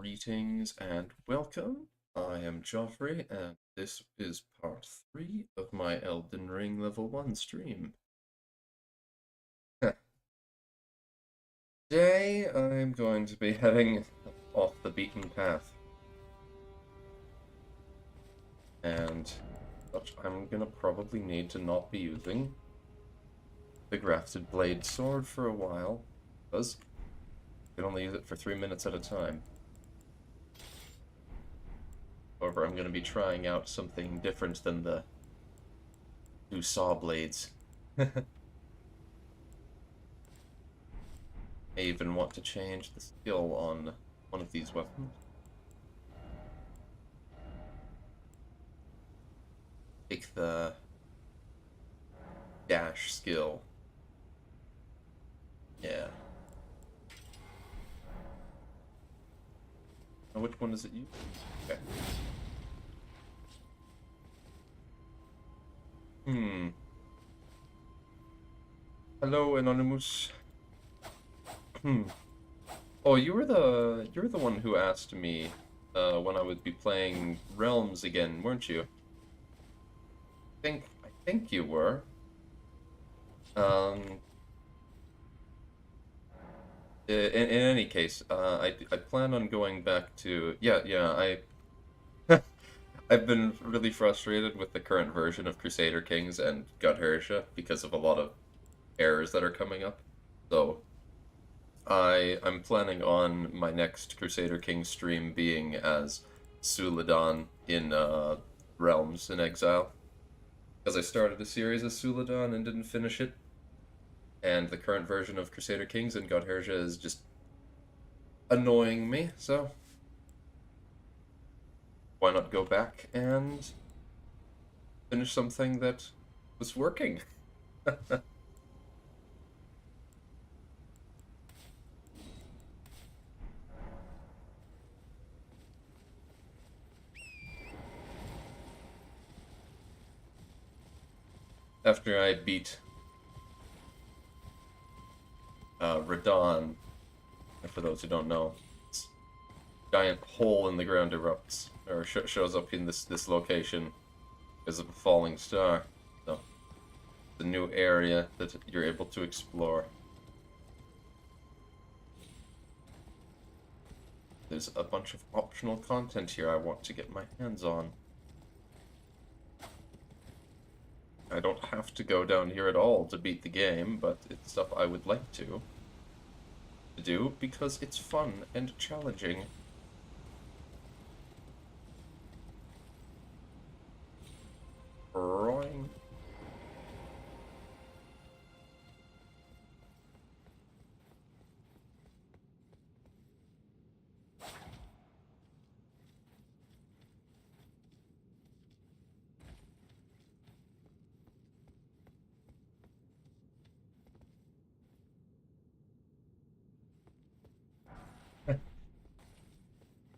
Greetings and welcome. I am Joffrey, and this is part 3 of my Elden Ring level 1 stream. Today, I'm going to be heading off the beaten path. And I'm gonna probably need to not be using the Grafted Blade Sword for a while, because I can only use it for 3 minutes at a time. However, I'm going to be trying out something different than the two saw blades. I even want to change the skill on one of these weapons. Take the dash skill. Yeah. Now, which one does it use? Okay. Hello, Anonymous. Oh, you're the one who asked me when I would be playing Realms again, weren't you? I think you were. In any case, I plan on going back to I've been really frustrated with the current version of Crusader Kings and Godhersha because of a lot of errors that are coming up. So I'm planning on my next Crusader King stream being as Suladan in Realms in Exile. Because I started a series as Suladan and didn't finish it. And the current version of Crusader Kings and Godhersha is just annoying me, so why not go back and finish something that was working? After I beat Radon, and for those who don't know, this giant hole in the ground erupts, or shows up in this location because of a falling star. So, it's a new area that you're able to explore. There's a bunch of optional content here I want to get my hands on. I don't have to go down here at all to beat the game, but it's stuff I would like to do because it's fun and challenging. Roing.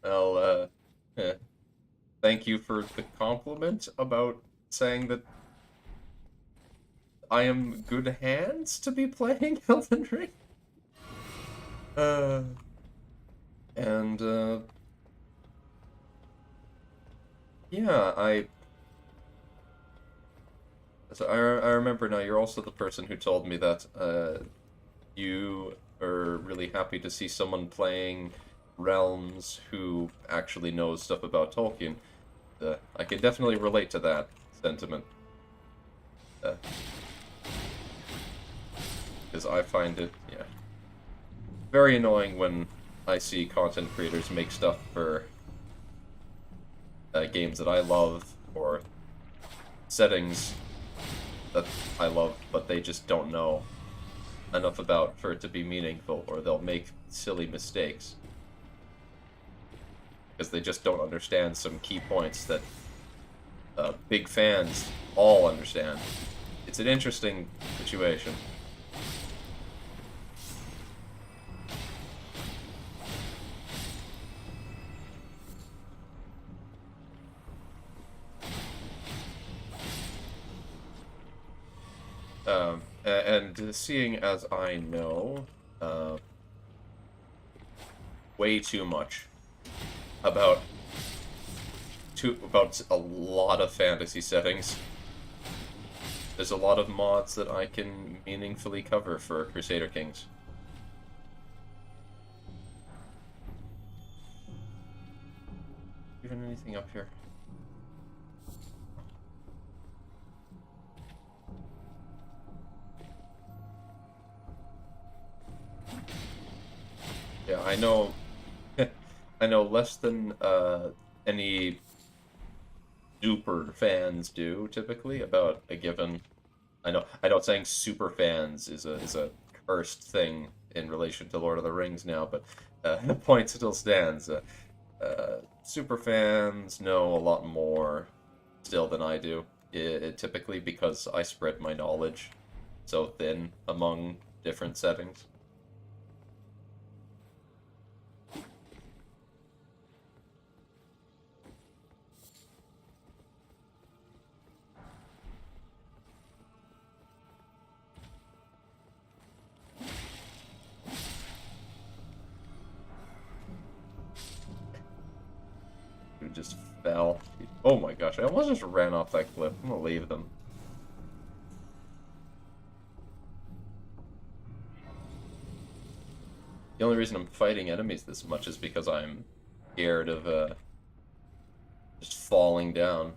Well, thank you for the compliment about saying that I am good hands to be playing Elden Ring. And, yeah, so I remember now, you're also the person who told me that, you are really happy to see someone playing Realms who actually knows stuff about Tolkien. I can definitely relate to that sentiment. Because I find it, very annoying when I see content creators make stuff for games that I love, or settings that I love, but they just don't know enough about for it to be meaningful, or they'll make silly mistakes because they just don't understand some key points that big fans all understand. It's an interesting situation. And seeing as I know way too much about about a lot of fantasy settings. There's a lot of mods that I can meaningfully cover for Crusader Kings. Even anything up here? Yeah, I know. I know less than any super fans do typically about a given. I know saying super fans is a cursed thing in relation to Lord of the Rings now, but the point still stands. Super fans know a lot more still than I do. Typically because I spread my knowledge so thin among different settings. Who just fell. Oh my gosh, I almost just ran off that cliff. I'm gonna leave them. The only reason I'm fighting enemies this much is because I'm scared of just falling down.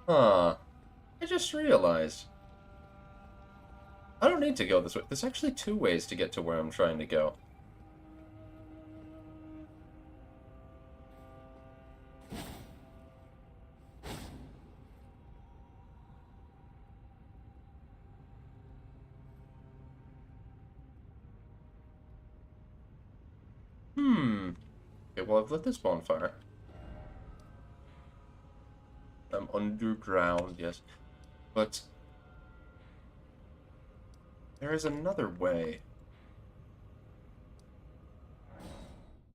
Huh. I just realized. I don't need to go this way. There's actually two ways to get to where I'm trying to go. Okay, well, I've lit this bonfire. I'm underground, yes. But there is another way.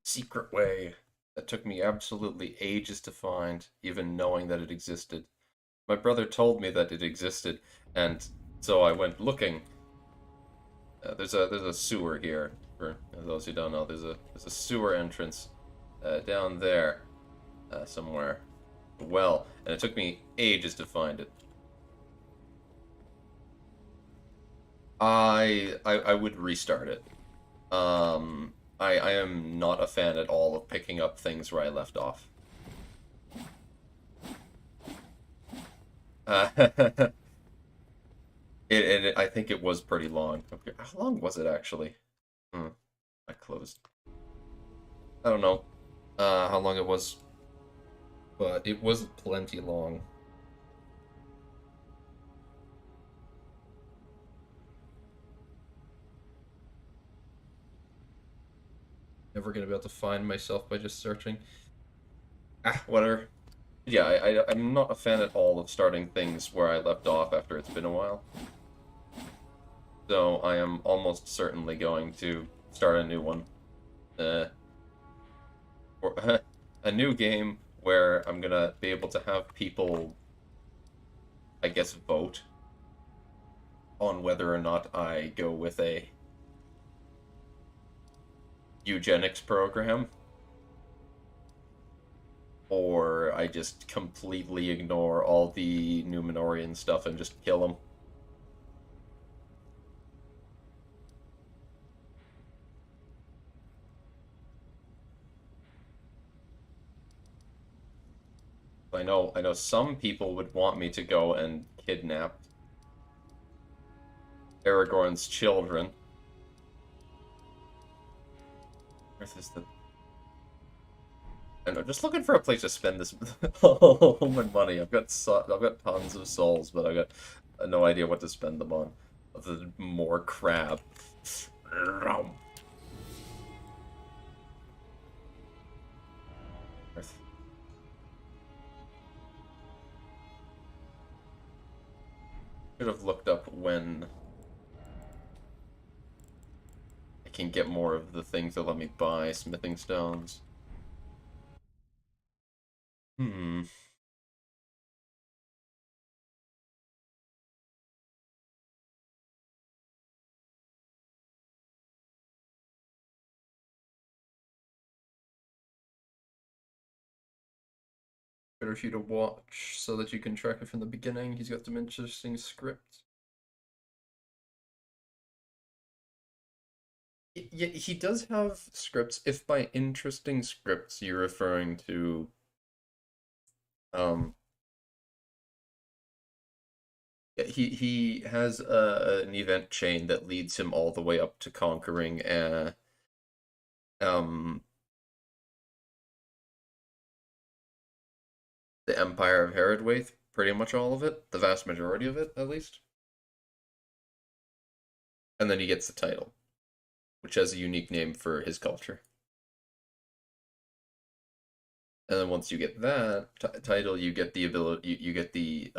Secret way that took me absolutely ages to find, even knowing that it existed. My brother told me that it existed, and so I went looking. There's a sewer here. For those who don't know, there's a sewer entrance down there somewhere. Well, and it took me ages to find it. I would restart it. I am not a fan at all of picking up things where I left off. Uh, I think it was pretty long. Okay, how long was it actually? Hmm, I closed. I don't know how long it was, but it was plenty long. Never gonna be able to find myself by just searching. Ah, whatever. Yeah, I'm not a fan at all of starting things where I left off after it's been a while. So I am almost certainly going to start a new one. Uh, or a new game where I'm gonna be able to have people, I guess, vote on whether or not I go with a eugenics program or I just completely ignore all the Numenorian stuff and just kill them. I know some people would want me to go and kidnap Aragorn's children. Where's this the I know, just looking for a place to spend this all my money. I've got tons of souls, but I've got no idea what to spend them on. Other than more crab. Should have looked up when I can get more of the things that let me buy smithing stones. Hmm. better for you to watch so that you can track it from the beginning. He's got some interesting scripts. Yeah, he does have scripts. If by interesting scripts you're referring to, um, yeah, he has an event chain that leads him all the way up to conquering um the Empire of Herodwaith, pretty much all of it, the vast majority of it at least. And then he gets the title, which has a unique name for his culture. And then once you get that title, you get the ability, you get the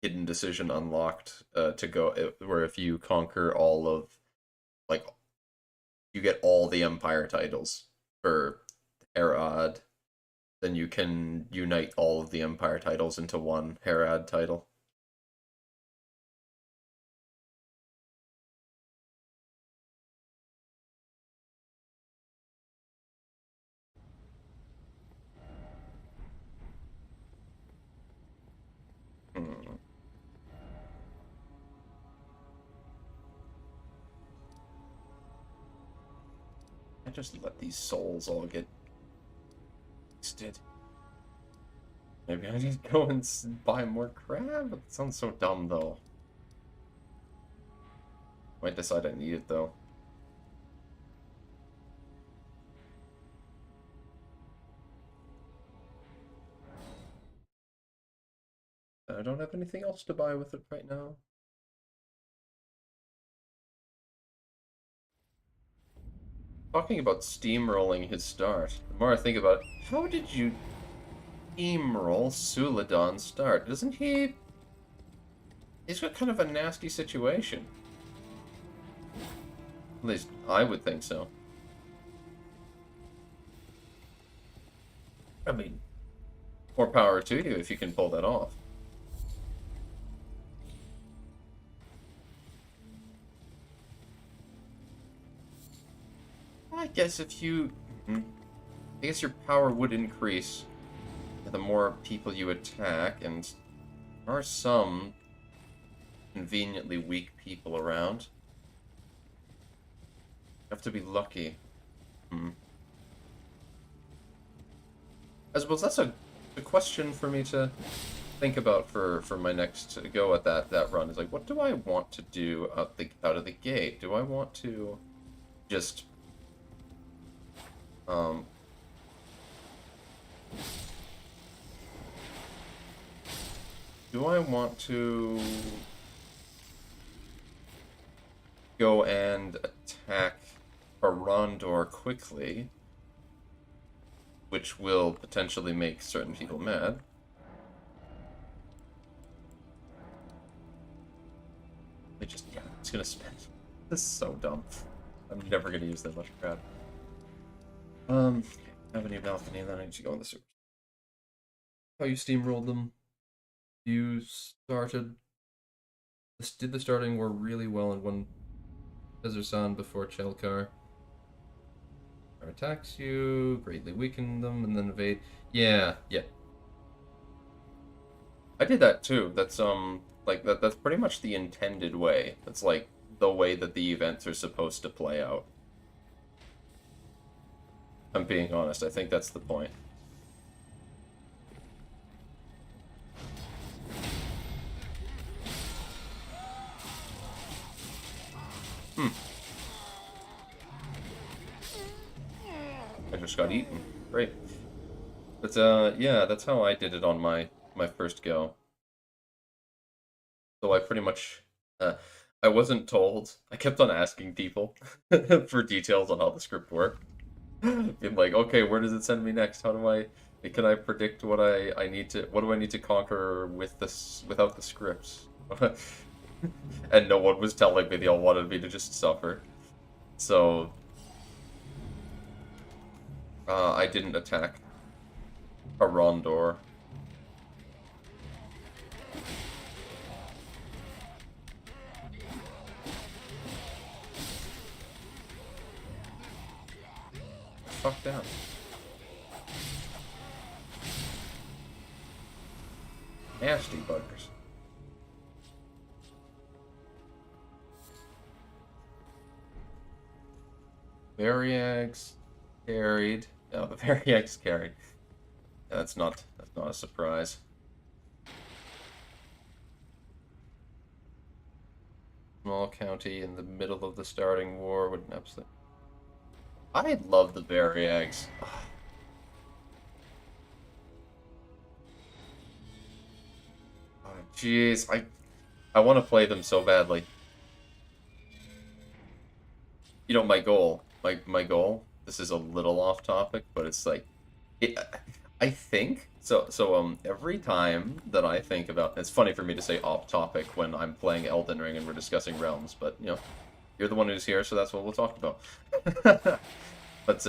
hidden decision unlocked to go where if you conquer all of, like, you get all the Empire titles for Herod, then you can unite all of the Empire titles into one Herod title. Hmm. I just let these souls all get wasted. Maybe I need to go and buy more crab? That sounds so dumb, though. Might decide I need it, though. I don't have anything else to buy with it right now. Talking about steamrolling his start, the more I think about it, how did you steamroll Suladon's start? Doesn't he... He's got kind of a nasty situation. At least I would think so. I mean, more power to you if you can pull that off. I guess if you... I guess your power would increase the more people you attack, and there are some conveniently weak people around. You have to be lucky. I suppose that's a question for me to think about for my next go at that run. Is like, what do I want to do out of the gate? Do I want to just do I want to go and attack Arondor quickly, which will potentially make certain people mad? Yeah, it's gonna spend. This is so dumb. I'm never gonna use that much crap. Have a new balcony, then I need to go in the sewers. How you steamrolled them? You did the starting war really well and won Pezersan before Chelkar. Attacks you, greatly weaken them, and then evade. Yeah. I did that too. That's like that's pretty much the intended way. That's like the way that the events are supposed to play out. I'm being honest, I think that's the point. I just got eaten. Great. But yeah, that's how I did it on my first go. So I pretty much I wasn't told. I kept on asking people for details on how the script worked. Being like, okay, where does it send me next? How do I can I predict what I need to what do I need to conquer with this without the scripts? And no one was telling me. They all wanted me to just suffer. So I didn't attack Arondor. Fuck down. Nasty buggers. Variags carried. No, the Variags carried. Yeah, that's not a surprise. Small county in the middle of the starting war would absolutely. I love the Variags. Oh, jeez, I want to play them so badly. You know, my goal. This is a little off topic, but it's like, it, I think so. Every time that I think about, it's funny for me to say off topic when I'm playing Elden Ring and we're discussing realms, but you know, you're the one who's here, so that's what we'll talk about. But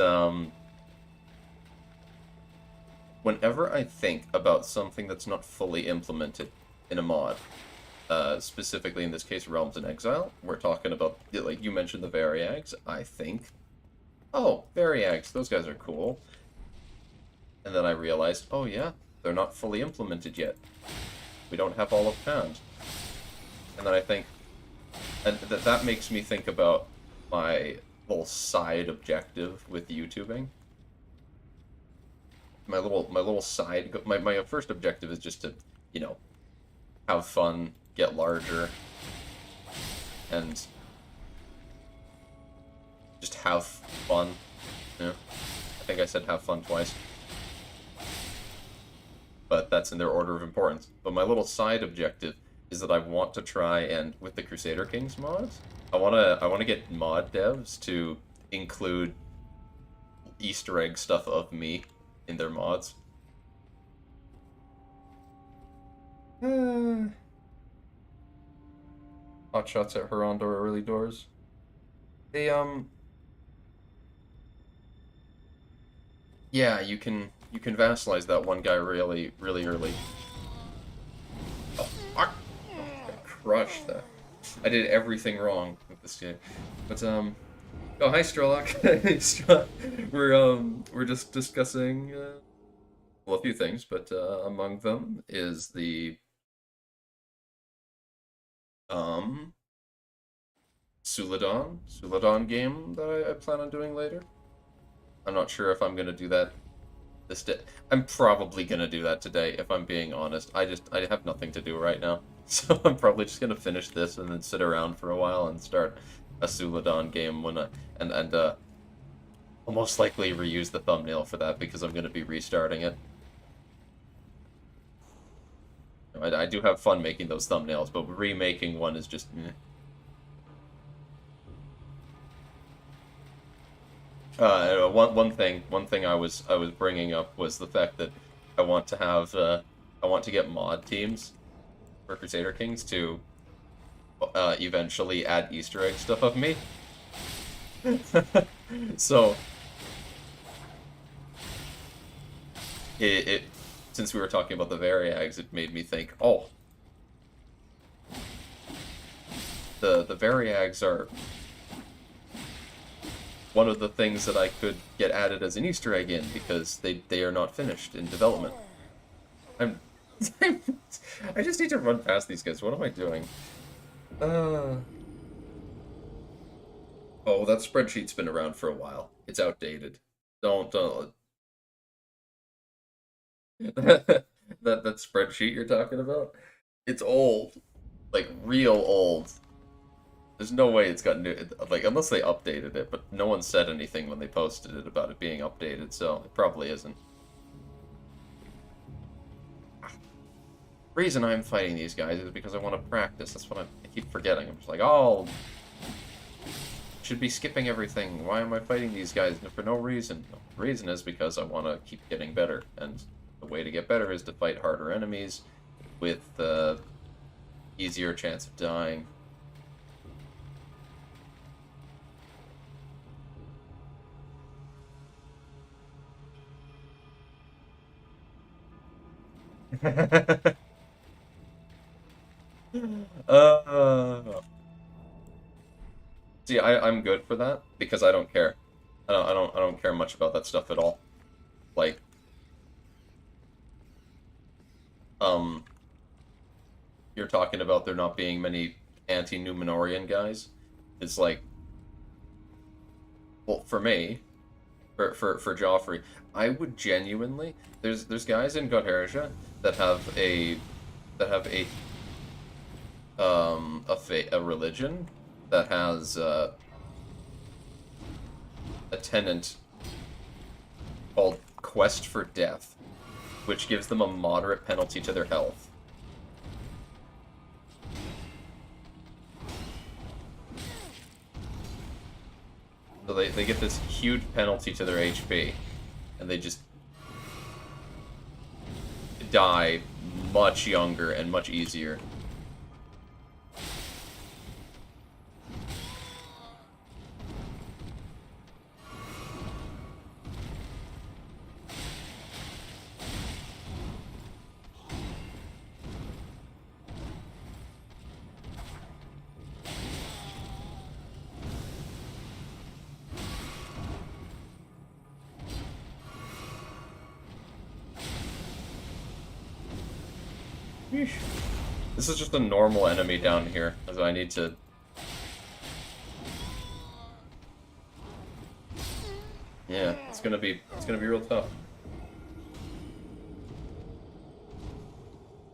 whenever I think about something that's not fully implemented in a mod, specifically in this case Realms in Exile, we're talking about, like you mentioned the Variags, I think, oh, Variags, those guys are cool. And then I realized, oh yeah, they're not fully implemented yet. We don't have all of Pound. And then I think, and that makes me think about my little side objective with YouTubing. My little side, my first objective is just to, you know, have fun, get larger, and just have fun. Yeah, I think I said have fun twice. But that's in their order of importance. But my little side objective is that I want to try and, with the Crusader Kings mods, I wanna get mod devs to include Easter egg stuff of me in their mods. Hot shots at Herondor early doors. They yeah, you can vassalize that one guy really early. Oh, I crushed that. I did everything wrong with this game. But oh, hi Strelok. We're just discussing well, a few things, but among them is the um Suladon game that I plan on doing later. I'm not sure if I'm gonna do that this day. I'm probably gonna do that today, if I'm being honest. I have nothing to do right now, so I'm probably just gonna finish this and then sit around for a while and start a Suladon game when I'll most likely reuse the thumbnail for that because I'm gonna be restarting it. I do have fun making those thumbnails, but remaking one is just. One thing I was bringing up was the fact that I want to have I want to get mod teams for Crusader Kings to eventually add Easter egg stuff of me. So it since we were talking about the Variags, it made me think, oh, the Variags are one of the things that I could get added as an Easter egg in because they are not finished in development. I'm I just need to run past these guys. What am I doing? Oh, that spreadsheet's been around for a while. It's outdated. Don't that spreadsheet you're talking about? It's old, like real old. There's no way it's got new, like, unless they updated it, but no one said anything when they posted it about it being updated, so it probably isn't. The reason I'm fighting these guys is because I want to practice. That's what I keep forgetting. I'm just like, oh, should be skipping everything. Why am I fighting these guys for no reason? No, the reason is because I want to keep getting better, and the way to get better is to fight harder enemies with easier chance of dying. See, I'm good for that because I don't care. I don't care much about that stuff at all. Like, um, you're talking about there not being many anti-Numenorian guys. It's like, well, for me, for Joffrey, I would genuinely there's guys in Godherja that have a religion that has a tenant called Quest for Death, which gives them a moderate penalty to their health. So they get this huge penalty to their HP, and they just die much younger and much easier. This is just a normal enemy down here, so I need to... Yeah, it's gonna be real tough.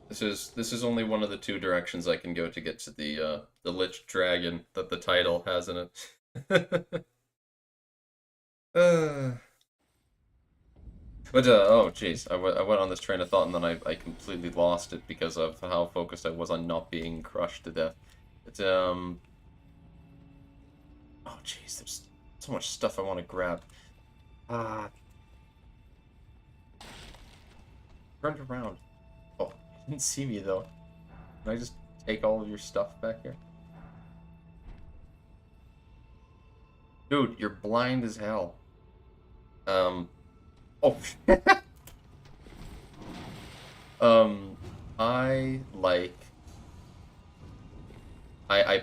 This is only one of the two directions I can go to get to the Lichdragon that the title has in it. But, oh jeez, I went on this train of thought and then I completely lost it because of how focused I was on not being crushed to death. But, oh jeez, there's so much stuff I want to grab. Turned around. Oh, you didn't see me though. Can I just take all of your stuff back here? Dude, you're blind as hell. Oh. I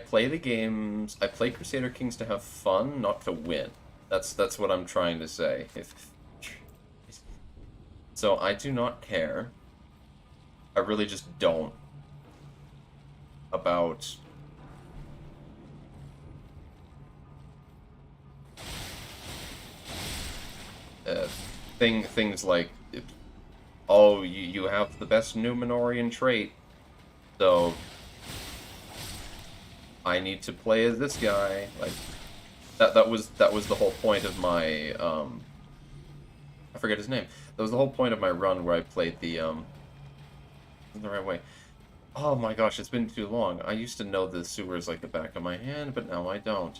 play the games. I play Crusader Kings to have fun, not to win. That's what I'm trying to say. So I do not care. I really just don't about things like, oh, you have the best Numenorian trait, so I need to play as this guy. Like that was the whole point of my I forget his name. That was the whole point of my run where I played the right way. Oh my gosh, it's been too long. I used to know the sewers like the back of my hand, but now I don't.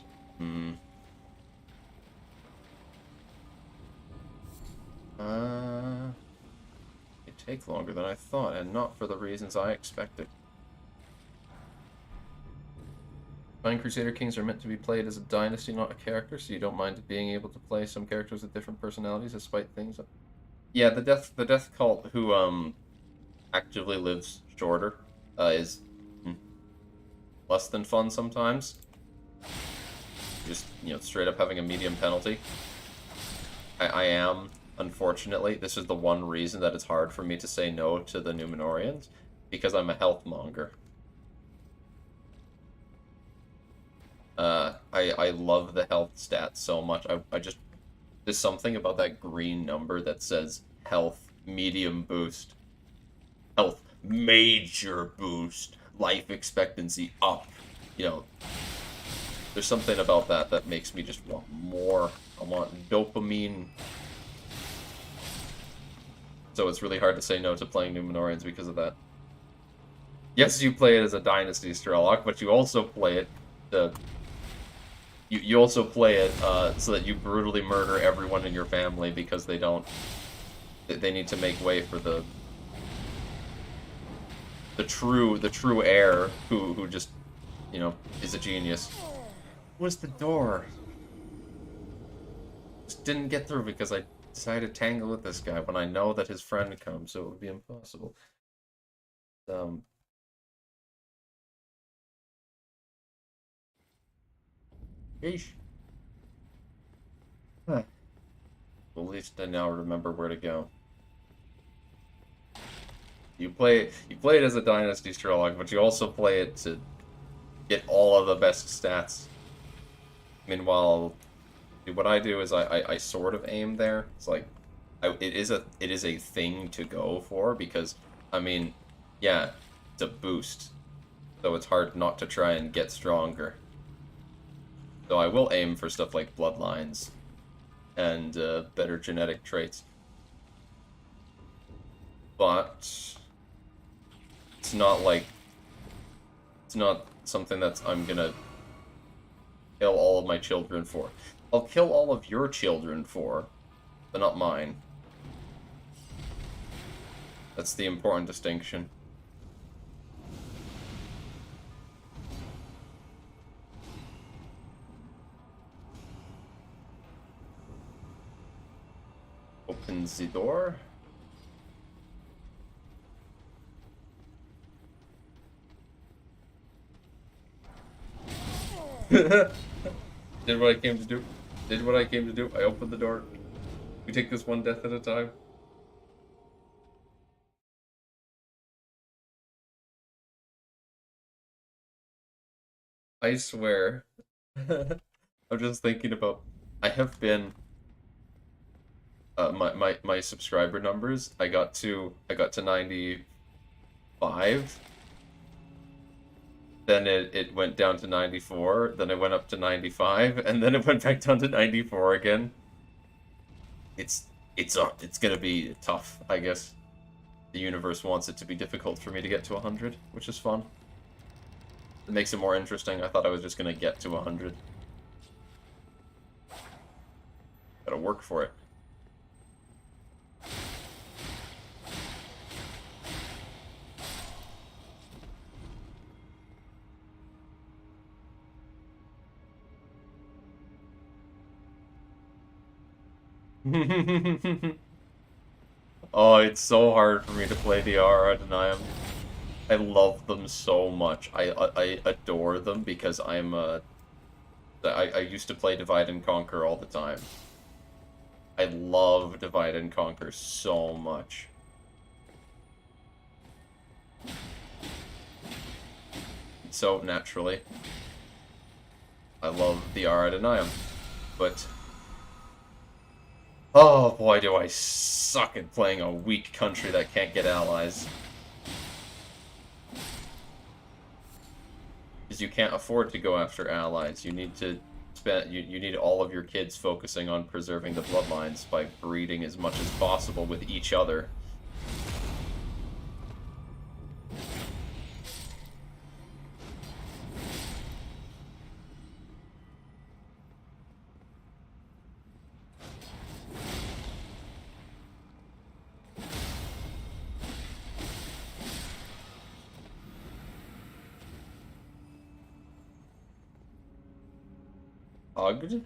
It takes longer than I thought, and not for the reasons I expected. Playing Crusader Kings are meant to be played as a dynasty, not a character, so you don't mind being able to play some characters with different personalities despite things. Yeah, the death cult who actively lives shorter is less than fun sometimes. Just, you know, straight up having a medium penalty. I am, unfortunately, this is the one reason that it's hard for me to say no to the Numenorians, because I'm a health monger. I love the health stats so much. I just, there's something about that green number that says health medium boost, health major boost, life expectancy up. You know, there's something about that that makes me just want more. I want dopamine. So it's really hard to say no to playing Numenorians because of that. Yes, you play it as a dynasty, Strelok, but you also play it to... You also play it so that you brutally murder everyone in your family because they don't... They need to make way for the true heir who just, you know, is a genius. What's the door? Just didn't get through because I decided to tangle with this guy when I know that his friend comes, so it would be impossible. Yeesh. Huh. Well, at least I now remember where to go. You play it as a Dynasty Strelog, but you also play it to get all of the best stats. Meanwhile, what I do is I sort of aim there. It's like it is a thing to go for because I mean, yeah, it's a boost, so it's hard not to try and get stronger. So I will aim for stuff like bloodlines and better genetic traits, but it's not like it's not something that I'm gonna kill all of my children for. I'll kill all of your children for, but not mine. That's the important distinction. Open the door. Did what I came to do. Did what I came to do. I opened the door. We take this one death at a time. I swear. I'm just thinking about. I have been. My subscriber numbers. I got to 95. Then it went down to 94, then it went up to 95, and then it went back down to 94 again. It's gonna be tough, I guess. The universe wants it to be difficult for me to get to 100, which is fun. It makes it more interesting. I thought I was just gonna get to 100. Gotta work for it. Oh, it's so hard for me to play the Ara Denium. I love them so much. I adore them because I used to play Divide and Conquer all the time. I love Divide and Conquer so much. So naturally, I love the Ara Denium, but oh boy, do I suck at playing a weak country that can't get allies. Because you can't afford to go after allies. You need to spend you need all of your kids focusing on preserving the bloodlines by breeding as much as possible with each other. Hugged?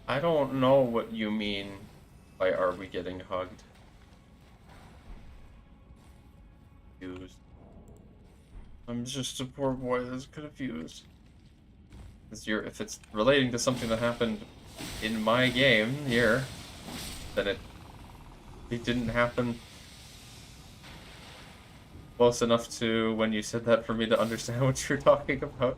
I don't know what you mean by are we getting hugged. Confused. I'm just a poor boy that's confused. If it's relating to something that happened in my game here, then it didn't happen close enough to when you said that for me to understand what you're talking about.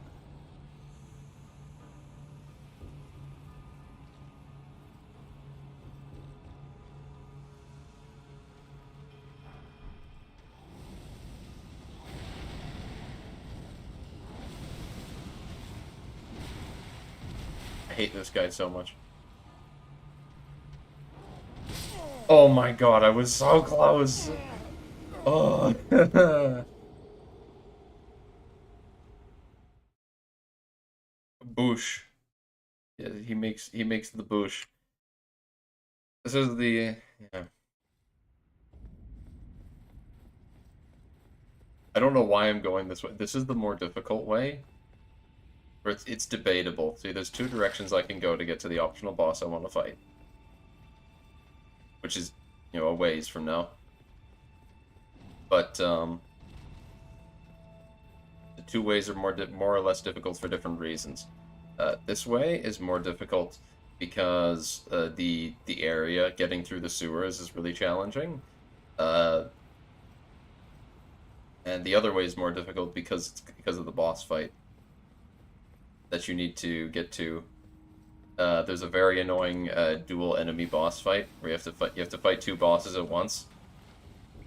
I hate this guy so much. Oh my god, I was so close! Oh. Boosh. Yeah, he makes the boosh. This is the yeah. I don't know why I'm going this way. This is the more difficult way. Or it's debatable. See, there's two directions I can go to get to the optional boss I want to fight. Which is, you know, a ways from now. But the two ways are more or less difficult for different reasons. This way is more difficult because the area getting through the sewers is really challenging. Uh, and the other way is more difficult because of the boss fight that you need to get to. There's a very annoying dual enemy boss fight where you have to fight two bosses at once.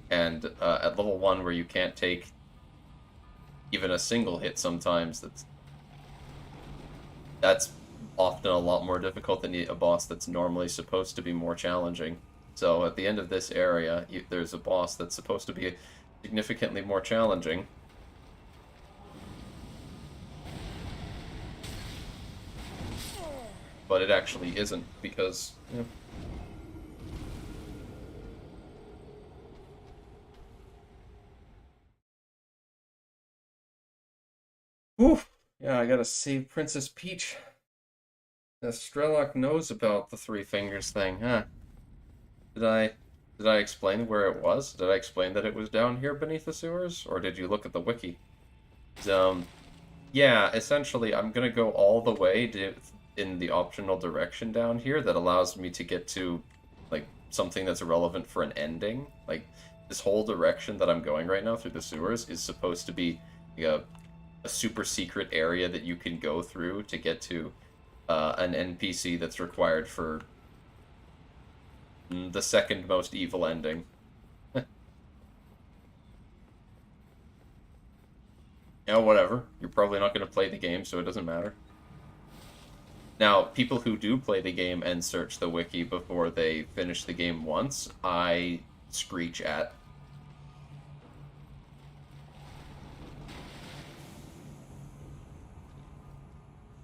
And at level 1, where you can't take even a single hit sometimes, that's often a lot more difficult than a boss that's normally supposed to be more challenging. So at the end of this area, there's a boss that's supposed to be significantly more challenging. But it actually isn't, because... Yeah. Whew! Yeah, I gotta save Princess Peach. Strelok knows about the Three Fingers thing, huh? Did I explain where it was? Did I explain that it was down here beneath the sewers? Or did you look at the wiki? Yeah, essentially, I'm gonna go all the way in the optional direction down here that allows me to get to, like, something that's relevant for an ending. Like, this whole direction that I'm going right now through the sewers is supposed to be like a super secret area that you can go through to get to an NPC that's required for the second most evil ending. Yeah, whatever. You're probably not going to play the game, so it doesn't matter. Now, people who do play the game and search the wiki before they finish the game once, I screech at.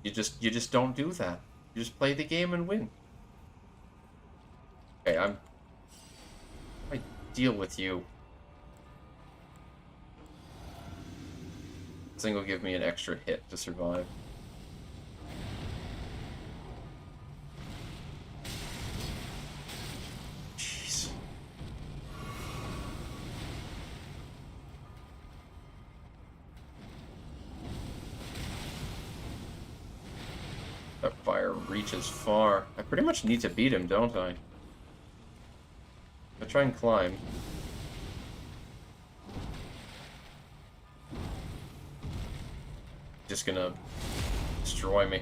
You just don't do that. You just play the game and win. Okay, I deal with you. This thing will give me an extra hit to survive. Jeez. That fire reaches far. I pretty much need to beat him, don't I? I try and climb. Just gonna destroy me.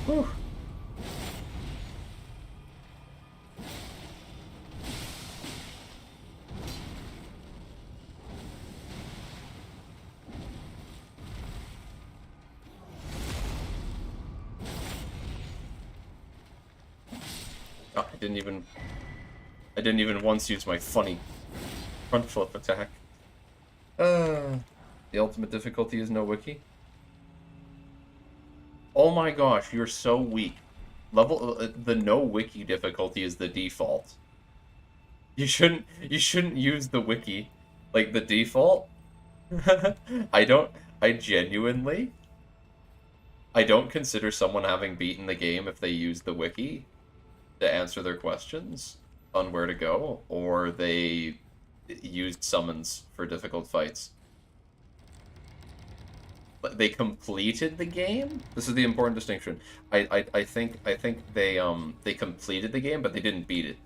Whew. Oh, I didn't even once use my funny front flip attack. The ultimate difficulty is no wiki. Oh my gosh, you're so weak. The no wiki difficulty is the default. You shouldn't use the wiki like the default. I genuinely I don't consider someone having beaten the game if they use the wiki to answer their questions on where to go, or they used summons for difficult fights. They completed the game? This is the important distinction. I think they completed the game, but they didn't beat it.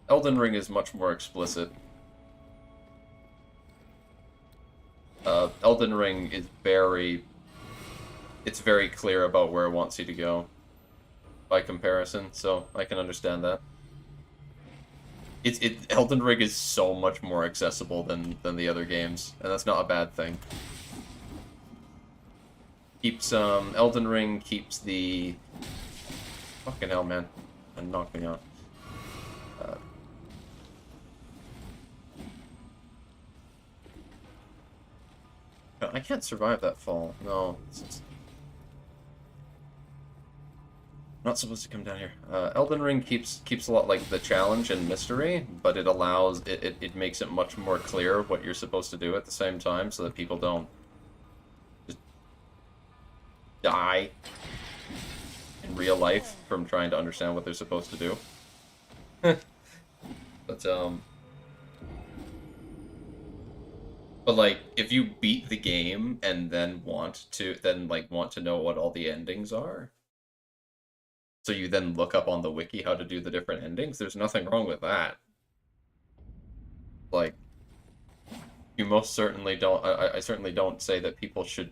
Elden Ring is much more explicit. Elden Ring is it's very clear about where it wants you to go by comparison, so I can understand that. Elden Ring is so much more accessible than the other games, and that's not a bad thing. Elden Ring keeps the fucking hell, man, and knocked me off. I can't survive that fall. No. Not supposed to come down here. Elden Ring keeps a lot like the challenge and mystery, but it allows it makes it much more clear what you're supposed to do at the same time, so that people don't just die in real life from trying to understand what they're supposed to do. But like if you beat the game and then want to know what all the endings are, so you then look up on the wiki how to do the different endings, there's nothing wrong with that. Like, you most certainly don't. I certainly don't say that people should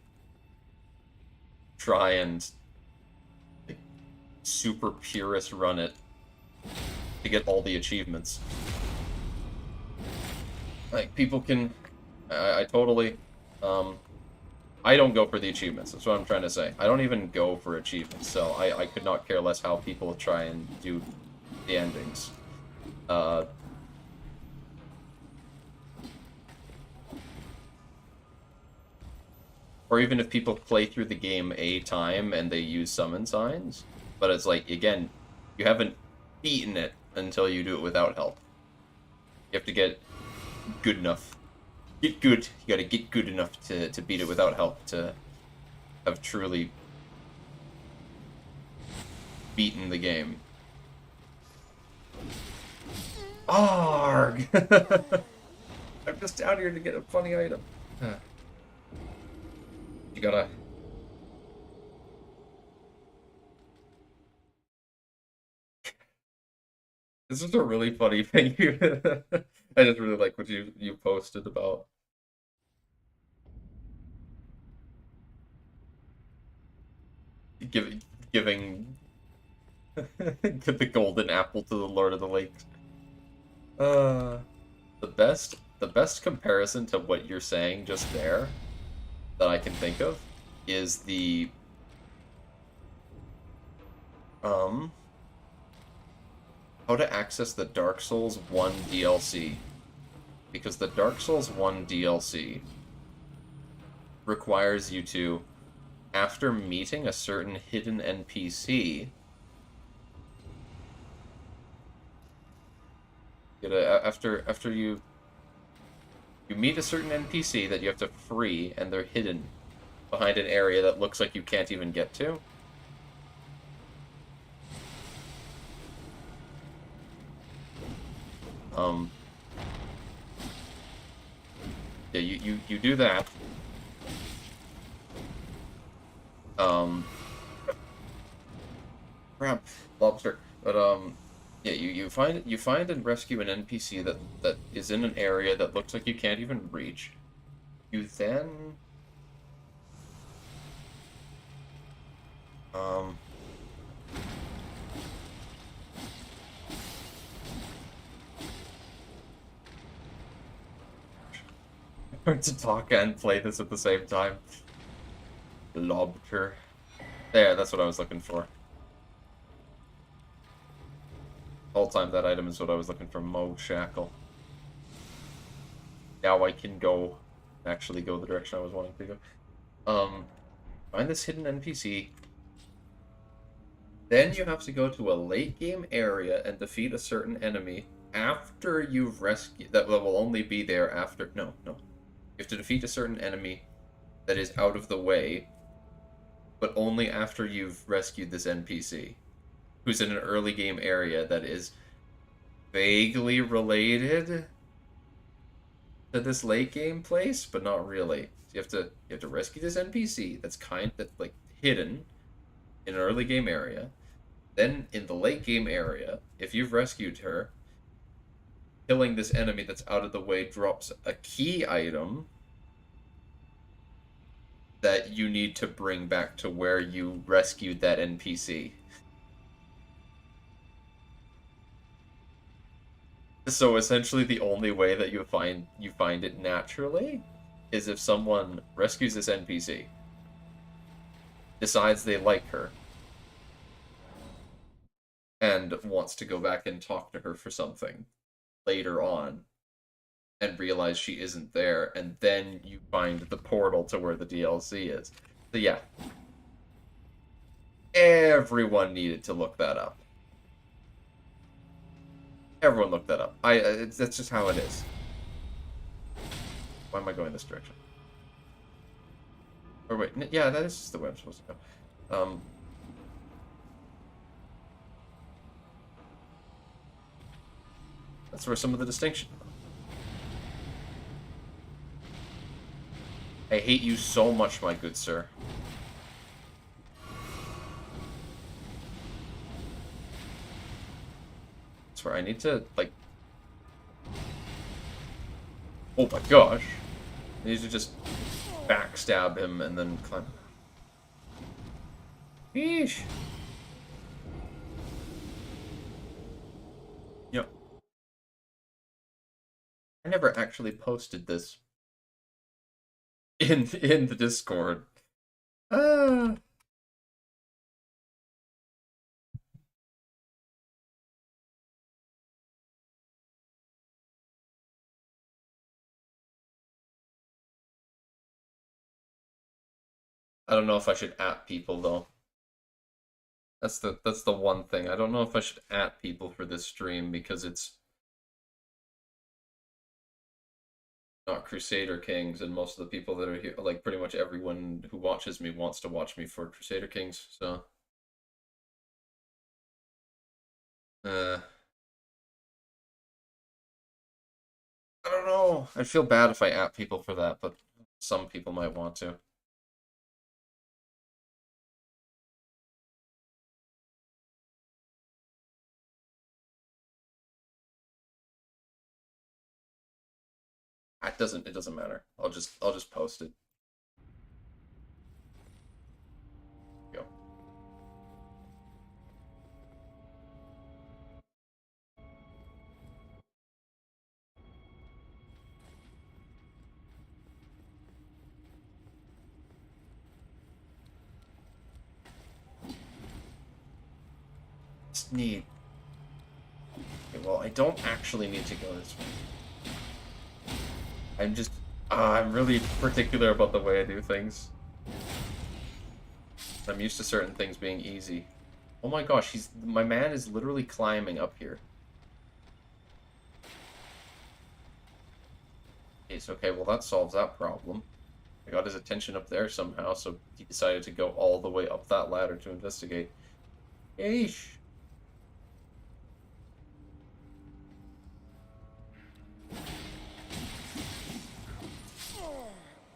try and like, super purist run it to get all the achievements. Like, people can. I totally. I don't go for the achievements. That's what I'm trying to say. I don't even go for achievements, so I could not care less how people try and do the endings. Or even if people play through the game a time and they use summon signs, but it's like, again, you haven't beaten it until you do it without help. You have to get good enough. Get good. You gotta get good enough to beat it without help, to have truly beaten the game. Arg! I'm just down here to get a funny item. You gotta... This is a really funny thing. I just really like what you posted about giving the golden apple to the Lord of the Lakes. Uh, the best comparison to what you're saying just there that I can think of is the how to access the Dark Souls 1 DLC. Because the Dark Souls 1 DLC requires you to, after meeting a certain hidden NPC, after you meet a certain NPC that you have to free, and they're hidden behind an area that looks like you can't even get to. Yeah, you do that. Crap, lobster. But yeah, you find and rescue an NPC that is in an area that looks like you can't even reach. You then hard to talk and play this at the same time. Lobster. There, that's what I was looking for. The whole time that item is what I was looking for. Mohg Shackle. Now I can actually go the direction I was wanting to go. Find this hidden NPC. Then you have to go to a late game area and defeat a certain enemy after you've rescued. That will only be there after. No. You have to defeat a certain enemy that is out of the way, but only after you've rescued this NPC, who's in an early game area that is vaguely related to this late game place, but not really. So you have to rescue this NPC that's like hidden in an early game area. Then in the late game area, if you've rescued her, killing this enemy that's out of the way drops a key item that you need to bring back to where you rescued that NPC. So essentially the only way that you find it naturally is if someone rescues this NPC, decides they like her, and wants to go back and talk to her for something later on. and realize she isn't there, and then you find the portal to where the DLC is. So yeah, everyone needed to look that up. Everyone looked that up. That's just how it is. Why am I going this direction? Or wait, yeah, that is just the way I'm supposed to go. That's where some of the distinction. I hate you so much, my good sir. That's where I need to, like... Oh my gosh. I need to just backstab him and then climb. Yeesh. Yep. I never actually posted this in the Discord. I don't know if I should at people though. That's the one thing. I don't know if I should at people for this stream because it's not Crusader Kings, and most of the people that are here, like pretty much everyone who watches me wants to watch me for Crusader Kings, so I don't know. I'd feel bad if I at people for that, but some people might want to. It doesn't matter. I'll just post it. Go. Just need. Okay, well, I don't actually need to go this way. I'm really particular about the way I do things. I'm used to certain things being easy. Oh my gosh, my man is literally climbing up here. It's okay, well that solves that problem. I got his attention up there somehow, so he decided to go all the way up that ladder to investigate. Yeesh.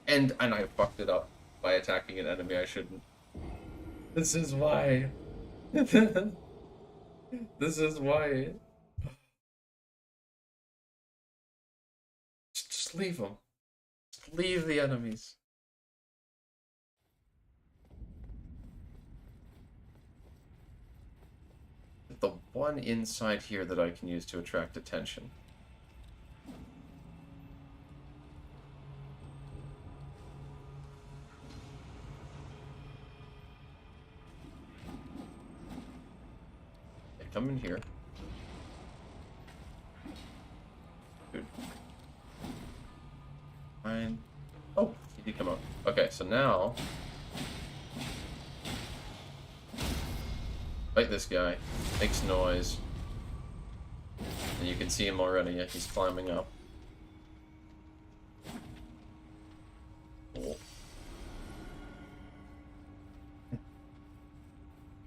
And I fucked it up by attacking an enemy I shouldn't. This is why. This is why. Just leave them. Just leave the enemies. The one inside here that I can use to attract attention. Come in here. Good. Fine. Oh, he did come out. Okay, so now... fight this guy. Makes noise. And you can see him already. He's climbing up. Cool.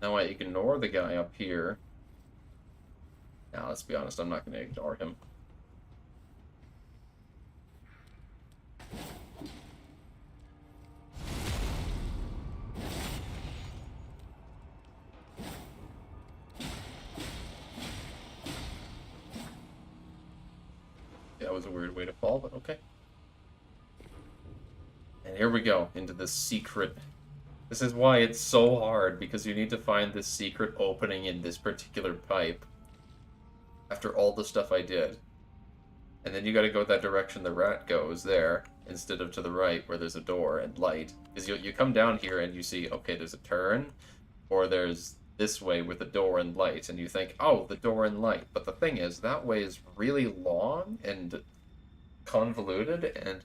Now I ignore the guy up here. Now, let's be honest, I'm not going to ignore him. That was a weird way to fall, but okay. And here we go, into the secret. This is why it's so hard, because you need to find this secret opening in this particular pipe. After all the stuff I did. And then you gotta go that direction the rat goes there, instead of to the right where there's a door and light. Because you come down here and you see, okay, there's a turn, or there's this way with a door and light, and you think, oh, the door and light. But the thing is, that way is really long, and convoluted and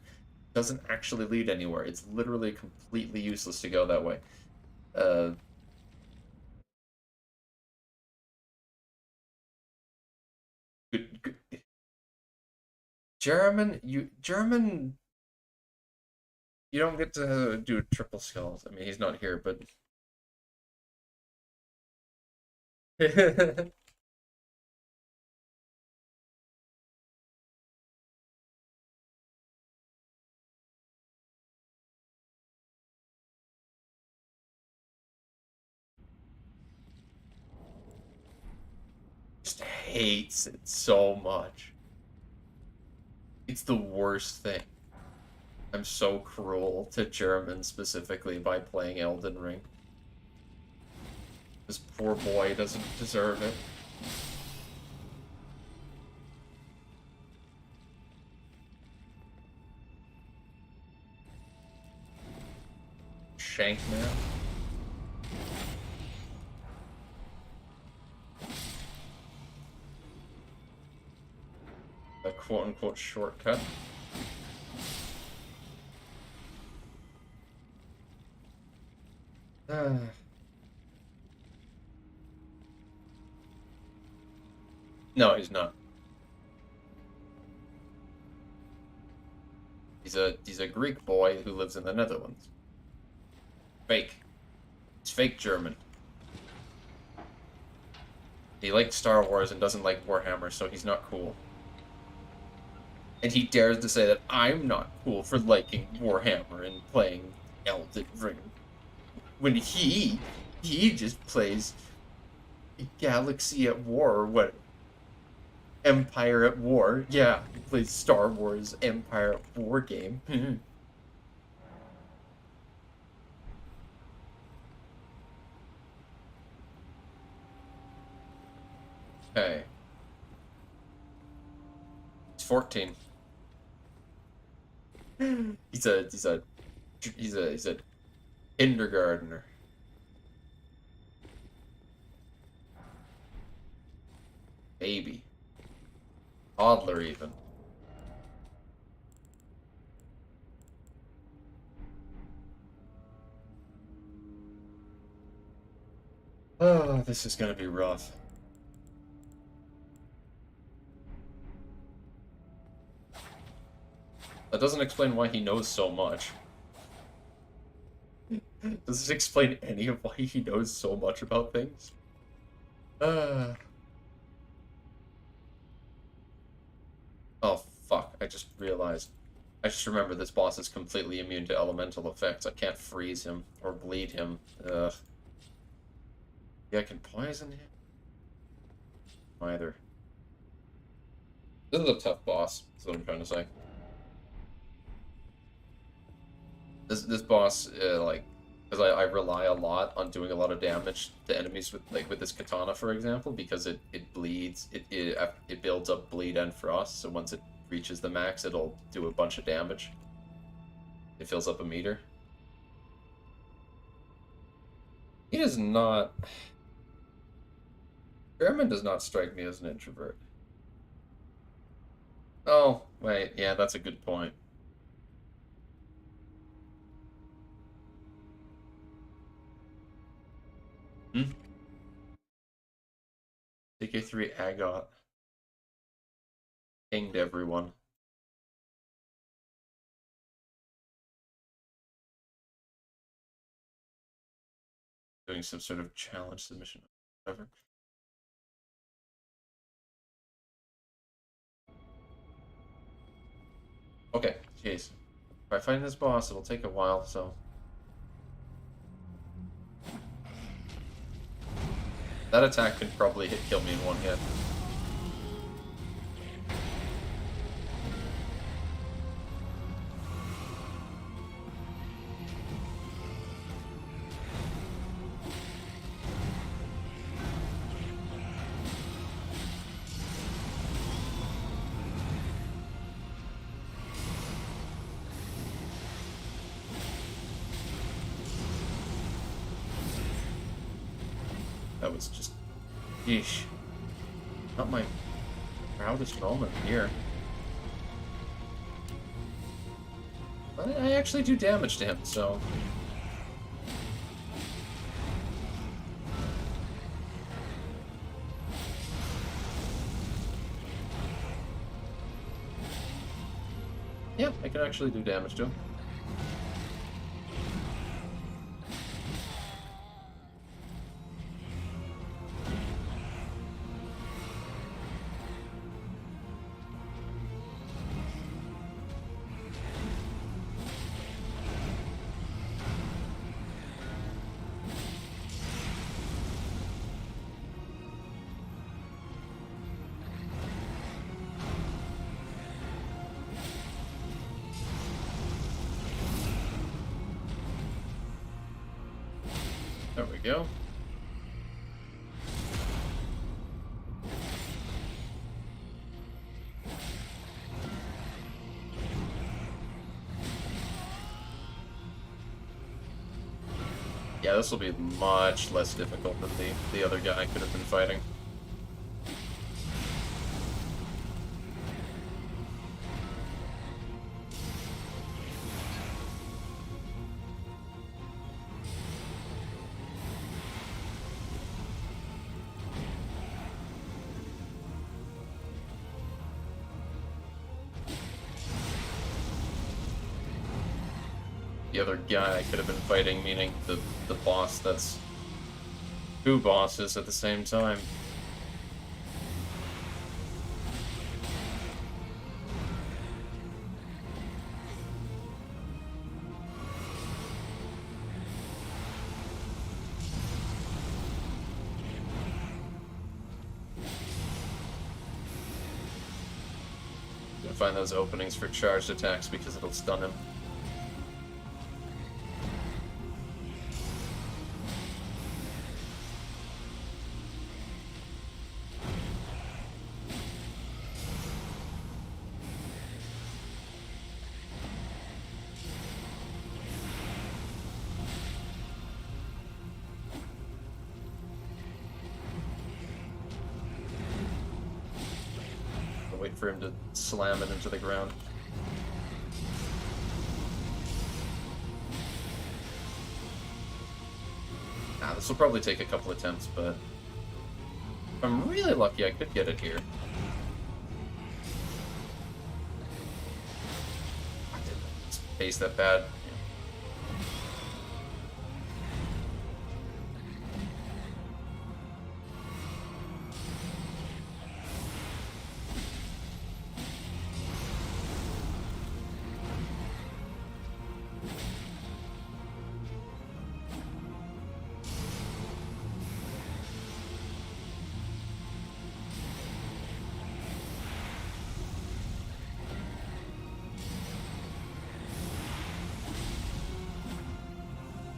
doesn't actually lead anywhere. It's literally completely useless to go that way. Uh, German, you don't get to do triple skulls. I mean, he's not here, but just hates it so much. It's the worst thing. I'm so cruel to German specifically by playing Elden Ring. This poor boy doesn't deserve it. Shank man. A quote-unquote shortcut. No, he's not. He's a Greek boy who lives in the Netherlands. Fake. He's fake German. He likes Star Wars and doesn't like Warhammer, so he's not cool. And he dares to say that I'm not cool for liking Warhammer and playing Elden Ring. When he just plays Galaxy at War, or what? Empire at War. Yeah, he plays Star Wars Empire at War game. Okay. He's 14. He's a kindergartner. Baby. Toddler even. Oh, this is gonna be rough. That doesn't explain why he knows so much. Does it explain any of why he knows so much about things? Oh, fuck. I just realized. I just remember this boss is completely immune to elemental effects. I can't freeze him or bleed him. Ugh. Yeah, I can poison him. Either. This is a tough boss, is what I'm trying to say. This boss, like, because I rely a lot on doing a lot of damage to enemies with this katana, for example, because it bleeds, it builds up bleed and frost, so once it reaches the max, it'll do a bunch of damage. It fills up a meter. He does not... German does not strike me as an introvert. Oh, wait, yeah, that's a good point. Hmm? CK3 Agot. Pinged everyone. Doing some sort of challenge submission. Whatever. Okay, jeez. If I find this boss, it'll take a while, so... That attack could probably kill me in one hit. That was just... Yeesh. Not my proudest moment here. But I actually do damage to him, so... Yeah, I can actually do damage to him. There we go. Yeah, this will be much less difficult than the other guy could have been fighting. The other guy I could have been fighting, meaning the boss that's two bosses at the same time. Gonna find those openings for charged attacks because it'll stun him. Wait for him to slam it into the ground. This will probably take a couple attempts, but if I'm really lucky, I could get it here. I didn't space that bad.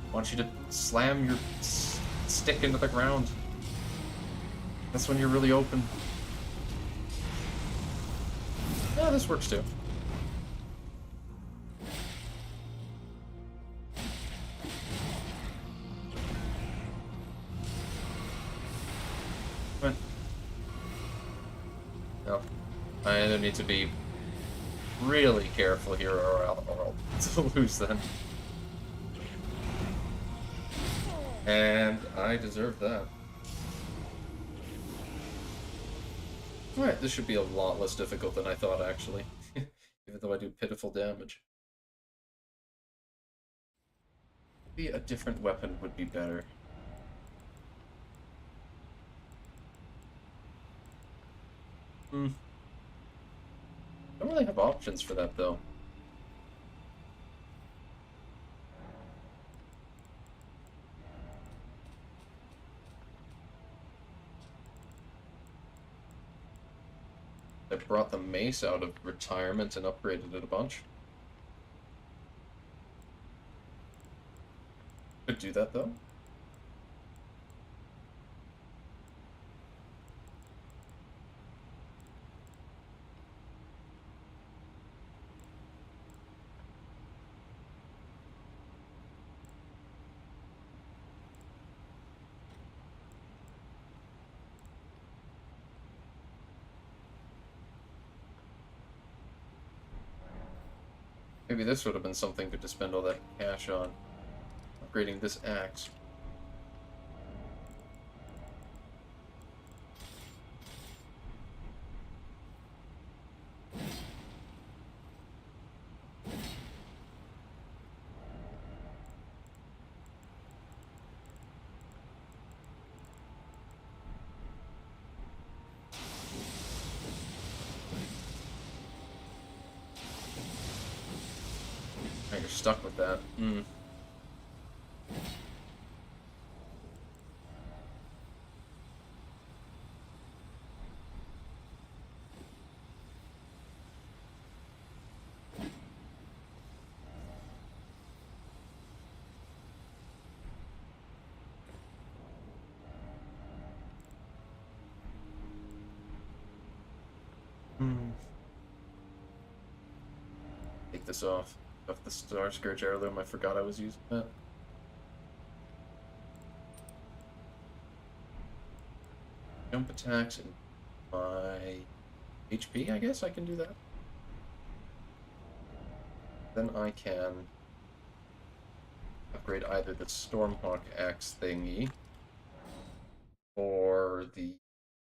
I want you to slam your stick into the ground. That's when you're really open. Yeah, this works too. Come on. No. I either need to be really careful here or I'll lose then. And I deserve that. Alright, this should be a lot less difficult than I thought, actually. Even though I do pitiful damage. Maybe a different weapon would be better. Don't really have options for that, though. I brought the mace out of retirement and upgraded it a bunch. Could do that, though. Maybe this would have been something good to spend all that cash on. Upgrading this axe. Oh, you're stuck with that. Hmm. Take this off. Off the Star Scourge heirloom. I forgot I was using that. Jump attacks and my HP, I guess I can do that. Then I can upgrade either the Stormhawk axe thingy or the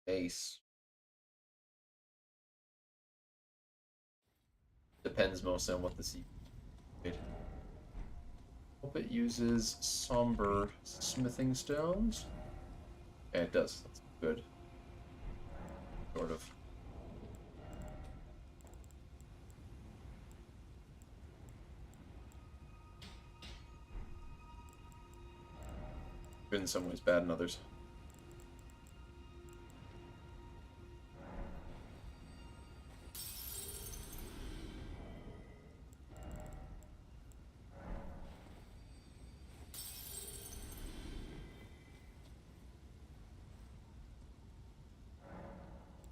mace. Depends mostly on what the C. Hope it uses somber smithing stones. Yeah, it does. That's good. Sort of. Good in some ways, bad in others.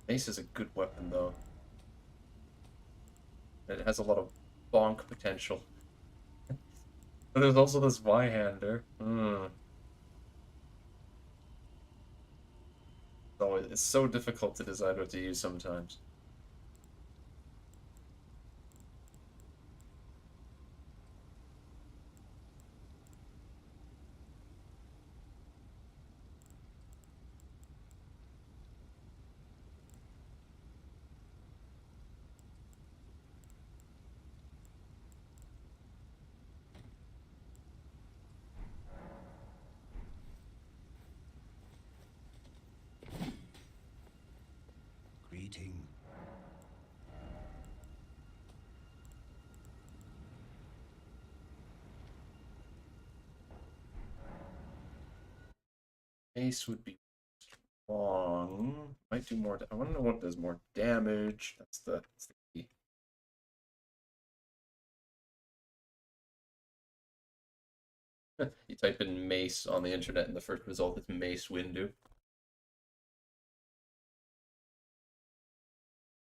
Mace is a good weapon, though. It has a lot of bonk potential. But there's also this Y-hander. It's so difficult to decide what to use sometimes. Greeting. Mace would be long. Might do more. I want to know what does more damage. That's the key. You type in mace on the internet, and the first result is Mace Windu.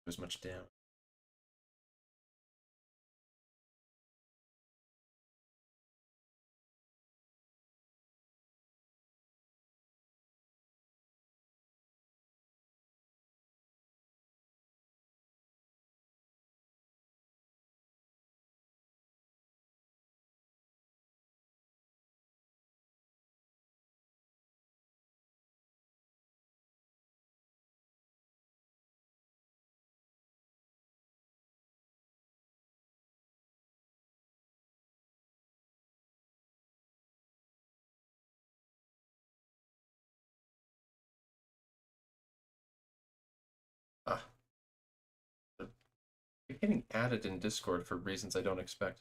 As much damage. Ah, they're getting added in Discord for reasons I don't expect.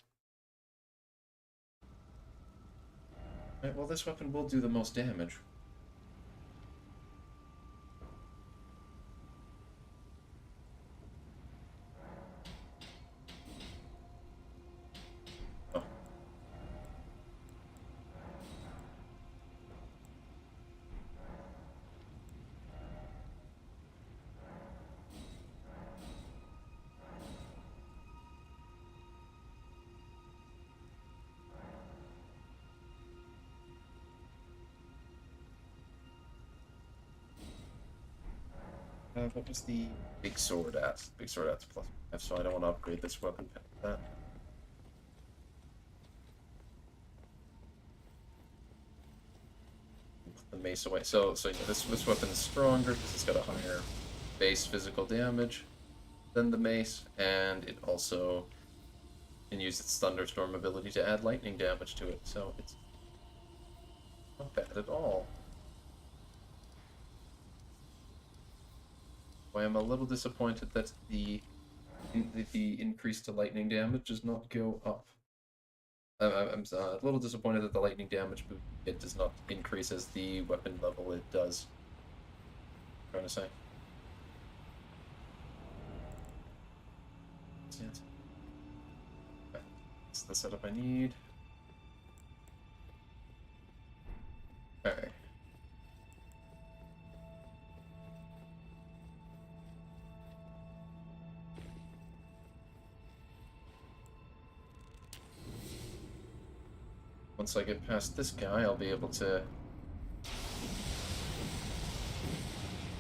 Right, well, this weapon will do the most damage. Oh. What was the big sword at? Big sword at plus 5, so I don't want to upgrade this weapon past that. mace away. So yeah, this weapon is stronger because it's got a higher base physical damage than the mace, and it also can use its thunderstorm ability to add lightning damage to it. So it's not bad at all. Why I'm a little disappointed that the increase to lightning damage does not go up. I'm a little disappointed that the lightning damage boost it does not increase as the weapon level it does. I'm trying to say. That's it. Okay. That's the setup I need. Alright. Once I get past this guy, I'll be able to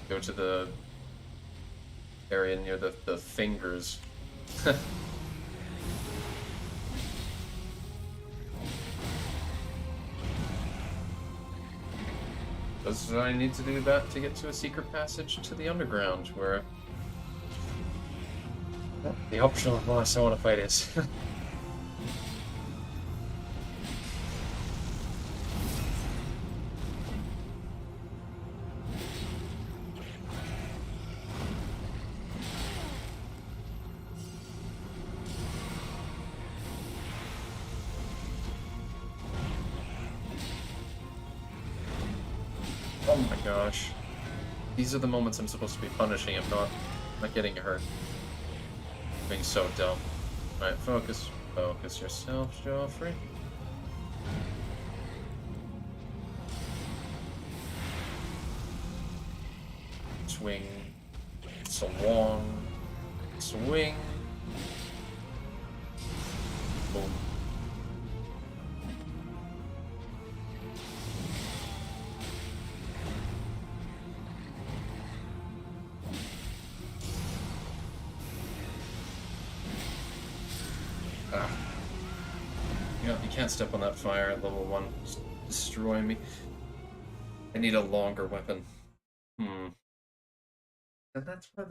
go to the area near the fingers. Does I need to do that to get to a secret passage to the underground, where the optional boss I want to fight is. Oh my gosh. These are the moments I'm supposed to be punishing him, not getting hurt. Being so dumb. Alright, focus. Focus yourself, Joffrey. Swing. Swung. Swing. Boom. You can't step on that fire at level 1. Just destroy me. I need a longer weapon. And that's where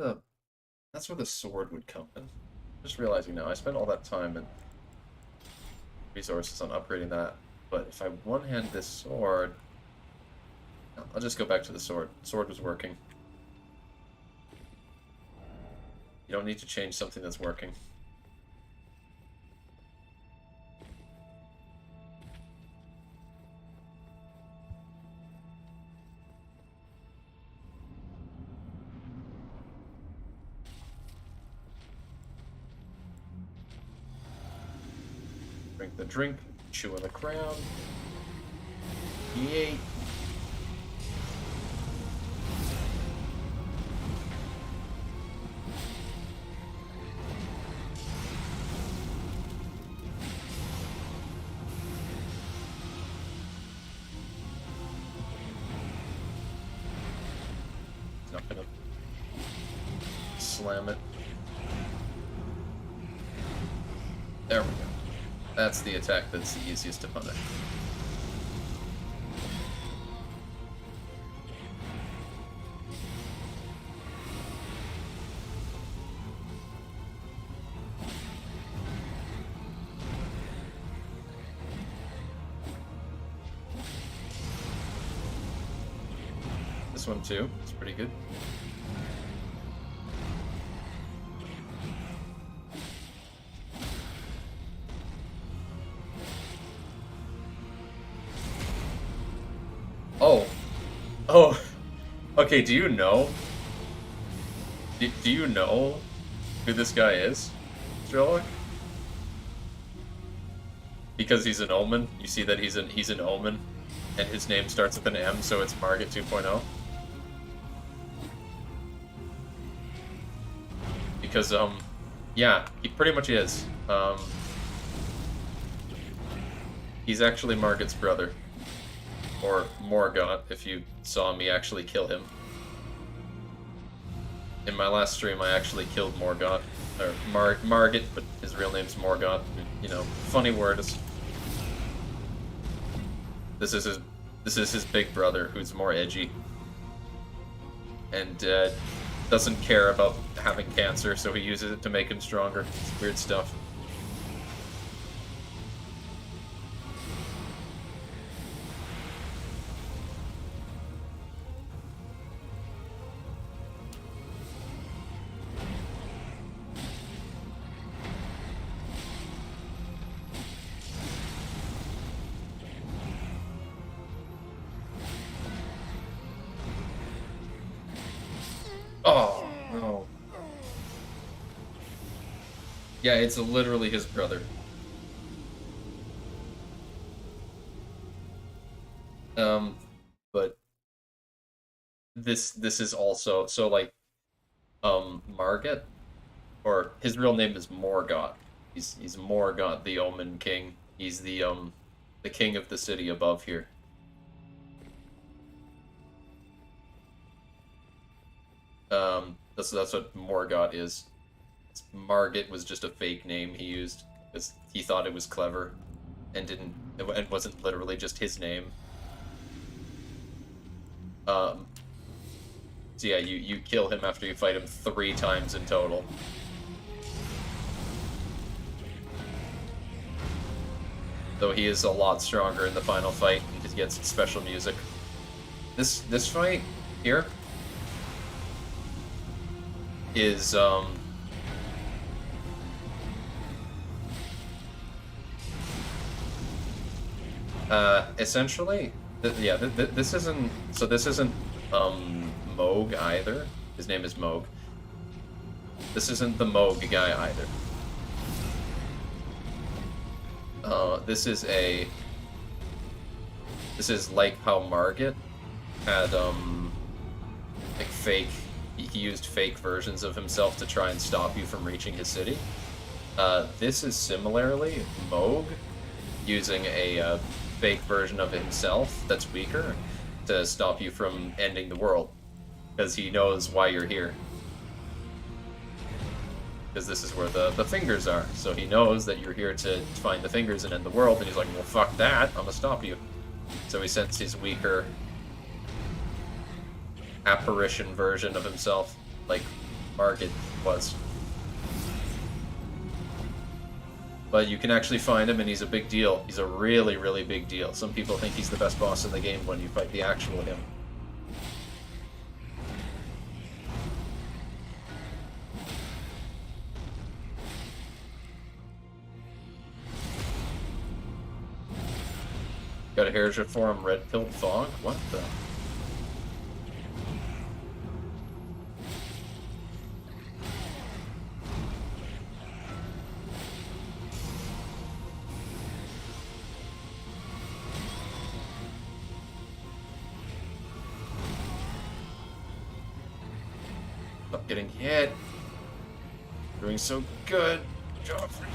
the sword would come in. Just realizing now, I spent all that time and resources on upgrading that, but if I one-hand this sword, I'll just go back to the sword. Sword was working. You don't need to change something that's working. Drink the drink, chew on the crown. Yay! Not gonna slam it. There we go. That's the attack that's the easiest to punish. This one too, it's pretty good. Oh, okay, do you know? Do you know who this guy is, Trilloc? Because he's an omen, you see that he's an omen, and his name starts with an M, so it's Margit 2.0. Because, yeah, he pretty much is. He's actually Margit's brother. Or Morgott, if you saw me actually kill him. In my last stream, I actually killed Morgott. Or Margit, but his real name's Morgott. You know, funny words. This is his This is his big brother, who's more edgy. And doesn't care about having cancer, so he uses it to make him stronger. It's weird stuff. Oh, no. Yeah, it's literally his brother. But this is also so like Margit, or his real name is Morgott. He's Morgott, the Omen King. He's the king of the city above here. That's what Morgott is. Margit was just a fake name he used because he thought it was clever, and it wasn't literally just his name. So yeah, you kill him after you fight him 3 times in total. Though he is a lot stronger in the final fight, and he gets special music. This fight here is essentially this isn't Mohg either. His name is Mohg. This isn't the Mohg guy either. This is like how Margit had like fake. He used fake versions of himself to try and stop you from reaching his city. This is similarly Mohg using a fake version of himself that's weaker to stop you from ending the world, because he knows why you're here. Because this is where the fingers are, so he knows that you're here to find the fingers and end the world, and he's like, well, fuck that, I'm gonna stop you. So he sends his weaker apparition version of himself, like Margit was. But you can actually find him, and he's a big deal. He's a really, really big deal. Some people think he's the best boss in the game when you fight the actual him. Got a Heresia Forum red pilled fog? What the? Stop getting hit. Doing so good, Joffrey.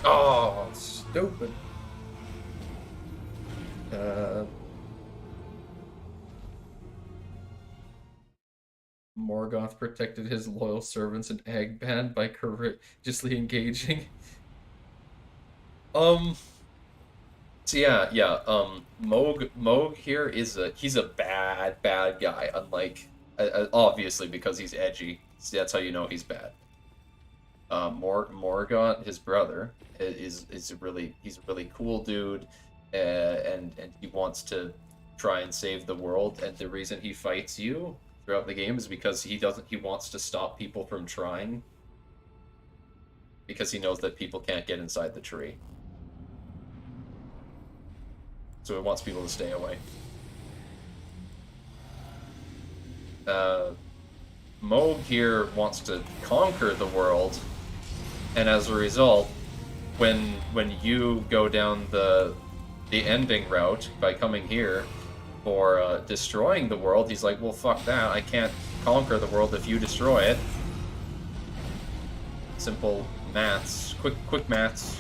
Oh, stupid. Morgoth protected his loyal servants in Agband by courageously engaging. So Mohg here he's a bad guy. Unlike obviously because he's edgy, so that's how you know he's bad. Morgott, his brother, he's a really cool dude, and he wants to try and save the world. And the reason he fights you throughout the game is because he wants to stop people from trying, because he knows that people can't get inside the tree. So he wants people to stay away. Mohg here wants to conquer the world, and as a result, when you go down the ending route by coming here for destroying the world, he's like, well, fuck that, I can't conquer the world if you destroy it. Simple maths, quick maths.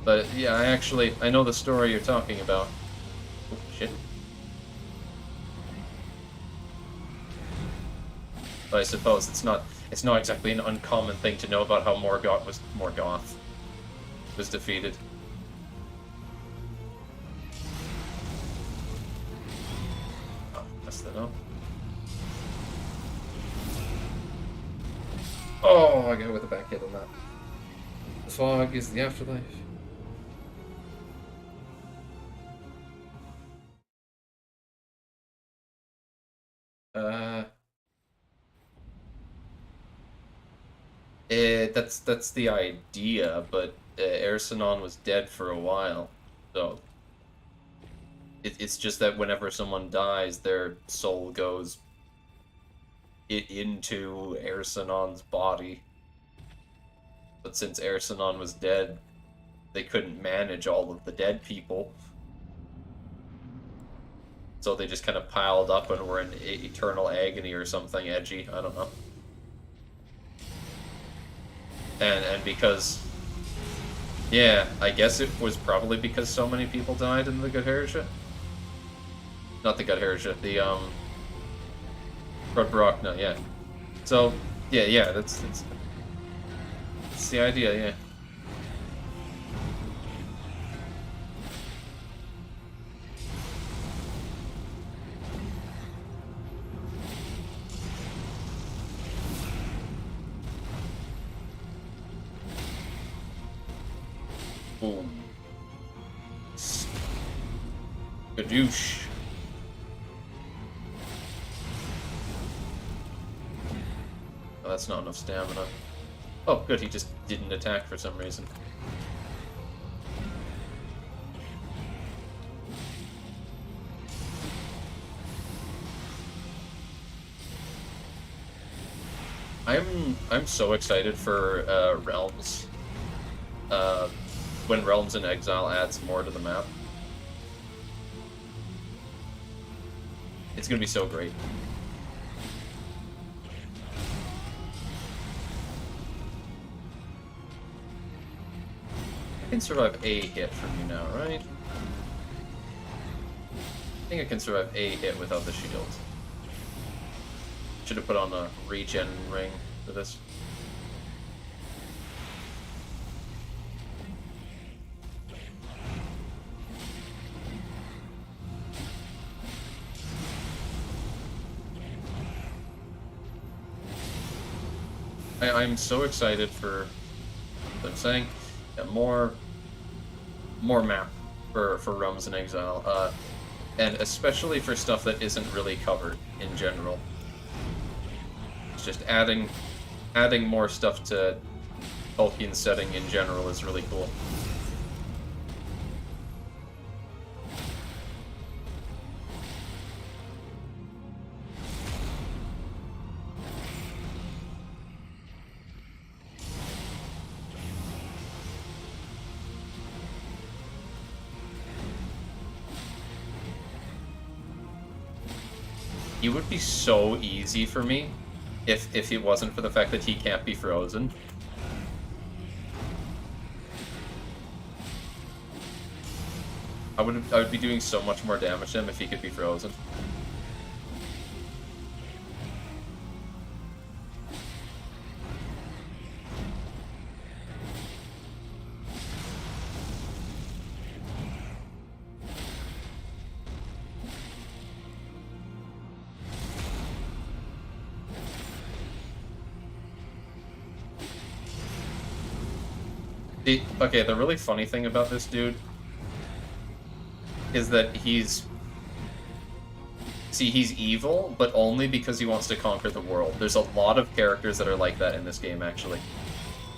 But yeah, I know the story you're talking about. Oh, shit. But I suppose it's not exactly an uncommon thing to know about how Morgoth was defeated. Oh, messed that up. Oh, I got with a back hit on that. The fog is the afterlife. That's the idea, but Ersonon was dead for a while, so it's just that whenever someone dies, their soul goes into Ersonon's body. But since Ersonon was dead, they couldn't manage all of the dead people. So they just kind of piled up and were in eternal agony or something edgy. I don't know. And because... Yeah, I guess it was probably because so many people died in the Good Heresha. Not the Good Heresha, the, Rodbrokna, yeah. So, yeah, that's the idea, yeah. Boom. Gadoosh. Oh, that's not enough stamina. Oh, good, he just didn't attack for some reason. I'm so excited for Realms. When Realms in Exile adds more to the map. It's gonna be so great. I can survive a hit from you now, right? I think I can survive a hit without the shield. Should have put on a regen ring for this. I'm so excited for what I'm saying. Yeah, more map for Realms in Exile, and especially for stuff that isn't really covered in general. It's just adding more stuff to Tolkien's setting in general is really cool. He would be so easy for me if it wasn't for the fact that he can't be frozen. I would be doing so much more damage to him if he could be frozen. Okay, the really funny thing about this dude is that he's evil, but only because he wants to conquer the world. There's a lot of characters that are like that in this game, actually,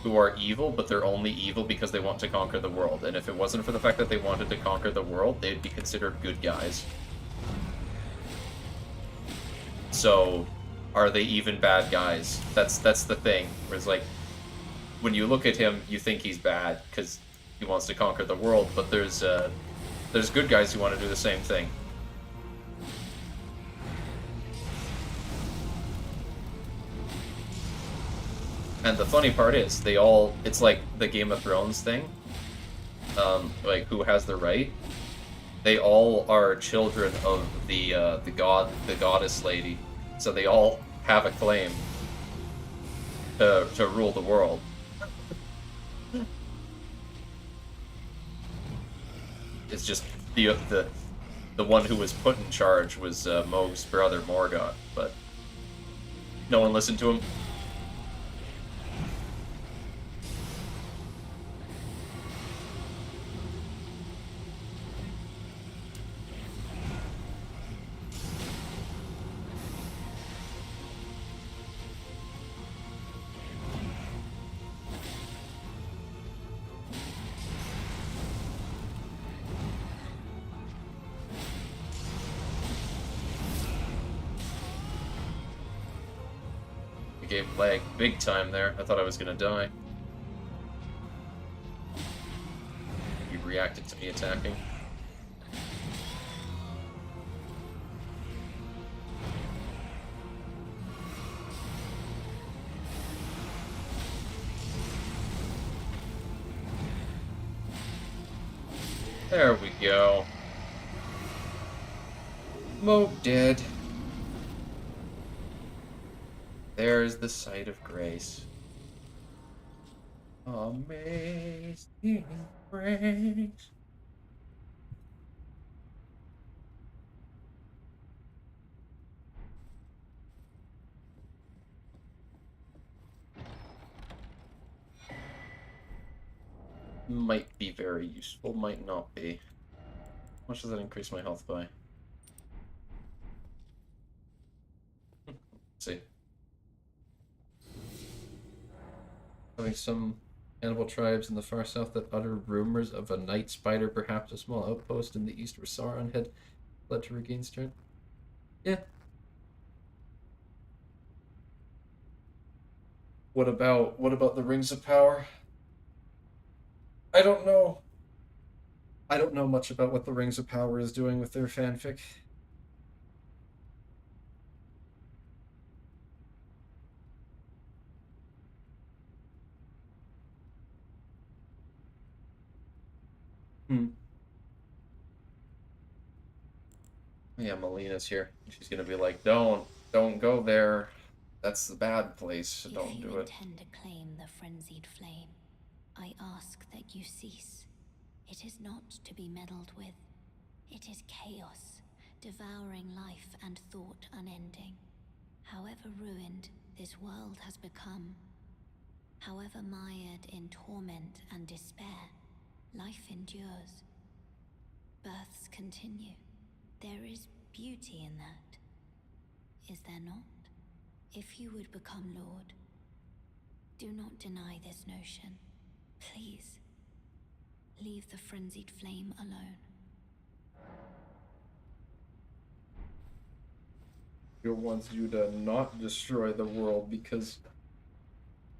who are evil, but they're only evil because they want to conquer the world. And if it wasn't for the fact that they wanted to conquer the world, they'd be considered good guys. So, are they even bad guys? That's the thing. Where it's like, when you look at him, you think he's bad because he wants to conquer the world, but there's good guys who want to do the same thing. And the funny part is, it's like the Game of Thrones thing. like who has the right, they all are children of the goddess lady, so they all have a claim to rule the world. It's just the one who was put in charge was Mohg's brother Morgoth, but no one listened to him. I gave lag big time there. I thought I was gonna die. You reacted to me attacking. There we go. Mohg dead. There's the sight of grace. Amazing grace. Might be very useful, might not be. How much does that increase my health by? Let's see. Having some cannibal tribes in the far south that utter rumors of a night spider, perhaps a small outpost in the east where Sauron had fled to regain strength. Yeah. What about the Rings of Power? I don't know. I don't know much about what the Rings of Power is doing with their fanfic. Hmm. Yeah, Melina's here. She's gonna be like, don't go there. That's the bad place. If Don't you do it. intend to claim the frenzied flame, I ask that you cease. It is not to be meddled with. It is chaos, devouring life and thought unending. However ruined this world has become, however mired in torment and despair, life endures. Births continue. There is beauty in that. Is there not? If you would become Lord, do not deny this notion. Please, leave the frenzied flame alone. It wants you to not destroy the world because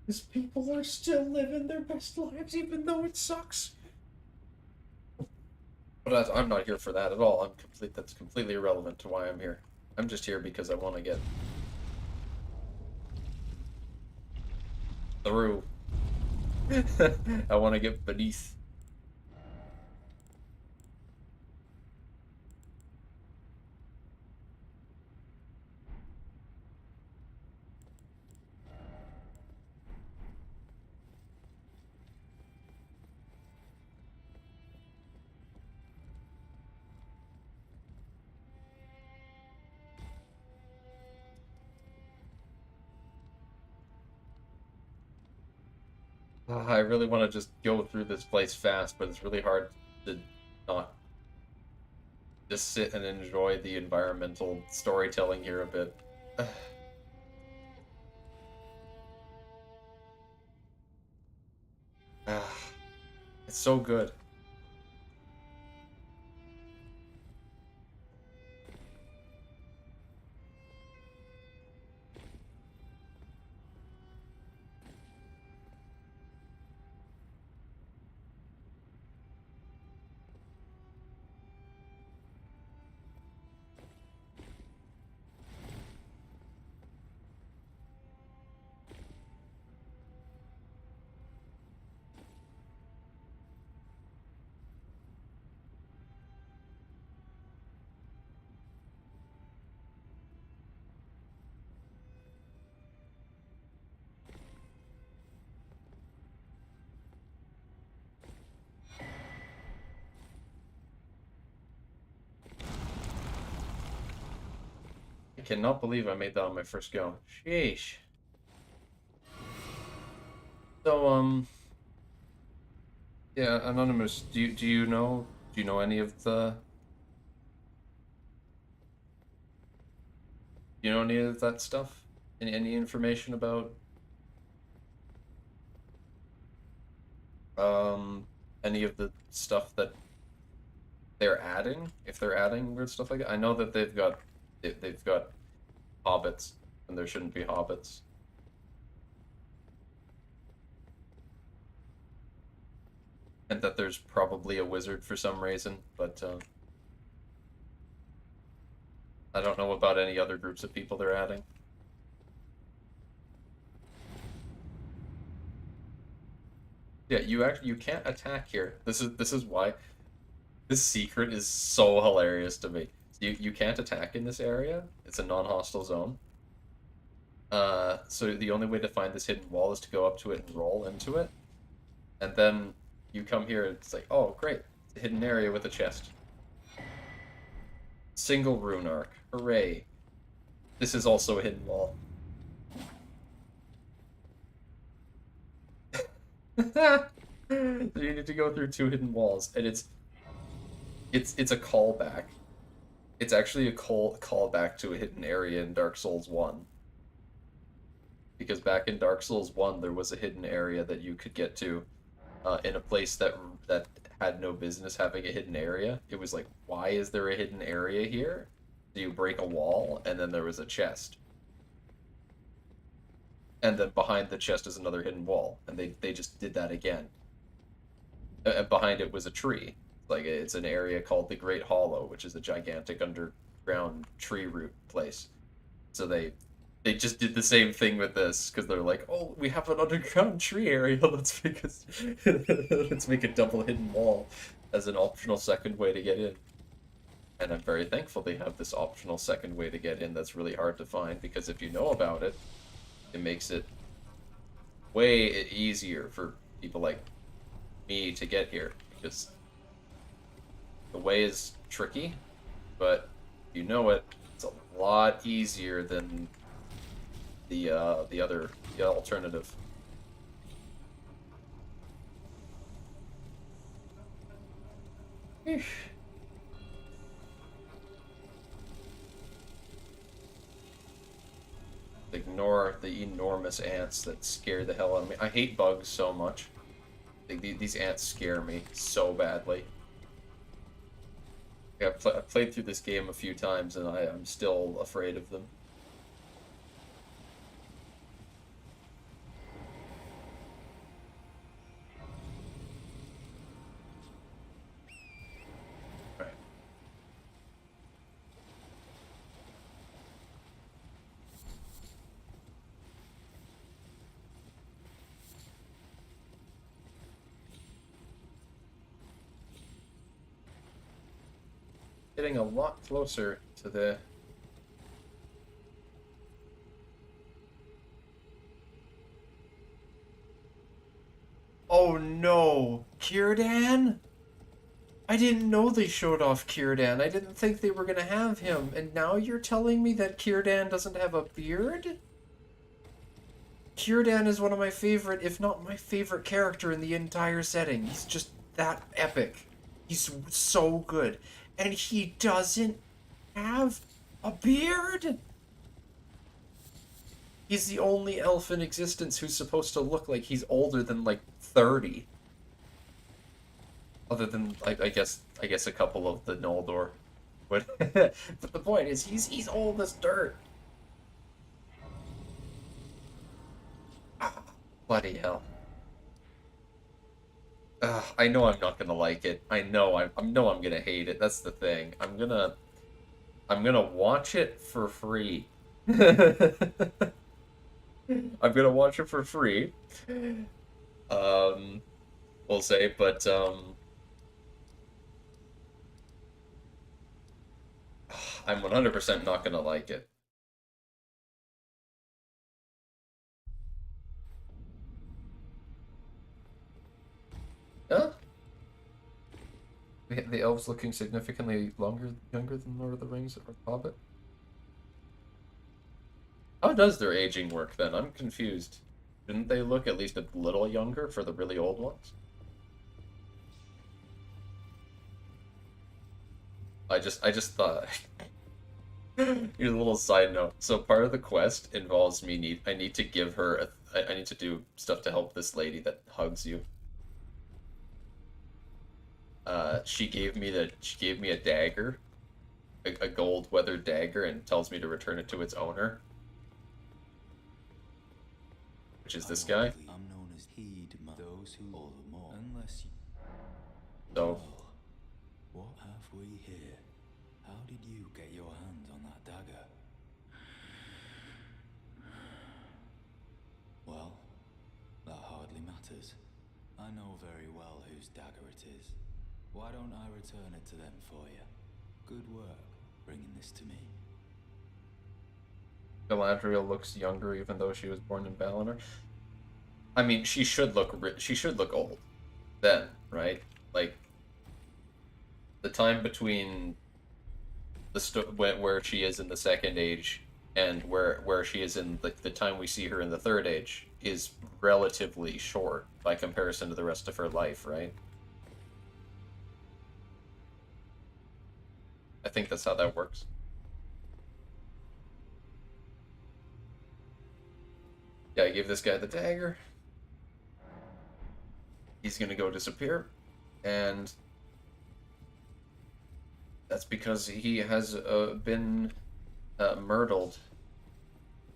these people are still living their best lives even though it sucks. But I'm not here for that at all. That's completely irrelevant to why I'm here. I'm just here because I want to get through. I want to get beneath. I really want to just go through this place fast, but it's really hard to not just sit and enjoy the environmental storytelling here a bit. It's so good. I cannot believe I made that on my first go. Sheesh. So, yeah, Anonymous, do you know any of the do you know any of that stuff? Any information about um any of the stuff that they're adding? If they're adding weird stuff like that? I know that they've got hobbits and there shouldn't be hobbits. And that there's probably a wizard for some reason, but I don't know about any other groups of people they're adding. Yeah, you can't attack here. This is why this secret is so hilarious to me. You can't attack in this area. It's a non-hostile zone. So the only way to find this hidden wall is to go up to it and roll into it. And then you come here and it's like, oh great, it's a hidden area with a chest. Single rune arc. Hooray. This is also a hidden wall. So you need to go through 2 hidden walls, and it's a callback. It's actually a callback to a hidden area in Dark Souls 1. Because back in Dark Souls 1, there was a hidden area that you could get to in a place that had no business having a hidden area. It was like, why is there a hidden area here? So you break a wall, and then there was a chest. And then behind the chest is another hidden wall, and they just did that again. Behind it was a tree. Like, it's an area called the Great Hollow, which is a gigantic underground tree root place. So they just did the same thing with this because they're like, oh, we have an underground tree area. Let's make a double hidden wall as an optional second way to get in. And I'm very thankful they have this optional second way to get in that's really hard to find, because if you know about it, it makes it way easier for people like me to get here, because the way is tricky, but if you know it, it's a lot easier than the alternative. Ignore the enormous ants that scare the hell out of me. I hate bugs so much. These ants scare me so badly. I've played through this game a few times and I'm still afraid of them. Right. Getting a lot closer to the... Oh no! Círdan? I didn't know they showed off Círdan. I didn't think they were gonna have him. And now you're telling me that Círdan doesn't have a beard? Círdan is one of my favorite, if not my favorite character in the entire setting. He's just that epic. He's so good. And he doesn't have a beard? He's the only elf in existence who's supposed to look like he's older than, like, 30. Other than, I guess a couple of the Noldor. But, but the point is, he's old as dirt. Ah, bloody hell. I know I'm not gonna like it. I know I'm gonna hate it. That's the thing. I'm gonna watch it for free. I'm gonna watch it for free. We'll say, but I'm 100% not gonna like it. Huh? The elves looking significantly younger than Lord of the Rings or Hobbit? How does their aging work then? I'm confused. Didn't they look at least a little younger for the really old ones? I just thought. Here's a little side note. So part of the quest involves I need to give her I need to do stuff to help this lady that hugs you. She gave me a dagger, a gold weathered dagger, and tells me to return it to its owner, which is this guy. I'm known as those who all the more. Unless you... So What have we here? How did you get your hands on that dagger? Well, that hardly matters. I know very well whose dagger it is. Why don't I return it to them for you? Good work bringing this to me. Galadriel looks younger even though she was born in Valinor. I mean, she should look old then, right? Like the time between where she is in the second age and where she is in the time we see her in the third age is relatively short by comparison to the rest of her life, right? I think that's how that works. Yeah, I gave this guy the dagger. He's gonna go disappear, and that's because he has been murdered.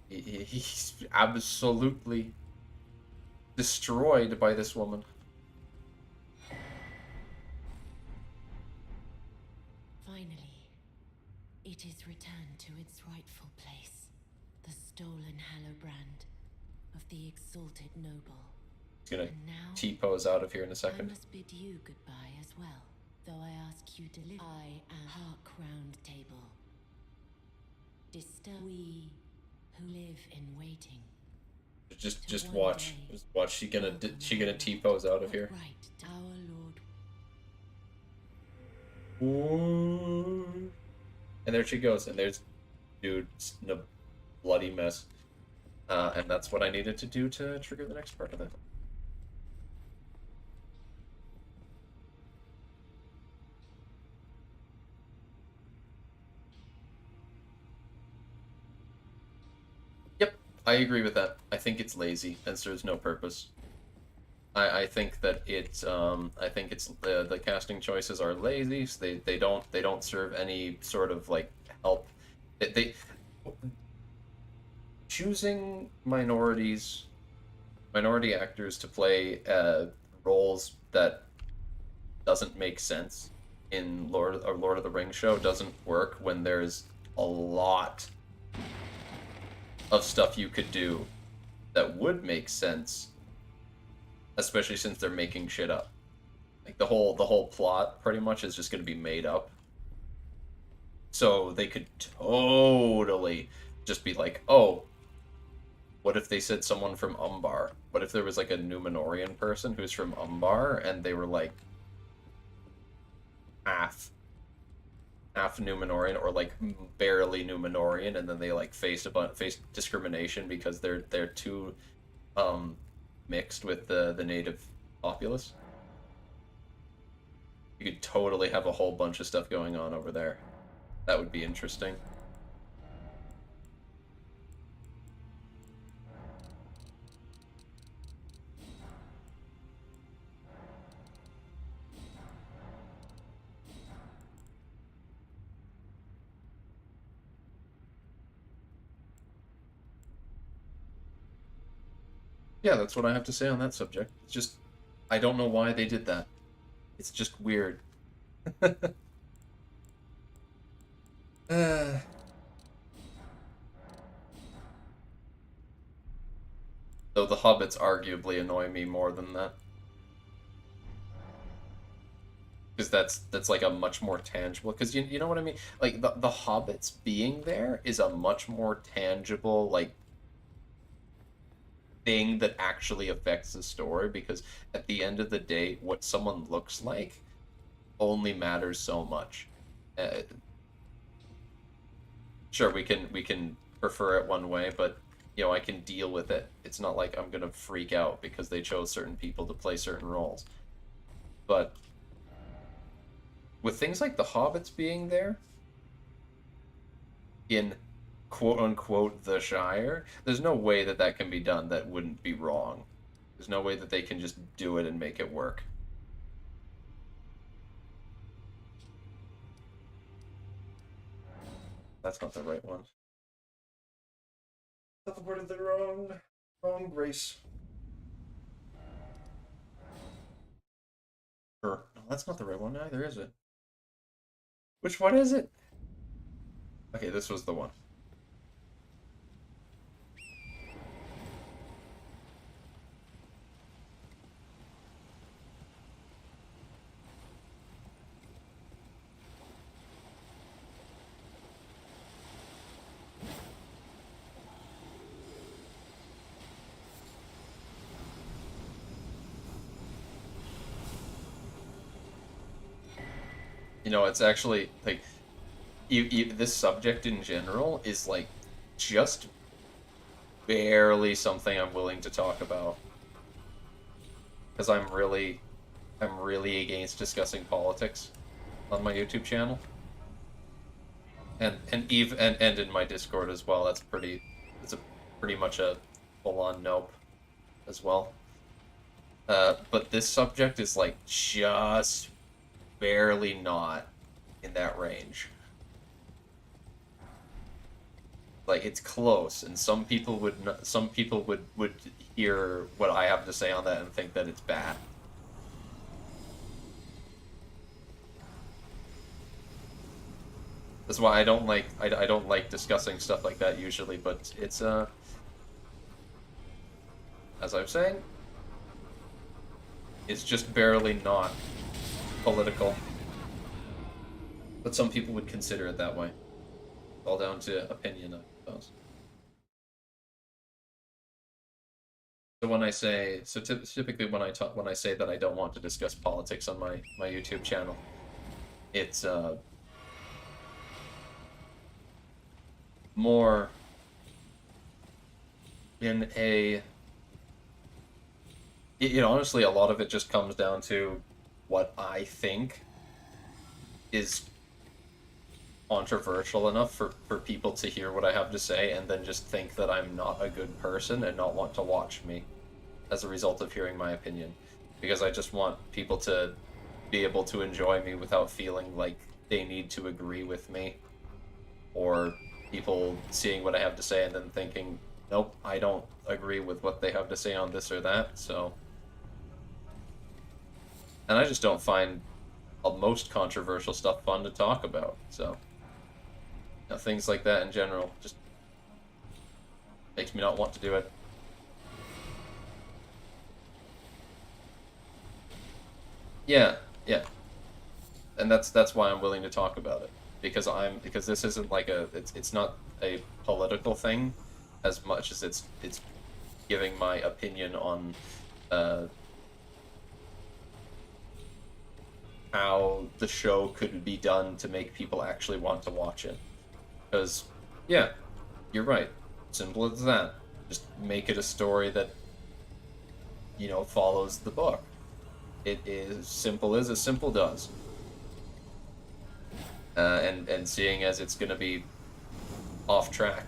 He's absolutely destroyed by this woman. Finally, it is returned to its rightful place. The stolen Hallowbrand of the exalted noble. He's gonna And now, T-pose out of here in a I second. must bid you goodbye as well, though I ask you to live. I am Hark Round Table. Disturb we who live in waiting. Just watch. Just watch. She gonna T-pose out of here. Right, our Lord. Ooh. And there she goes. And there's dude in a bloody mess. And that's what I needed to do to trigger the next part of it. Yep, I agree with that. I think it's lazy and serves no purpose. I think that it's the casting choices are lazy. So they don't serve any sort of like help. They choosing minority actors to play roles that doesn't make sense in Lord of the Rings show doesn't work when there's a lot of stuff you could do that would make sense, especially since they're making shit up. Like the whole plot pretty much is just going to be made up. So they could totally just be like, oh, what if they said someone from Umbar? What if there was like a Númenórean person who's from Umbar and they were like half Númenórean or like barely Númenórean, and then they like faced discrimination because they're too mixed with the native populace. You could totally have a whole bunch of stuff going on over there. That would be interesting. Yeah, that's what I have to say on that subject. It's just, I don't know why they did that. It's just weird. Though the hobbits arguably annoy me more than that. Because that's like a much more tangible, because you know what I mean? Like the hobbits being there is a much more tangible like thing that actually affects the story, because at the end of the day what someone looks like only matters so much. Sure, we can prefer it one way, but you know, I can deal with it. It's not like I'm gonna freak out because they chose certain people to play certain roles. But with things like the hobbits being there in quote unquote the Shire, there's no way that that can be done that wouldn't be wrong. There's no way that they can just do it and make it work. That's not the right one. Teleported the wrong race. Sure. No, that's not the right one either, is it? Which one is it? Okay, this was the one. You know, it's actually like this subject in general is like just barely something I'm willing to talk about because I'm really against discussing politics on my YouTube channel and in my Discord as well. It's a pretty much a full-on nope as well. But this subject is like just barely not in that range. Like it's close, and some people would hear what I have to say on that and think that it's bad. That's why I don't like discussing stuff like that usually, but it's as I'm saying, it's just barely not political. But some people would consider it that way. It's all down to opinion, I suppose. So when I say, typically when I say that I don't want to discuss politics on my YouTube channel, it's more in a, honestly, a lot of it just comes down to what I think is controversial enough for people to hear what I have to say and then just think that I'm not a good person and not want to watch me as a result of hearing my opinion. Because I just want people to be able to enjoy me without feeling like they need to agree with me. Or people seeing what I have to say and then thinking, nope, I don't agree with what they have to say on this or that, so... And I just don't find most controversial stuff fun to talk about, so... things like that in general just makes me not want to do it. Yeah, yeah. And that's why I'm willing to talk about it. Because this isn't like it's not a political thing as much as it's giving my opinion on how the show could be done to make people actually want to watch it. Because, yeah, you're right. Simple as that. Just make it a story that, follows the book. It is simple as simple does. And seeing as it's going to be off track.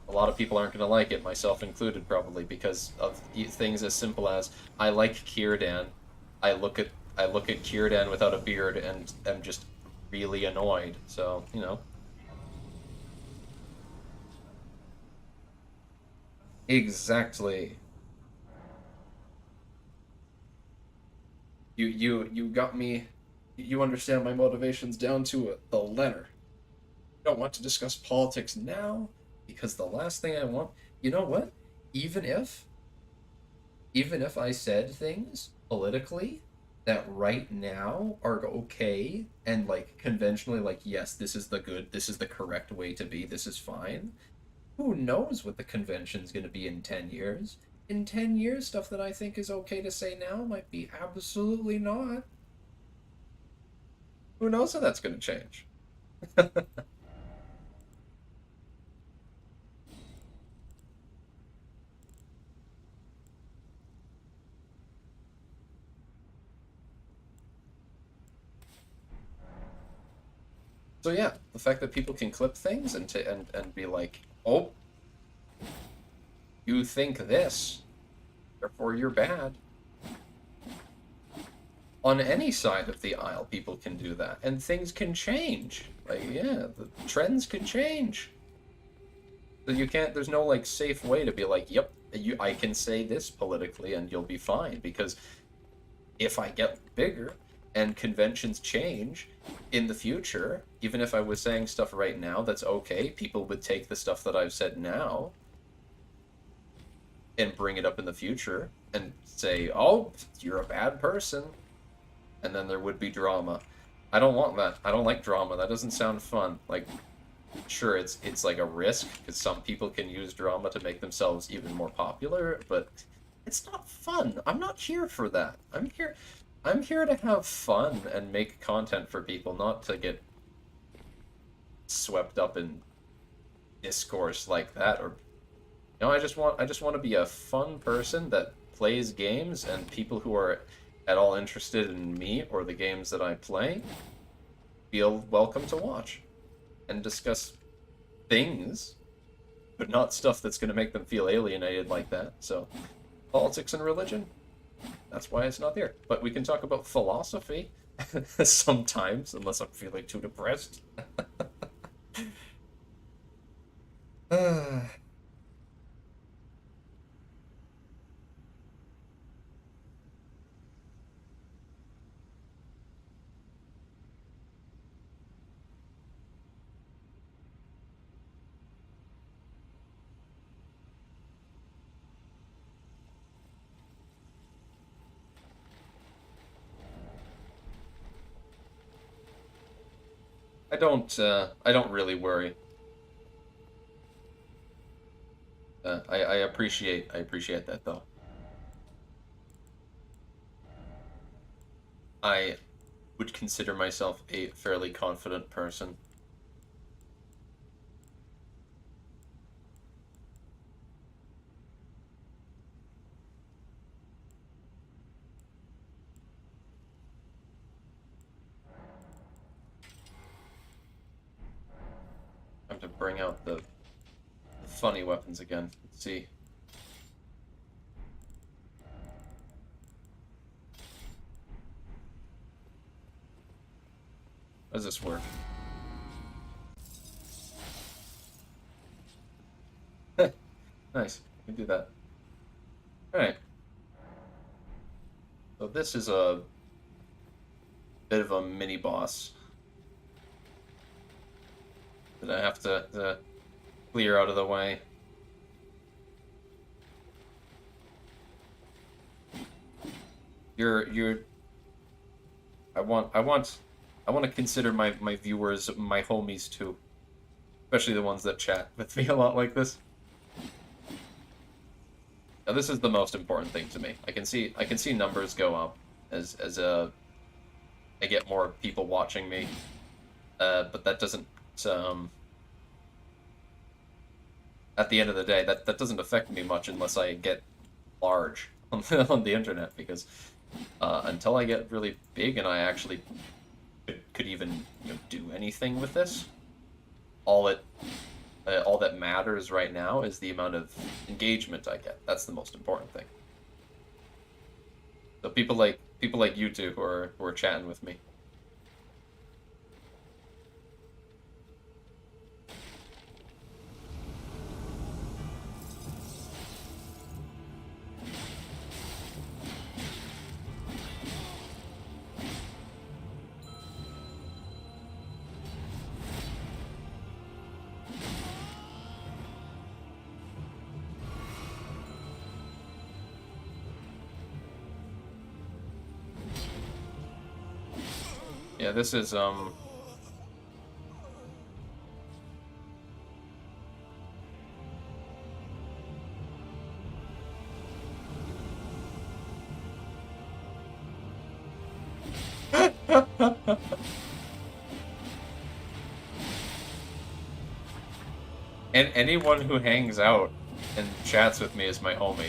A lot of people aren't going to like it, myself included probably, because of things as simple as, I like Círdan. I look at Círdan without a beard and am just really annoyed, so, Exactly. You got me, you understand my motivations down to the letter. I don't want to discuss politics now, because the last thing I want, you know what? Even if I said things politically that right now are okay and like conventionally like yes, this is this is the correct way to be, this is fine. Who knows what the convention's going to be in 10 years? In 10 years, stuff that I think is okay to say now might be absolutely not. Who knows how that's going to change? So yeah, the fact that people can clip things and be like, oh, you think this, therefore you're bad. On any side of the aisle, people can do that, and things can change. Like, yeah, the trends can change. So you can't. There's no like safe way to be like, yep, I can say this politically, and you'll be fine. Because if I get bigger and conventions change in the future, even if I was saying stuff right now that's okay, people would take the stuff that I've said now and bring it up in the future and say, oh, you're a bad person. And then there would be drama. I don't want that. I don't like drama. That doesn't sound fun. Like, sure, it's like a risk, because some people can use drama to make themselves even more popular, but it's not fun. I'm not here for that. I'm here to have fun and make content for people, not to get swept up in discourse like that. Or, you know, I just want to be a fun person that plays games, and people who are at all interested in me or the games that I play feel welcome to watch and discuss things, but not stuff that's going to make them feel alienated like that. So, politics and religion, that's why it's not there. But we can talk about philosophy sometimes, unless I'm feeling too depressed. I don't really worry. I appreciate that though. I would consider myself a fairly confident person. I have to bring out the funny weapons again. Let's see. How does this work? Nice. I can do that. Alright. So this is a bit of a mini boss that I have to clear out of the way. I want to consider my viewers my homies too. Especially the ones that chat with me a lot like this. Now this is the most important thing to me. I can see numbers go up as I get more people watching me. But that doesn't at the end of the day, that doesn't affect me much unless I get large on the internet, because until I get really big and I actually could even, you know, do anything with this, all that matters right now is the amount of engagement I get. That's the most important thing. So people like you two who are chatting with me. Yeah, this is and anyone who hangs out and chats with me is my homie.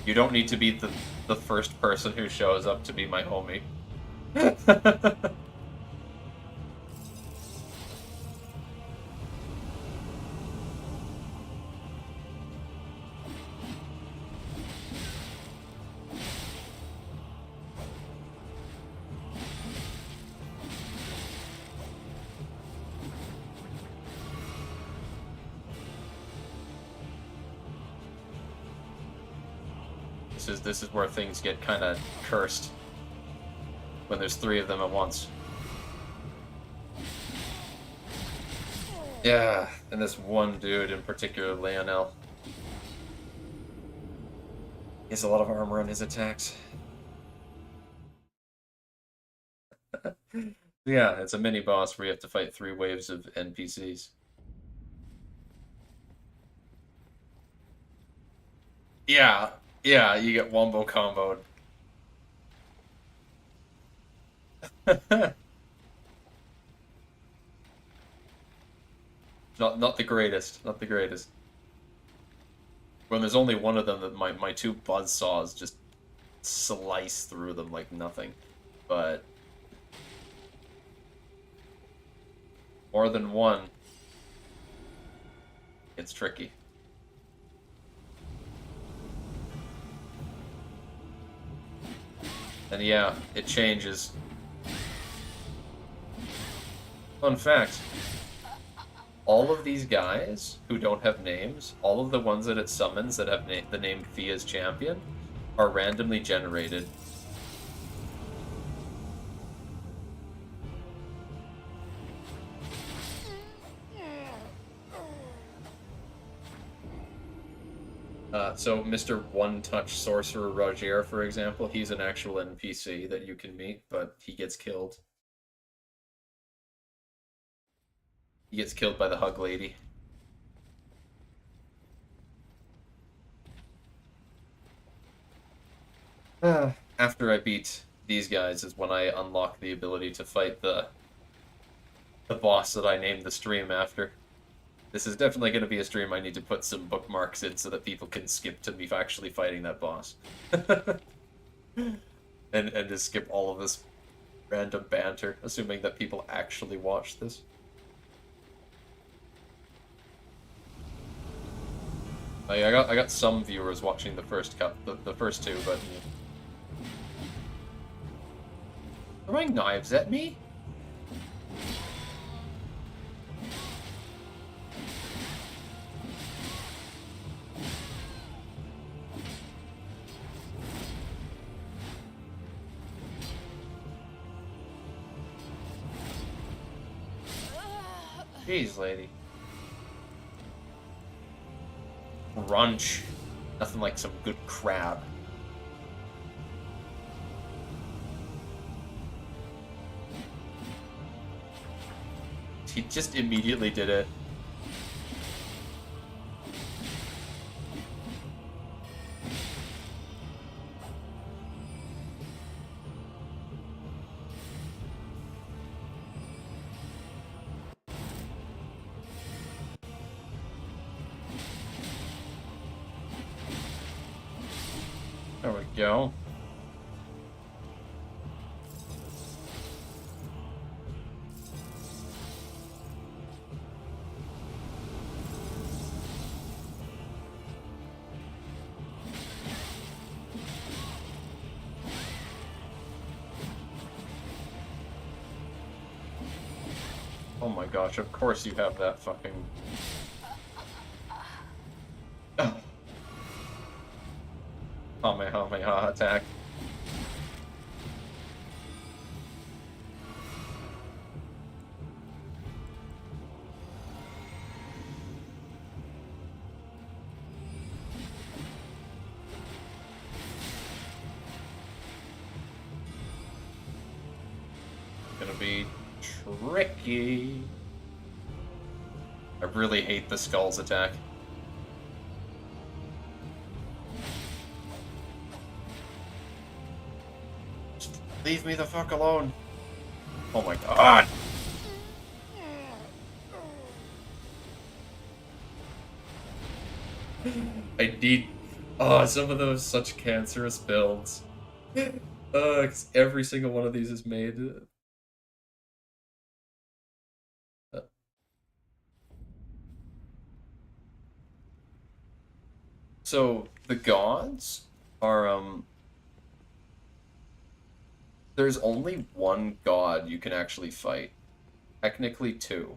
You don't need to be the first person who shows up to be my homie. this is where things get kind of cursed. When there's 3 of them at once. Yeah, and this one dude in particular, Leonel. He has a lot of armor on his attacks. Yeah, it's a mini boss where you have to fight 3 waves of NPCs. Yeah, yeah, you get wombo comboed. Not the greatest, not the greatest. When there's only one of them, that my 2 buzzsaws just slice through them like nothing. But more than one, it's tricky. And yeah, it changes. Fun fact, all of these guys who don't have names, all of the ones that it summons that have the name Thea's Champion, are randomly generated. So Mr. One-Touch Sorcerer Roger, for example, he's an actual NPC that you can meet, but he gets killed. He gets killed by the Hug Lady. After I beat these guys is when I unlock the ability to fight the boss that I named the stream after. This is definitely going to be a stream I need to put some bookmarks in so that people can skip to me actually fighting that boss. and just skip all of this random banter, assuming that people actually watch this. I got some viewers watching the first 2, but throwing knives at me? Jeez, lady. Crunch. Nothing like some good crab. He just immediately did it. There we go. Oh my gosh, of course you have that fucking... Kamehameha attack. Gonna be tricky. I really hate the Skulls attack. Leave me the fuck alone. Oh my god. I need... Oh, some of those such cancerous builds. 'Cause every single one of these is made... So, the gods are, there's only one god you can actually fight. Technically 2.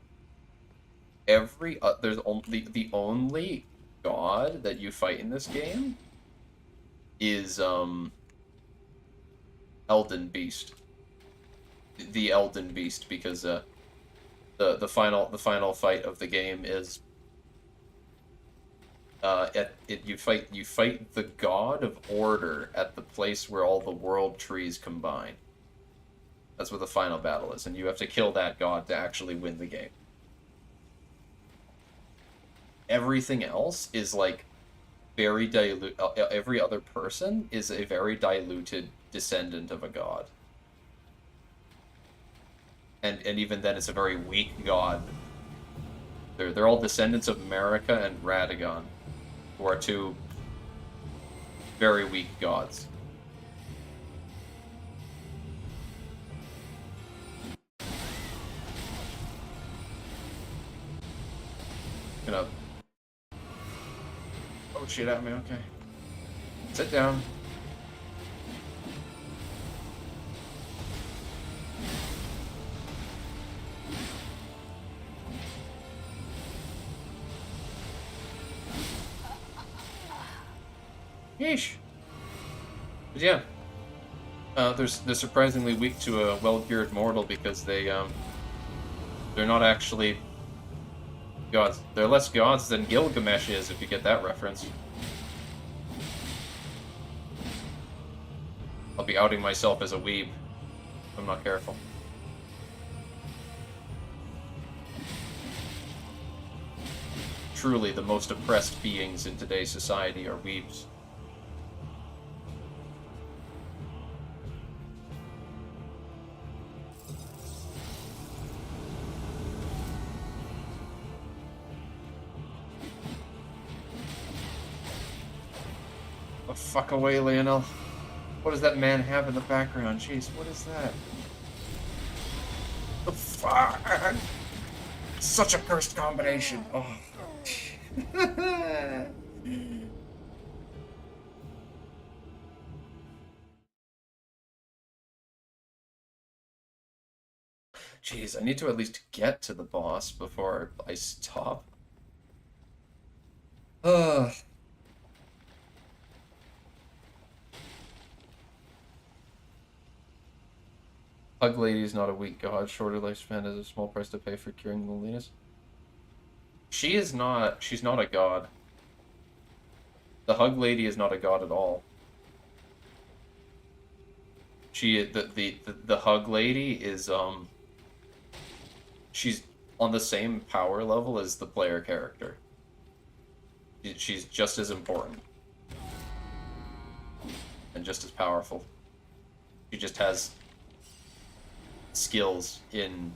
There's only... The only god that you fight in this game is Elden Beast. The Elden Beast, because the final fight of the game is you fight the god of order at the place where all the world trees combine. That's what the final battle is, and you have to kill that god to actually win the game. Everything else is like very dilute. Every other person is a very diluted descendant of a god. And even then, it's a very weak god. They're all descendants of America and Radagon, who are two very weak gods. Gonna... Oh shit at me, okay. Sit down. Yeesh. But yeah, they're surprisingly weak to a well-geared mortal because they're not actually gods. They're less gods than Gilgamesh is, if you get that reference. I'll be outing myself as a weeb if I'm not careful. Truly, the most oppressed beings in today's society are weebs. Oh, fuck away, Lionel. What does that man have in the background? Jeez, what is that? The fuck? Such a cursed combination. Oh. Jeez, I need to at least get to the boss before I stop. Ugh. Hug Lady is not a weak god. Shorter lifespan is a small price to pay for curing loneliness. She is not. She's not a god. The Hug Lady is not a god at all. The Hug Lady is she's on the same power level as the player character. She's just as important and just as powerful. She just has skills in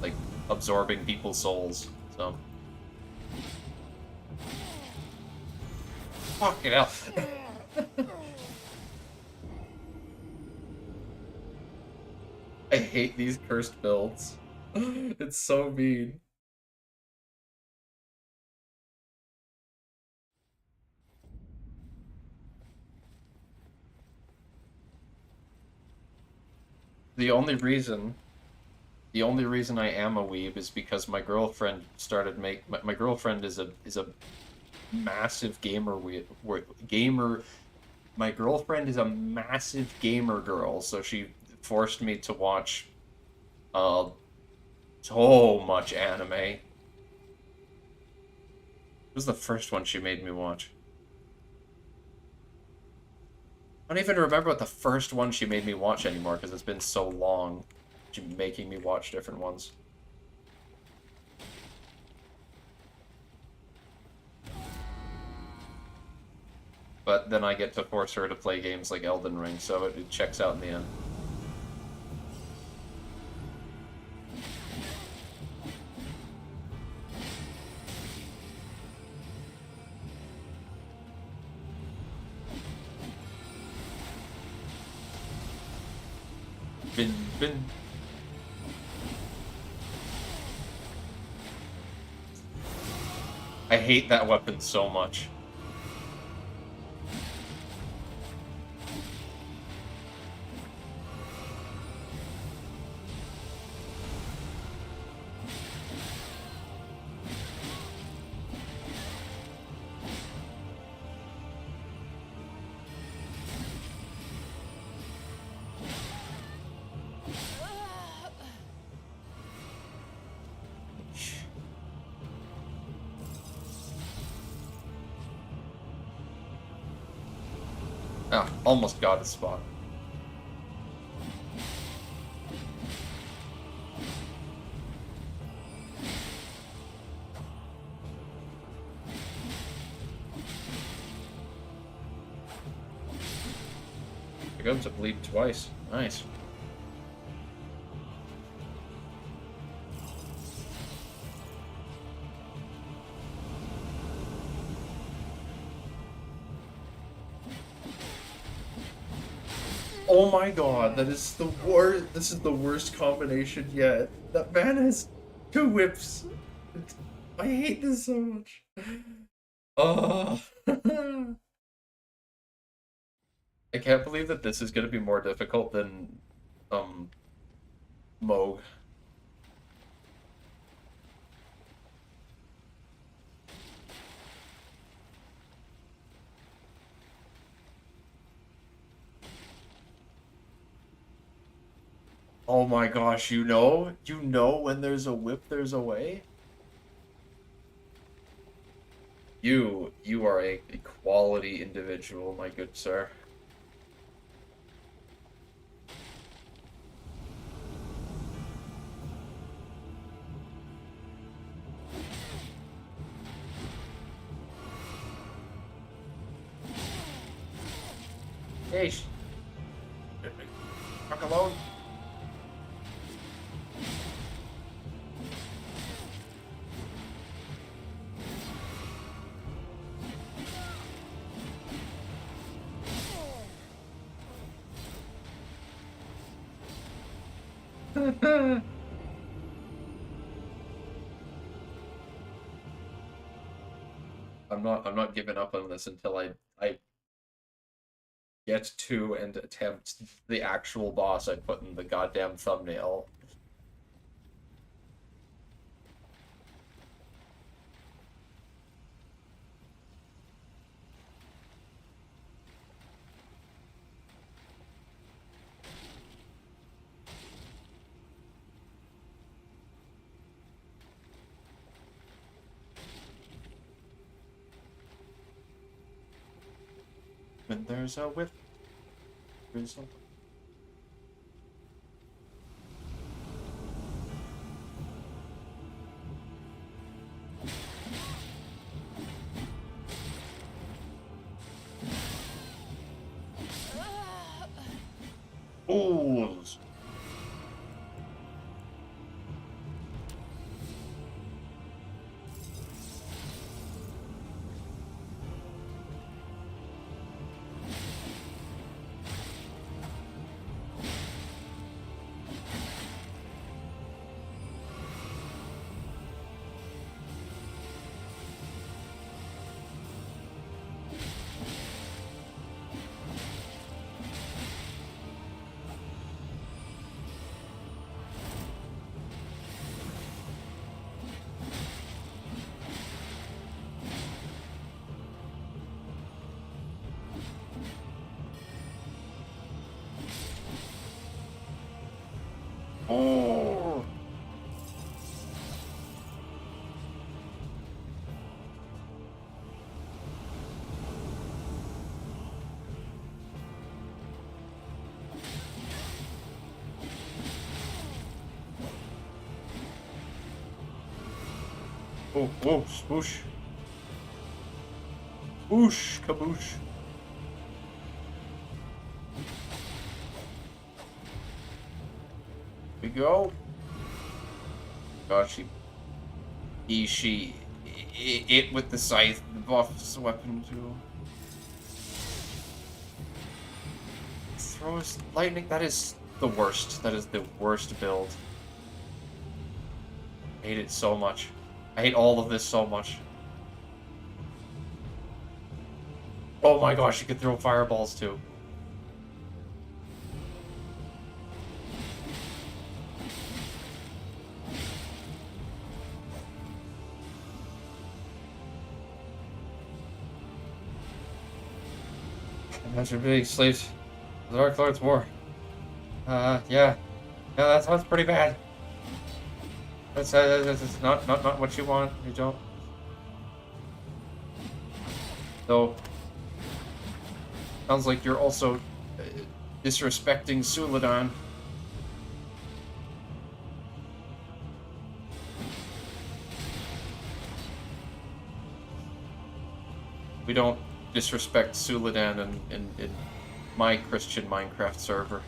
like absorbing people's souls. So fuck it up. I hate these cursed builds. It's so mean. The only reason I am a weeb is because my girlfriend started my girlfriend is a massive gamer. My girlfriend is a massive gamer girl, so she forced me to watch so much anime. It was the first one she made me watch. I don't even remember what the first one she made me watch anymore because it's been so long. She's making me watch different ones. But then I get to force her to play games like Elden Ring, so it checks out in the end. Bin. I hate that weapon so much. Ah, almost got his spot. You're going to bleed twice. Nice. Oh my god, that is the worst. This is the worst combination yet. That man has 2 whips. I hate this so much. Oh. I can't believe that this is going to be more difficult than Mohg. Oh my gosh, you know when there's a whip, there's a way? You are a quality individual, my good sir. Hey, fuck alone. I'm not giving up on this until I get to and attempt the actual boss I put in the goddamn thumbnail. When there's a whip, there's a... Fools! Oh! Oh, whoa, swoosh. Whoosh, kaboosh. We go. Gosh, it with the scythe buffs weapon too. Throws lightning. That is the worst. That is the worst build. I hate it so much. I hate all of this so much. Oh my gosh, you can throw fireballs too. Imagine being slaves. The Dark Lord's War. Yeah. Yeah, that sounds pretty bad. That's not what you want. You don't. So, Sounds like you're also disrespecting Suladan. We don't disrespect Suladan in my Christian Minecraft server.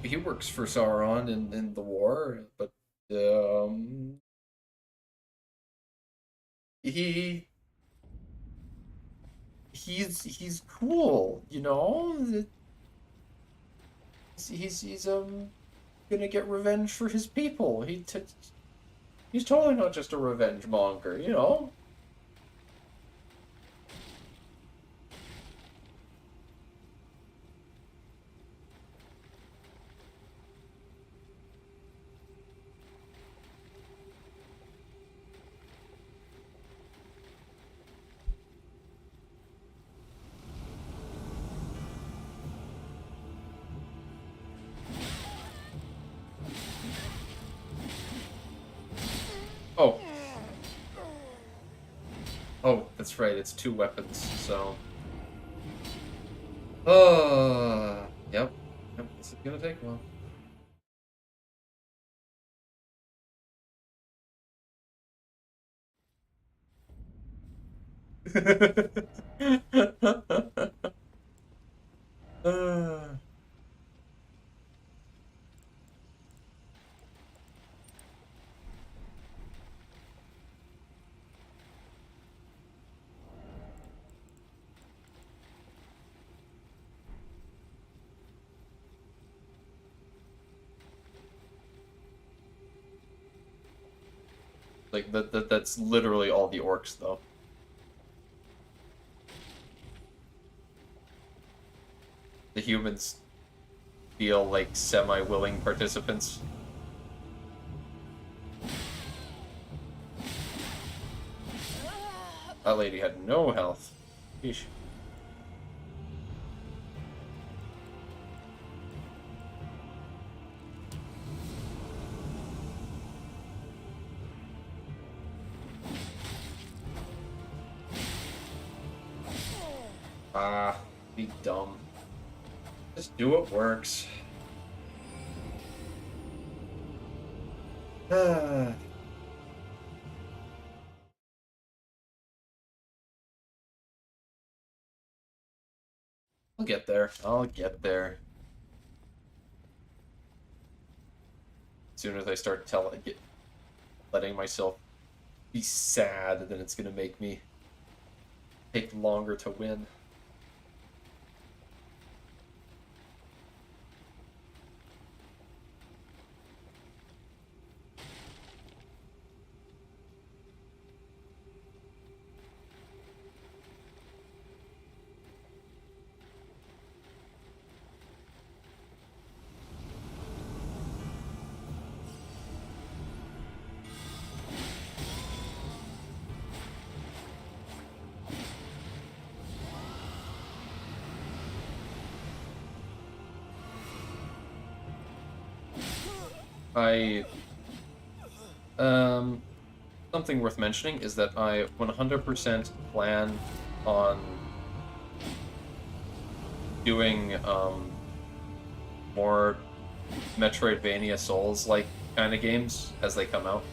He works for Sauron in the war, but he he's cool, you know. He's gonna get revenge for his people. He's totally not just a revenge monger, you know. Oh. Oh, that's right, it's 2 weapons, so... Yep. Yep, this is gonna take a while. Like, that's literally all the orcs, though. The humans feel like semi-willing participants. That lady had no health. Yeesh. Ah, be dumb. Just do what works. I'll get there. I'll get there. As soon as I start letting myself be sad, then it's gonna make me take longer to win. Something worth mentioning is that I 100% plan on doing, more Metroidvania Souls-like kind of games as they come out.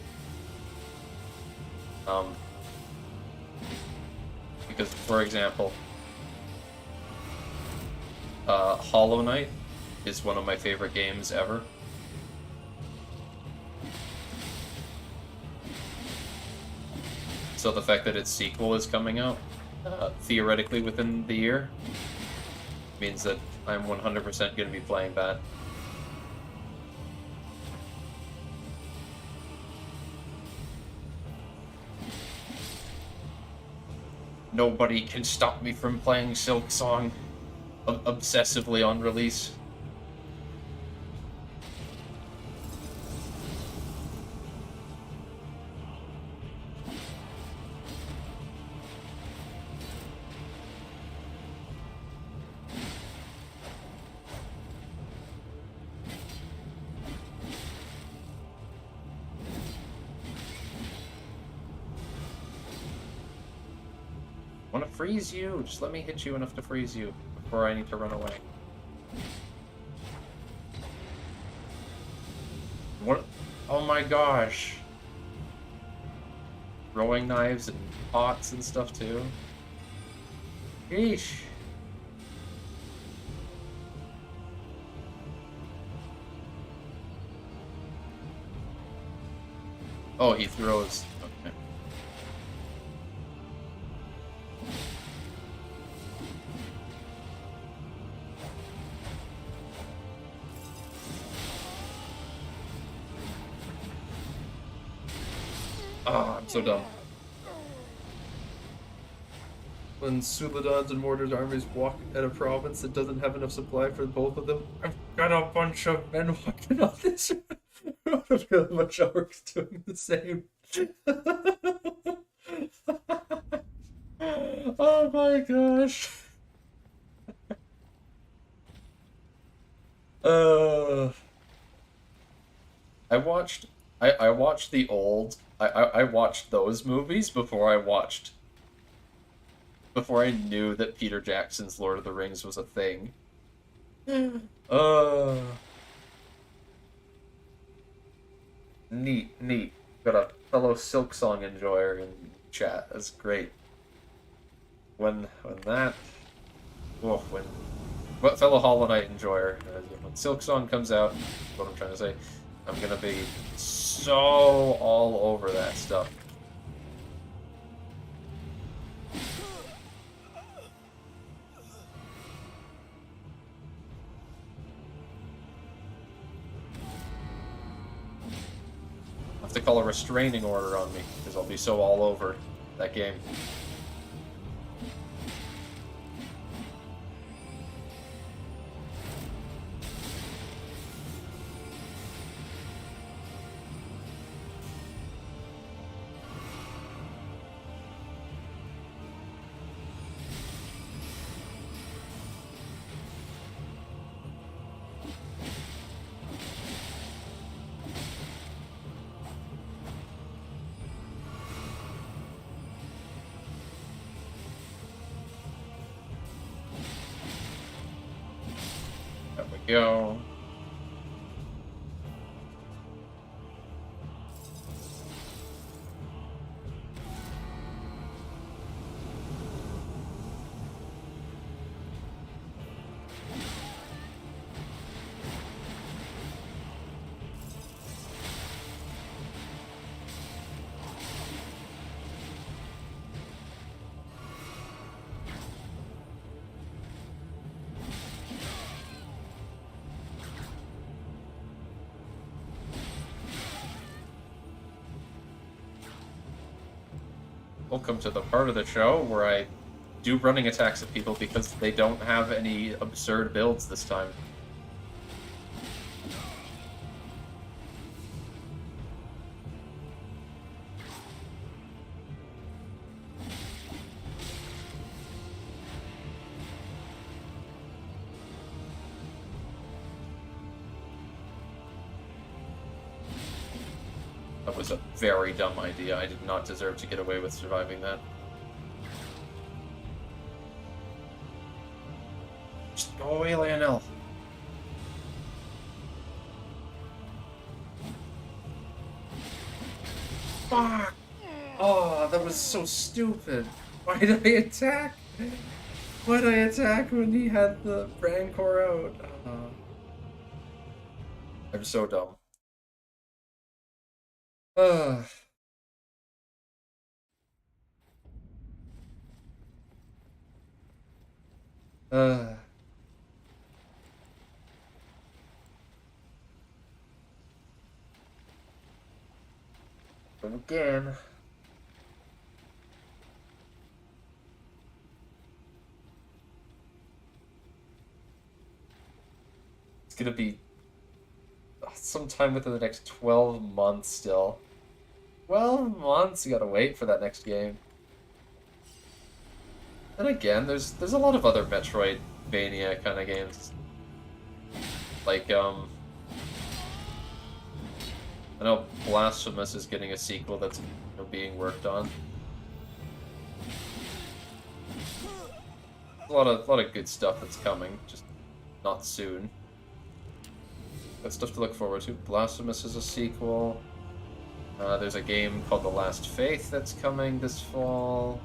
Because, for example, Hollow Knight is one of my favorite games ever. So the fact that its sequel is coming out, theoretically within the year, means that I'm 100% going to be playing that. Nobody can stop me from playing Silk Song obsessively on release. freeze you. Just let me hit you enough to freeze you before I need to run away. What? Oh my gosh. Throwing knives and pots and stuff too. Yeesh. Oh, he throws. Okay. Oh, I'm so dumb. When Suladon's and Mortar's armies walk at a province that doesn't have enough supply for both of them, I've got a bunch of men walking on this road. I've got a bunch of orcs doing the same. Oh my gosh. I watched the old I watched those movies before I knew that Peter Jackson's Lord of the Rings was a thing. Neat. Got a fellow Silksong enjoyer in chat. That's great. When fellow Hollow Knight enjoyer, when Silksong comes out, what I'm trying to say, I'm gonna be so all over that stuff. I have to call a restraining order on me, because I'll be so all over that game. Go. Welcome to the part of the show where I do running attacks at people because they don't have any absurd builds this time. That was a very dumb idea. I did not deserve to get away with surviving that. Just go away, Lionel. Fuck! Oh, that was so stupid. Why did I attack? Why did I attack when he had the Rancor out? I'm so dumb. But again, it's gonna be sometime within the next 12 months still. 12 months, you gotta wait for that next game. And again, there's a lot of other Metroidvania kind of games. Like, I know Blasphemous is getting a sequel that's being worked on. a lot of good stuff that's coming, just not soon. Got stuff to look forward to. Blasphemous is a sequel. There's a game called The Last Faith that's coming this fall.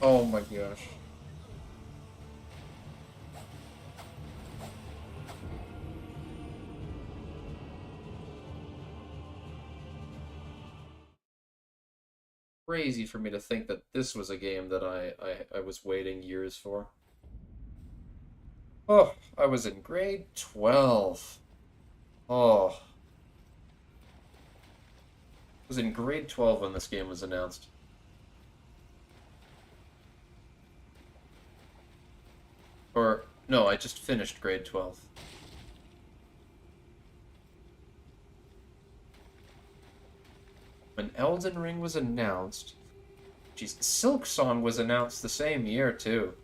Oh my gosh. Crazy for me to think that this was a game that I was waiting years for. Oh, I was in grade 12. Oh. I was in grade 12 when this game was announced. Or, no, I just finished grade 12. When Elden Ring was announced... Jeez, Silksong was announced the same year, too.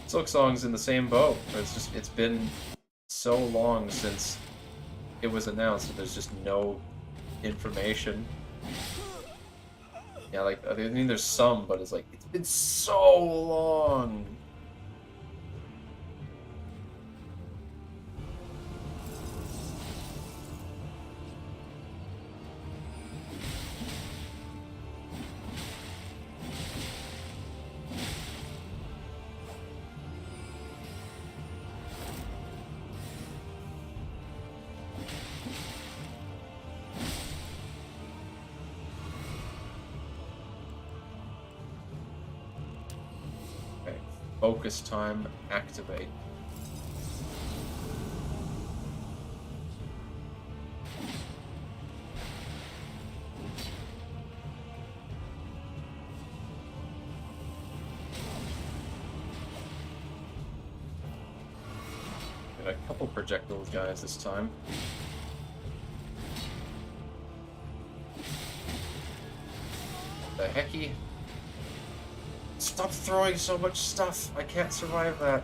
Silksong's in the same boat. It's been so long since it was announced that there's just no information. Yeah, like, I mean, there's some, but it's like, it's been so long. Focus time, activate. Got a couple projectile guys this time. The hecky? Stop throwing so much stuff! I can't survive that.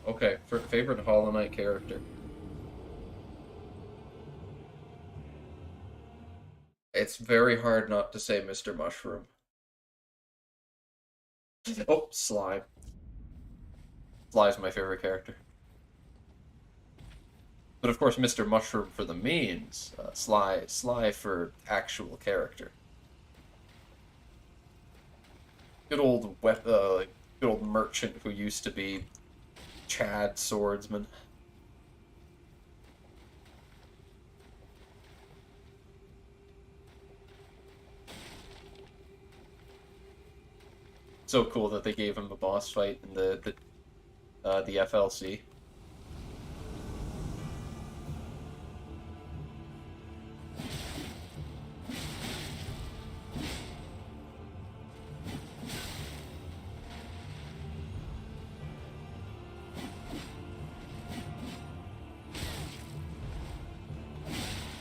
Okay, for favorite Hollow Knight character. It's very hard not to say Mr. Mushroom. Oh, Sly. Sly's my favorite character. But of course, Mr. Mushroom for the memes. Sly for actual character. Good old good old merchant who used to be Chad Swordsman. So cool that they gave him a boss fight in the FLC.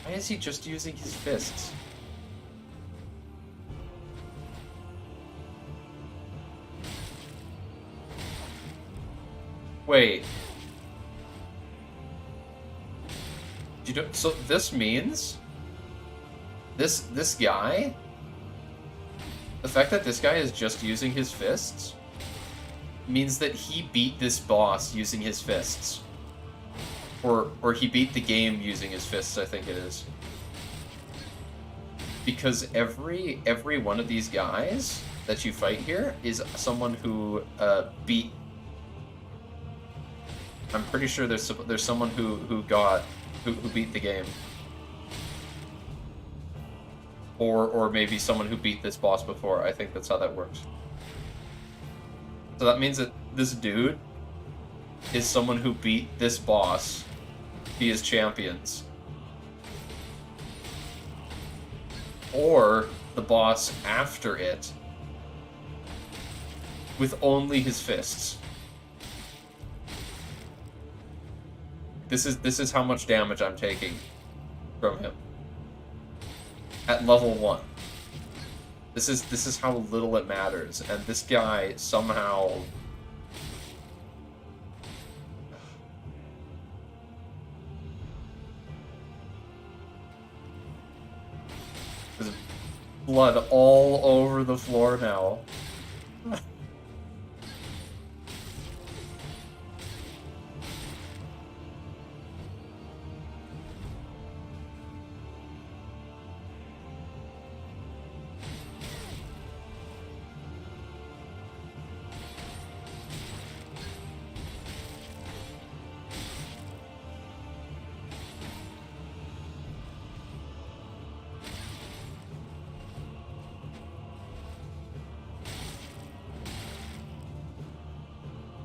Why is he just using his fists? Wait. So this means this guy, the fact that this guy is just using his fists means that he beat this boss using his fists. Or he beat the game using his fists, I think it is. Because every one of these guys that you fight here is someone who beat. I'm pretty sure there's someone who beat the game. Or maybe someone who beat this boss before. I think that's how that works. So that means that this dude is someone who beat this boss via champions. Or the boss after it with only his fists. This is how much damage I'm taking from him. At level 1. This is how little it matters, and this guy somehow there's blood all over the floor now.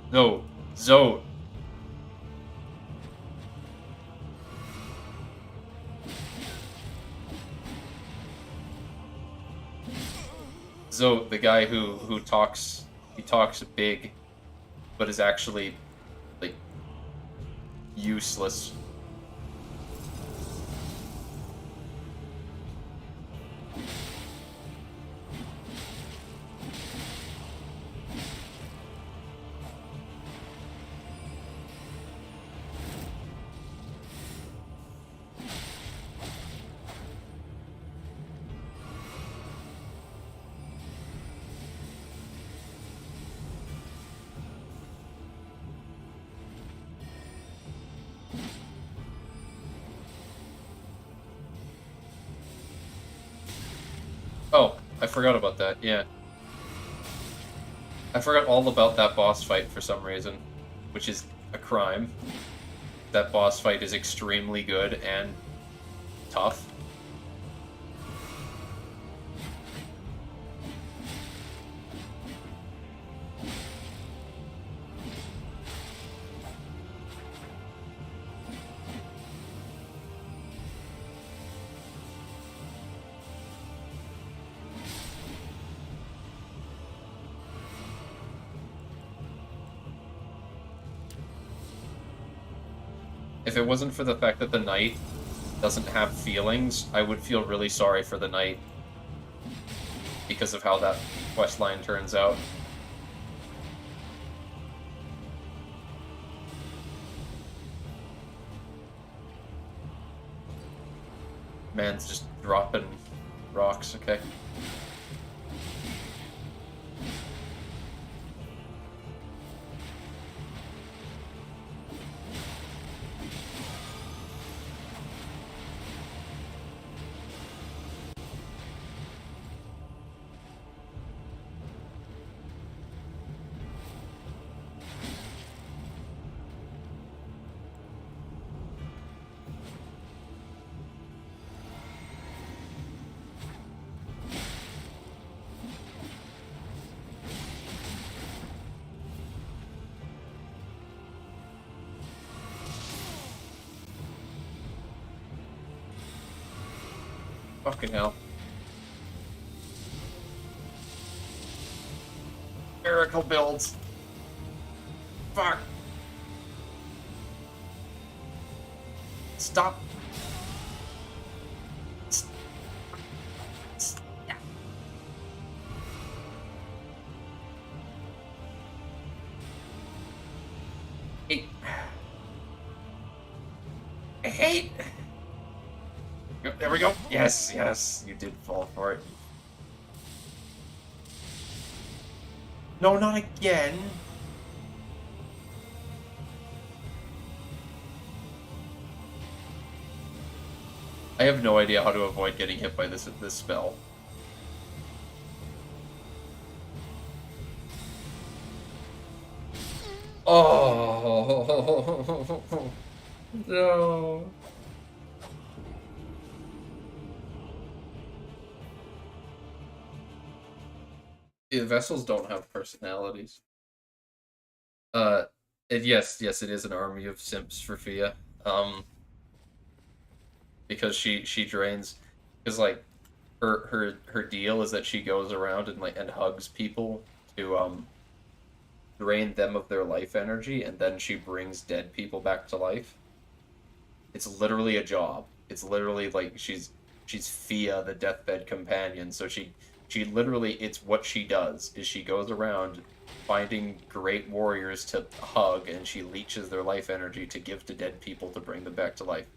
No, Zoe. Zoe, the guy who talks, he talks big, but is actually, like, useless. Oh, I forgot about that, yeah. I forgot all about that boss fight for some reason, which is a crime. That boss fight is extremely good and tough. If it wasn't for the fact that the knight doesn't have feelings, I would feel really sorry for the knight because of how that questline turns out. Man's just dropping rocks, okay. Fucking hell. Miracle builds. Fuck. Stop. I hate. There we go. Yes, yes, you did fall for it. No, not again. I have no idea how to avoid getting hit by this spell. Oh no. Yeah, vessels don't have personalities. Uh, and yes, it is an army of simps for Fia. Because she drains, because like her deal is that she goes around and like and hugs people to drain them of their life energy, and then she brings dead people back to life. It's literally a job. It's literally like she's Fia, the deathbed companion. So she literally, it's what she does is she goes around finding great warriors to hug, and she leeches their life energy to give to dead people to bring them back to life.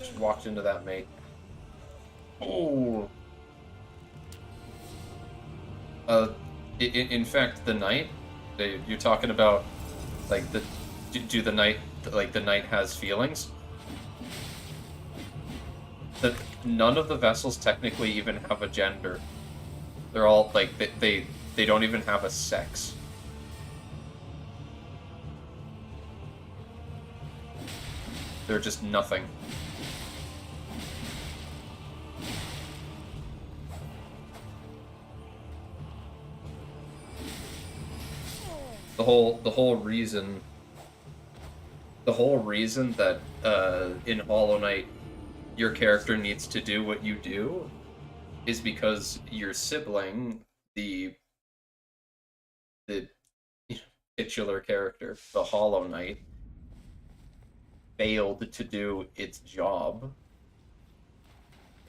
She walked into that mate. Oh. In fact, the knight. You're talking about, like the, do the knight, like the knight has feelings. None of the vessels technically even have a gender. They're all like they don't even have a sex. They're just nothing. The whole reason that in Hollow Knight your character needs to do what you do is because your sibling, the titular character, the Hollow Knight, failed to do its job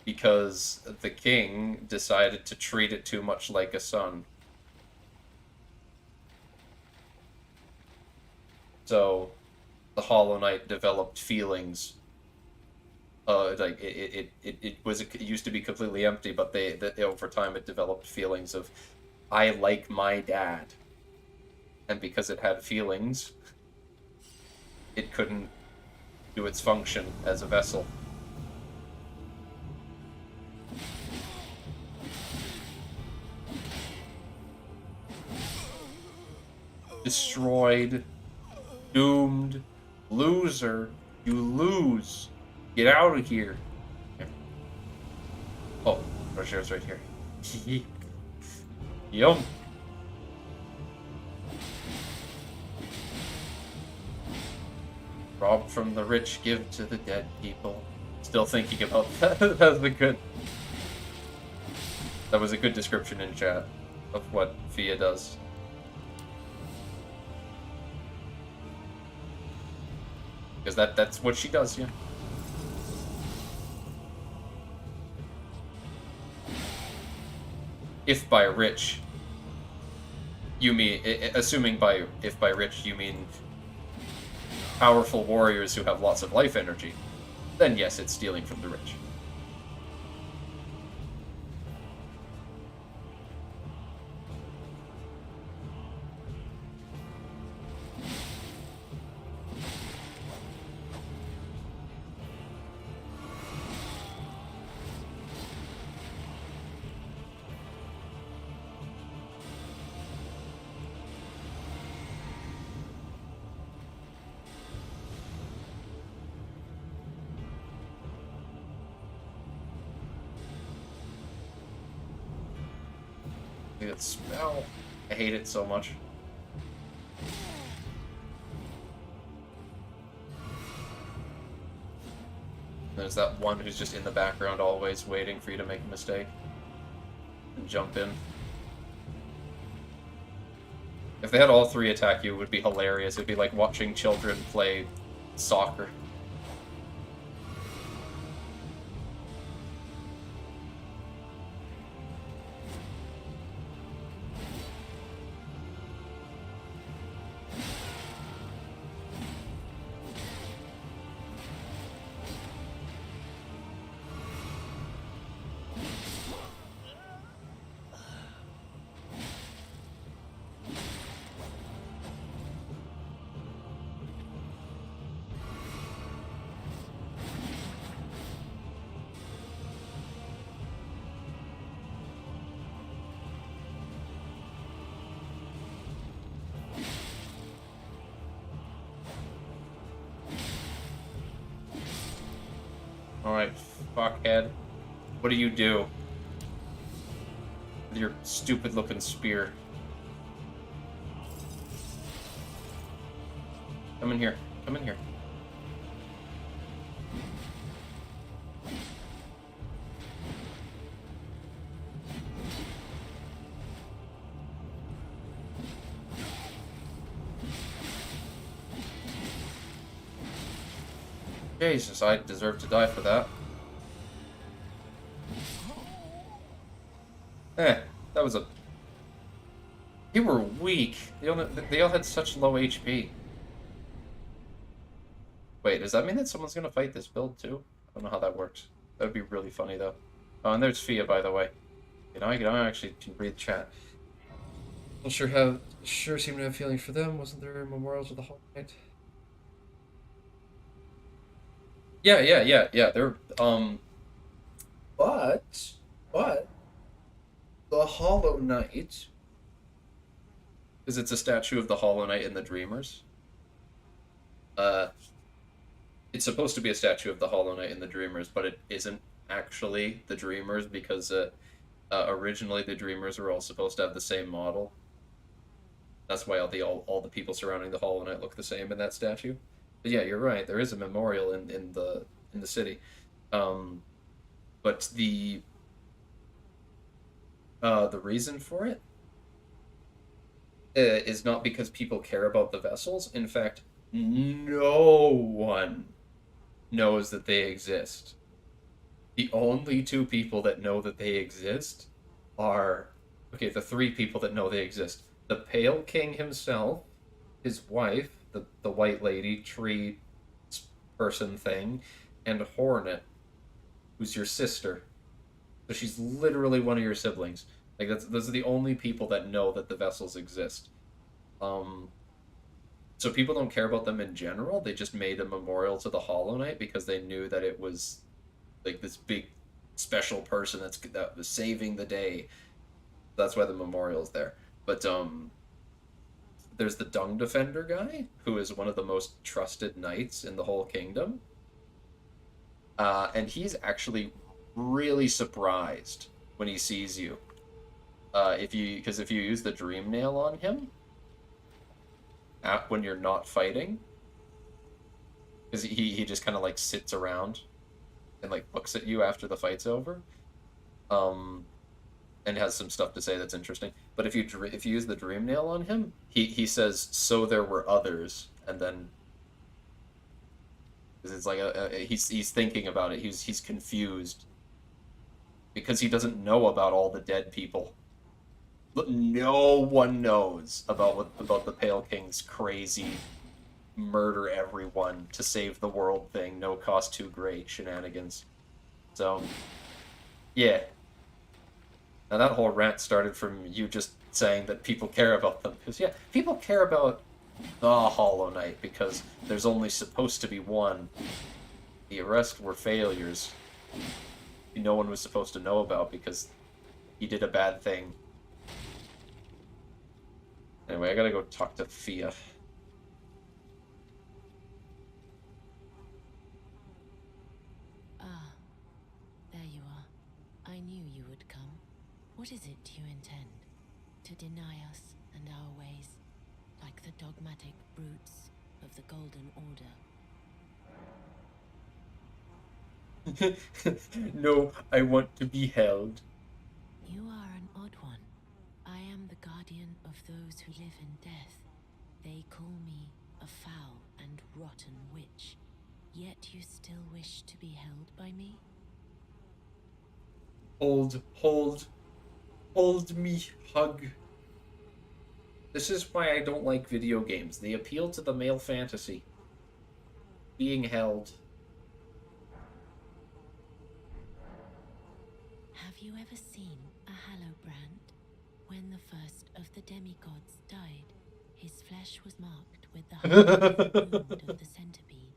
because the king decided to treat it too much like a son. So the Hollow Knight developed feelings. Like it used to be completely empty, but they over time it developed feelings of, I like my dad, and because it had feelings, it couldn't do its function as a vessel. Destroyed, doomed, loser, you lose. Get out of here. Oh, Roger's right here. Yum. Rob from the rich, give to the dead people. Still thinking about that. That was a good description in chat of what Fia does. Because that's what she does, yeah. If by rich you mean, assuming if by rich you mean powerful warriors who have lots of life energy, then yes, it's stealing from the rich. That spell. I hate it so much. There's that one who's just in the background always waiting for you to make a mistake and jump in. If they had all three attack you, it would be hilarious. It'd be like watching children play soccer. Alright, fuckhead. What do you do? With your stupid looking spear. Come in here. Come in here. Jesus, I deserve to die for that. That was a... They were weak. They all had such low HP. Wait, does that mean that someone's gonna fight this build too? I don't know how that works. That would be really funny though. Oh, and there's Fia, by the way. You know, I actually can read chat. I'll sure seem to have feelings for them. Wasn't there a memorial to the Hollow Knight? Yeah. There, but the Hollow Knight, because it's a statue of the Hollow Knight and the Dreamers. It's supposed to be a statue of the Hollow Knight and the Dreamers, but it isn't actually the Dreamers because originally the Dreamers were all supposed to have the same model. That's why all the people surrounding the Hollow Knight look the same in that statue. But yeah, you're right. There is a memorial in the city, but the reason for it is not because people care about the vessels. In fact, no one knows that they exist. The only two people that know that they exist are, okay, the three people that know they exist. The Pale King himself, his wife, the white lady, tree person thing, and Hornet, who's your sister. So she's literally one of your siblings. Like, those are the only people that know that the vessels exist. So people don't care about them in general. They just made a memorial to the Hollow Knight because they knew that it was like this big special person that was saving the day. That's why the memorial's there. But there's the Dung Defender guy, who is one of the most trusted knights in the whole kingdom. And he's actually really surprised when he sees you. If you use the Dream Nail on him when you're not fighting, because he just kind of like sits around and like looks at you after the fight's over, and has some stuff to say that's interesting. But if you use the Dream Nail on him, he says, "So there were others," and then because it's like he's thinking about it. He's confused because he doesn't know about all the dead people. No one knows about the Pale King's crazy murder everyone to save the world thing, no cost too great shenanigans. So, yeah. Now that whole rant started from you just saying that people care about them. Because, yeah, people care about the Hollow Knight because there's only supposed to be one. The rest were failures. No one was supposed to know about because he did a bad thing. Anyway, I gotta go talk to Fia. Ah, there you are. I knew you would come. What is it you intend? To deny us and our ways, like the dogmatic brutes of the Golden Order? No, I want to be held. You are an odd one. I am the guardian of those who live in death. They call me a foul and rotten witch. Yet you still wish to be held by me? Hold me, hug. This is why I don't like video games. They appeal to the male fantasy. Being held. Have you ever seen a Hallowbrand? When the first of the demigods died, his flesh was marked with the wound of the centipede.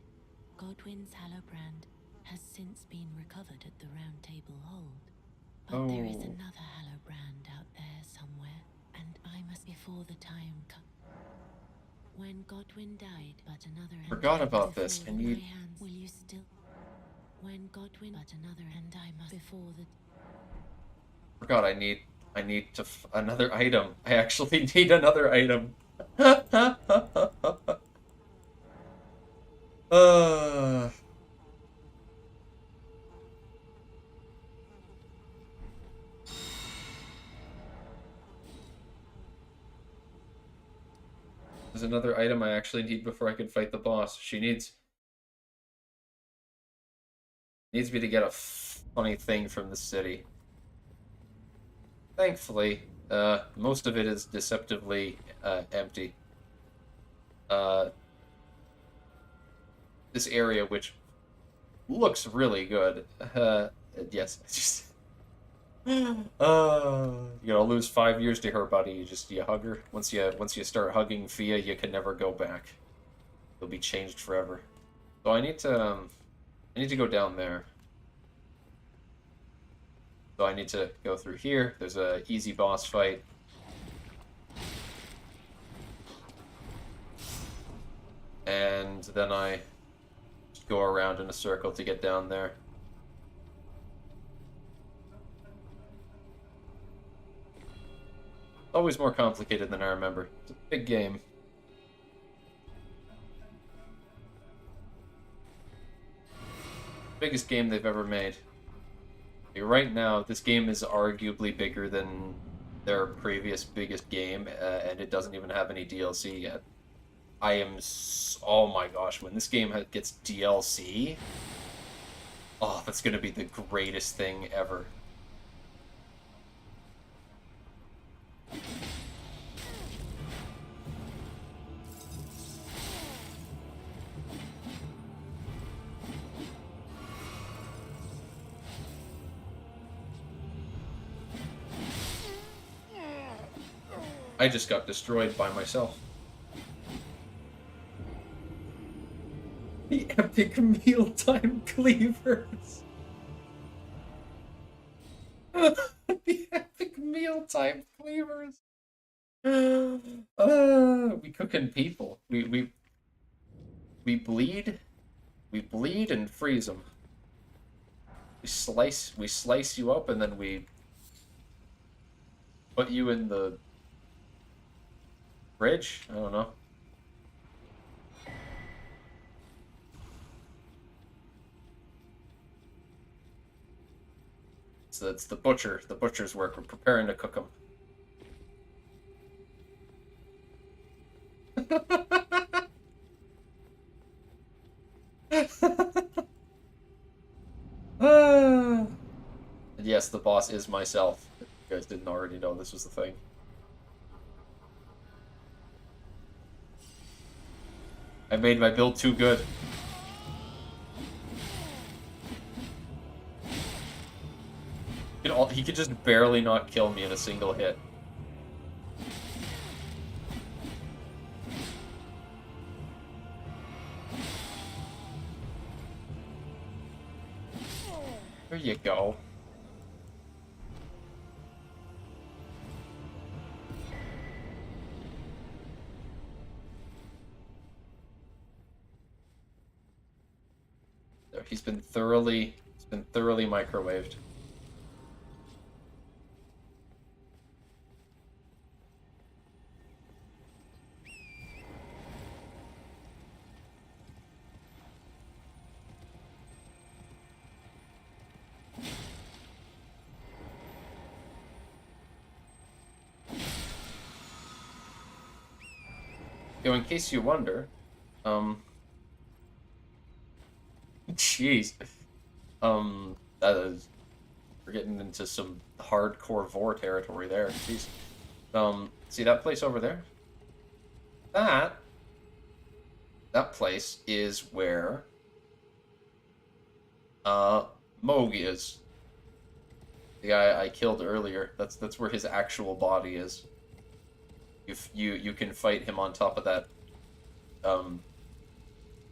Godwyn's Hallowbrand has since been recovered at the Round Table Hold. But there is another Hallowbrand out there somewhere, and I must before the time come. When Godwyn died, but another Forgot about this. Will you still? When Godwin but another and I must before the Forgot I need another item. I actually need another item. uh, there's another item I actually need before I can fight the boss. She needs me to get a funny thing from the city. Thankfully, most of it is deceptively empty. This area, which looks really good. Yes, just you're gonna lose 5 years to her, buddy. You hug her. Once you start hugging Fia, you can never go back. You'll be changed forever. So I need to go down there. So I need to go through here. There's a easy boss fight. And then I just go around in a circle to get down there. Always more complicated than I remember. It's a big game. Biggest game they've ever made. Right now, this game is arguably bigger than their previous biggest game, and it doesn't even have any DLC yet. Oh my gosh, when this game gets DLC, oh, that's gonna be the greatest thing ever. I just got destroyed by myself. The epic mealtime cleavers. The epic mealtime cleavers. We cooking people. We bleed. We bleed and freeze them. We slice you up and then we put you in the fridge? I don't know. So it's the butcher's work. We're preparing to cook them. And yes, the boss is myself. If you guys didn't already know this was the thing. I made my build too good. He could just barely not kill me in a single hit. There you go. There, he's been thoroughly microwaved. So in case you wonder, jeez, that is, we're getting into some hardcore vor territory there. Jeez, see that place over there? That place is where Mohg is. The guy I killed earlier. That's where his actual body is. You can fight him on top of that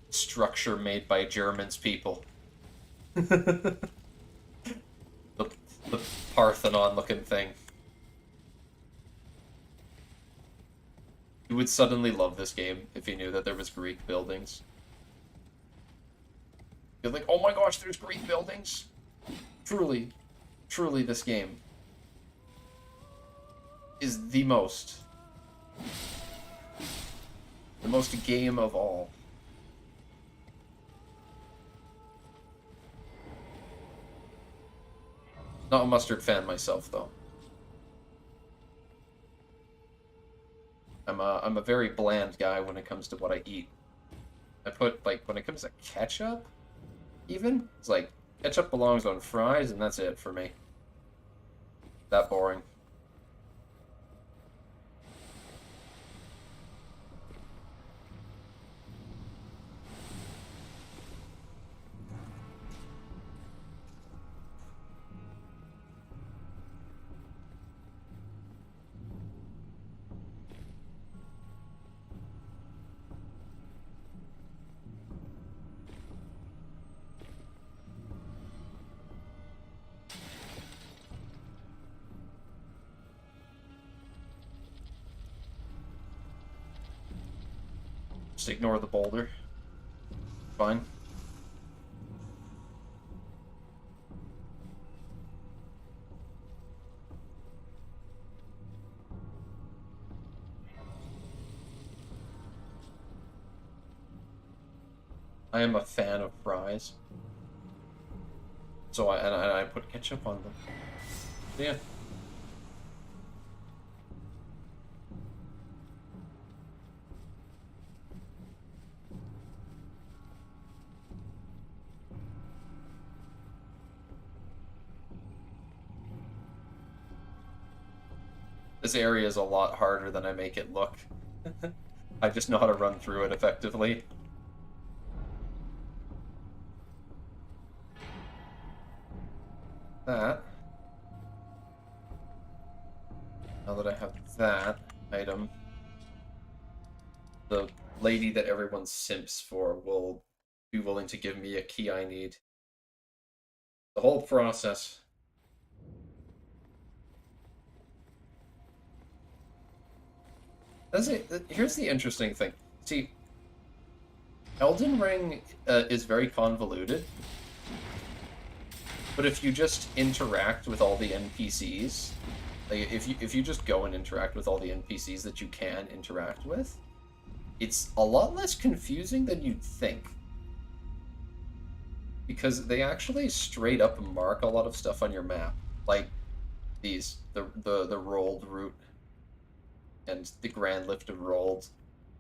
structure made by Germans people. the Parthenon looking thing. You would suddenly love this game if you knew that there was Greek buildings. You're like, oh my gosh, there's great buildings. Truly, truly, this game is the most game of all. Not a mustard fan myself, though. I'm a very bland guy when it comes to what I eat. I put, like, when it comes to ketchup, even, it's like, ketchup belongs on fries, and that's it for me. That boring. Just ignore the boulder. Fine. I am a fan of fries. So I put ketchup on them. Yeah. This area is a lot harder than I make it look. I just know how to run through it effectively. That. Now that I have that item, the lady that everyone simps for will be willing to give me a key I need. The whole process. Here's the interesting thing. See, Elden Ring is very convoluted, but if you just interact with all the NPCs, like if you just go and interact with all the NPCs that you can interact with, it's a lot less confusing than you'd think. Because they actually straight up mark a lot of stuff on your map, like the rolled route and the Grand Lift of Rolled.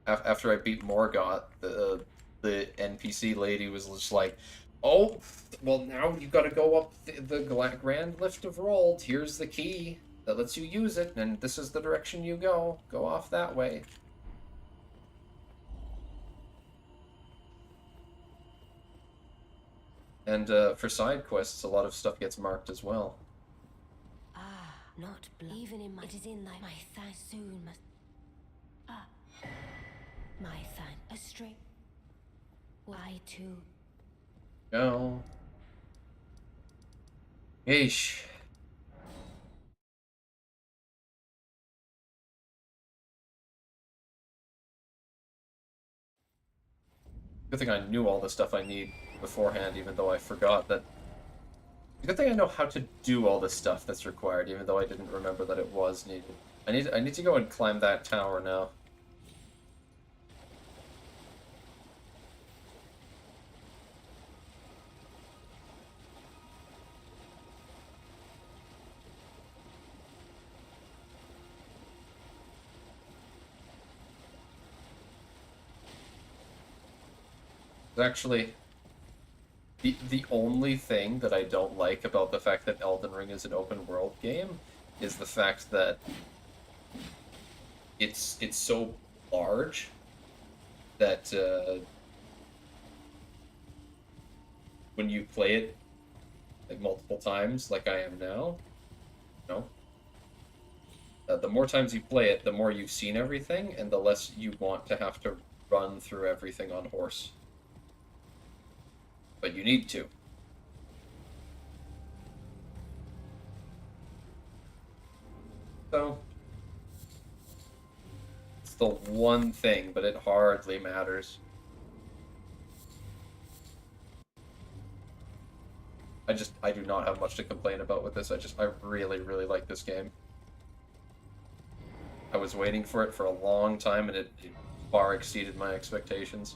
After I beat Morgoth, the NPC lady was just like, "Oh, well now you got to go up the Grand Lift of Rolled. Here's the key that lets you use it, and this is the direction you go. Go off that way." And for side quests, a lot of stuff gets marked as well. Ah, not blood. Even in my... It is in thy... My thigh soon must... Ah. My thigh. A string. I too. Go. Yeesh. Good thing I knew all the stuff I need beforehand, even though I forgot that. Good thing I know how to do all the stuff that's required, even though I didn't remember that it was needed. I need to go and climb that tower now. Actually, the only thing that I don't like about the fact that Elden Ring is an open world game is the fact that it's so large that when you play it like multiple times, like I am now, the more times you play it, the more you've seen everything, and the less you want to have to run through everything on horse. But you need to. So, it's the one thing, but it hardly matters. I do not have much to complain about with this. I really, really like this game. I was waiting for it for a long time, and it far exceeded my expectations.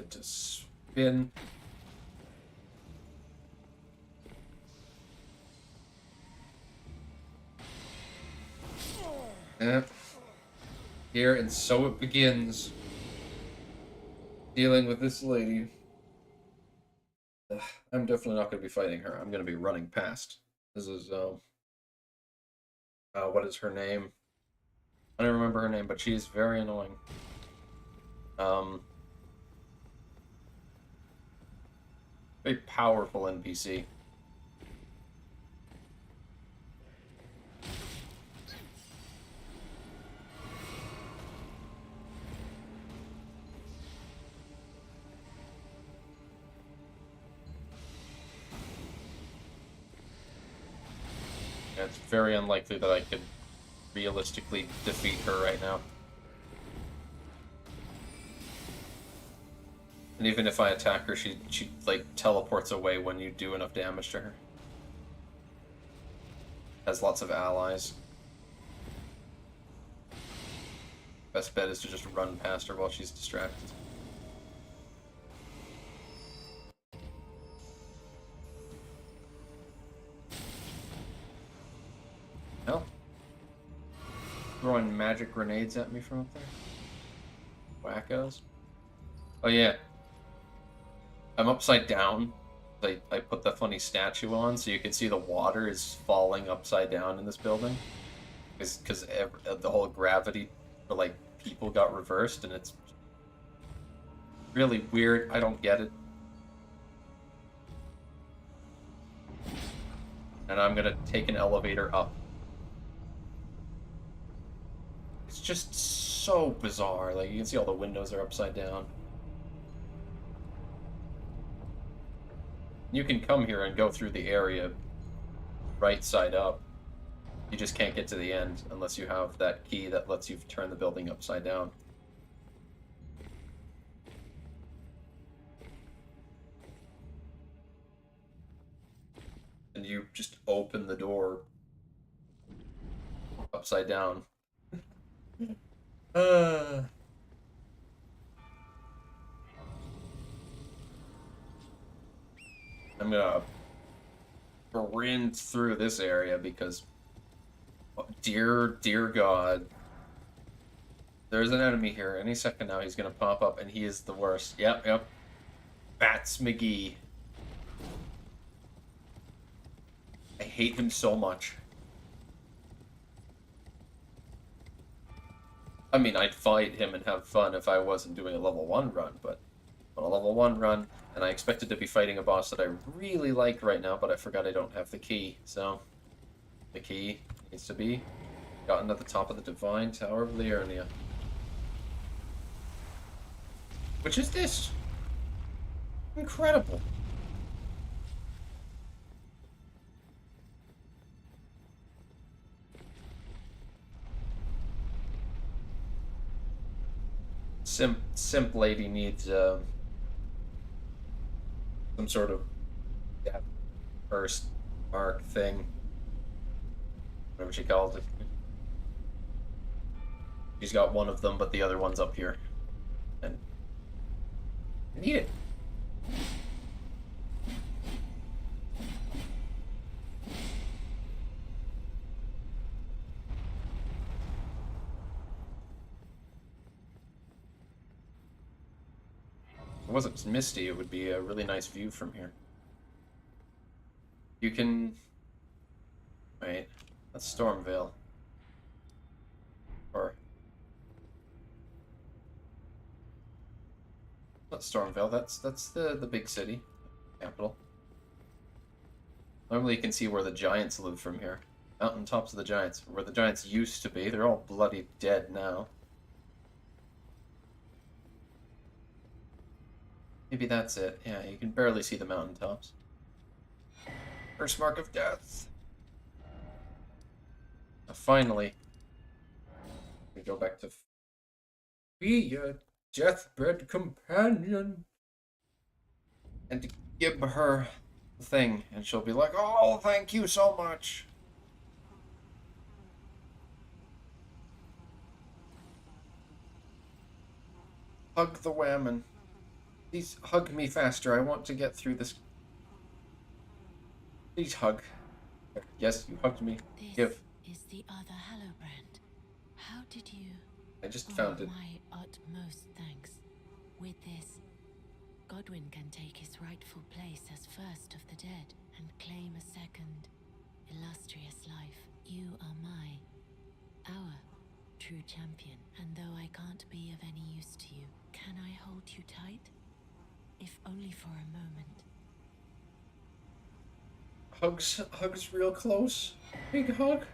To spin. Yep. Here, and so it begins. Dealing with this lady. Ugh, I'm definitely not going to be fighting her. I'm going to be running past. This is, what is her name? I don't remember her name, but she is very annoying. Very powerful NPC. Yeah, it's very unlikely that I could realistically defeat her right now. And even if I attack her, she like teleports away when you do enough damage to her. Has lots of allies. Best bet is to just run past her while she's distracted. Hell. Throwing magic grenades at me from up there. Wackos. Oh yeah. I'm upside down. I put the funny statue on so you can see the water is falling upside down in this building. Because the whole gravity for like people got reversed, and it's really weird. I don't get it. And I'm gonna take an elevator up. It's just so bizarre. Like, you can see all the windows are upside down. You can come here and go through the area right side up. You just can't get to the end unless you have that key that lets you turn the building upside down. And you just open the door upside down. I'm gonna sprint through this area because, dear God, there's an enemy here. Any second now he's gonna pop up, and he is the worst. Yep. Bats McGee. I hate him so much. I mean, I'd fight him and have fun if I wasn't doing a level 1 run, but on a level 1 run, and I expected to be fighting a boss that I really like right now, but I forgot I don't have the key, so the key needs to be gotten at the top of the Divine Tower of Liurnia. Which is this? Incredible. Simp lady needs some sort of first mark thing, whatever she calls it. She's got one of them, but the other one's up here, and I need it. it wasn't misty, it would be a really nice view from here. You can... Wait, that's Stormvale. Or... Not Stormvale, that's the big city. Capital. Normally you can see where the giants live from here. Mountaintops of the giants. Where the giants used to be. They're all bloody dead now. Maybe that's it. Yeah, you can barely see the mountaintops. First mark of death. Now, finally, we go back to be your deathbed companion and to give her the thing, and she'll be like, "Oh, thank you so much." Hug the whammon. Please hug me faster. I want to get through this. Please hug. Yes, you hugged me. Give. Is the other Hallowbrand. How did you... I just found it. My utmost thanks. With this, Godwin can take his rightful place as first of the dead and claim a second, illustrious life. You are our true champion, and though I can't be of any use to you, can I hold you tight? If only for a moment. Hugs real close. Big hug.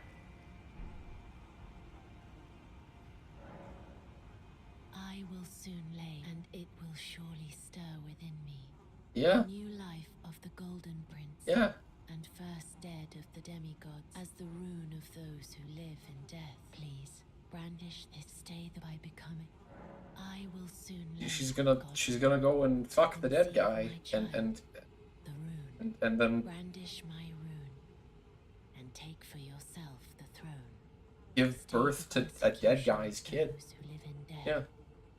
I will soon lay, and it will surely stir within me. Yeah. The new life of the Golden Prince. Yeah. And first dead of the demigods, as the rune of those who live in death. Please, brandish this stay by becoming. I will soon lay. She's gonna go and fuck the dead guy and the rune. and then brandish my rune and take for yourself the throne. give birth to a dead guy's kid. Those who live in death. Yeah.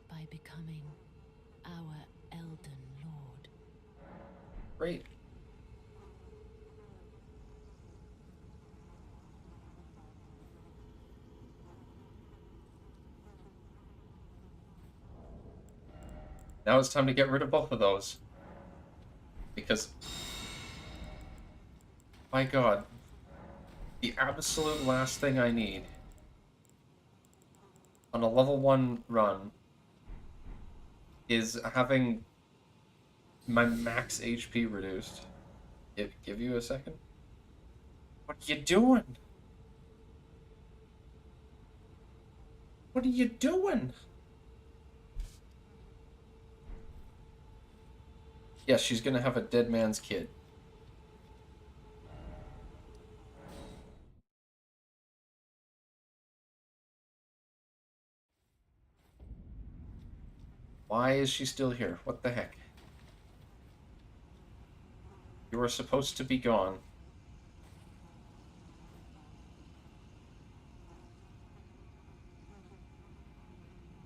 By becoming our Elden Lord. Great. Now it's time to get rid of both of those. Because, my God, the absolute last thing I need on a level 1 run is having my max HP reduced. Give you a second? What are you doing? What are you doing? Yes, she's gonna have a dead man's kid. Why is she still here? What the heck? You were supposed to be gone.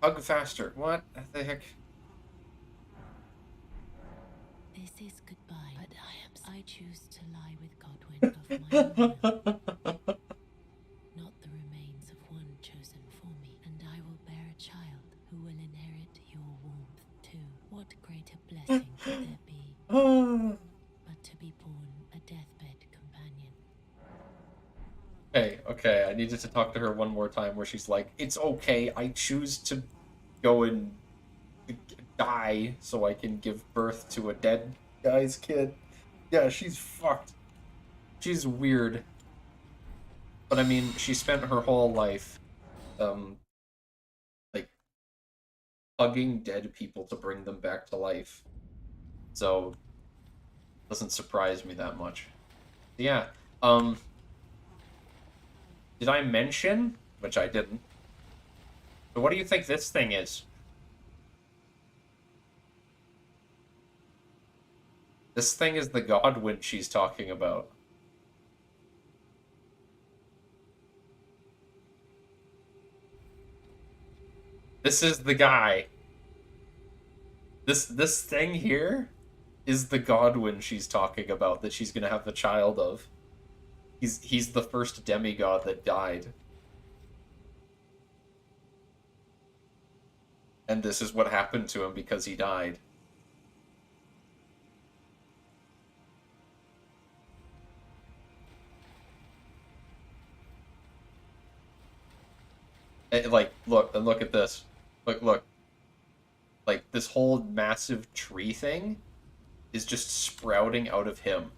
Hug faster. What the heck? This is goodbye, but I choose to lie with Godwin of my own will. Not the remains of one chosen for me, and I will bear a child who will inherit your warmth too. What greater blessing could there be but to be born a deathbed companion? Okay, I needed to talk to her one more time where she's like, "It's okay, I choose to go and die so I can give birth to a dead guy's kid." Yeah, she's fucked. She's weird. But I mean, she spent her whole life, like, hugging dead people to bring them back to life. So, doesn't surprise me that much. Yeah, did I mention? Which I didn't. But what do you think this thing is? This thing is the Godwin she's talking about. This is the guy. This thing here is the Godwin she's talking about that she's gonna have the child of. He's the first demigod that died. And this is what happened to him because he died. Like, look at this. Look. Like, this whole massive tree thing is just sprouting out of him.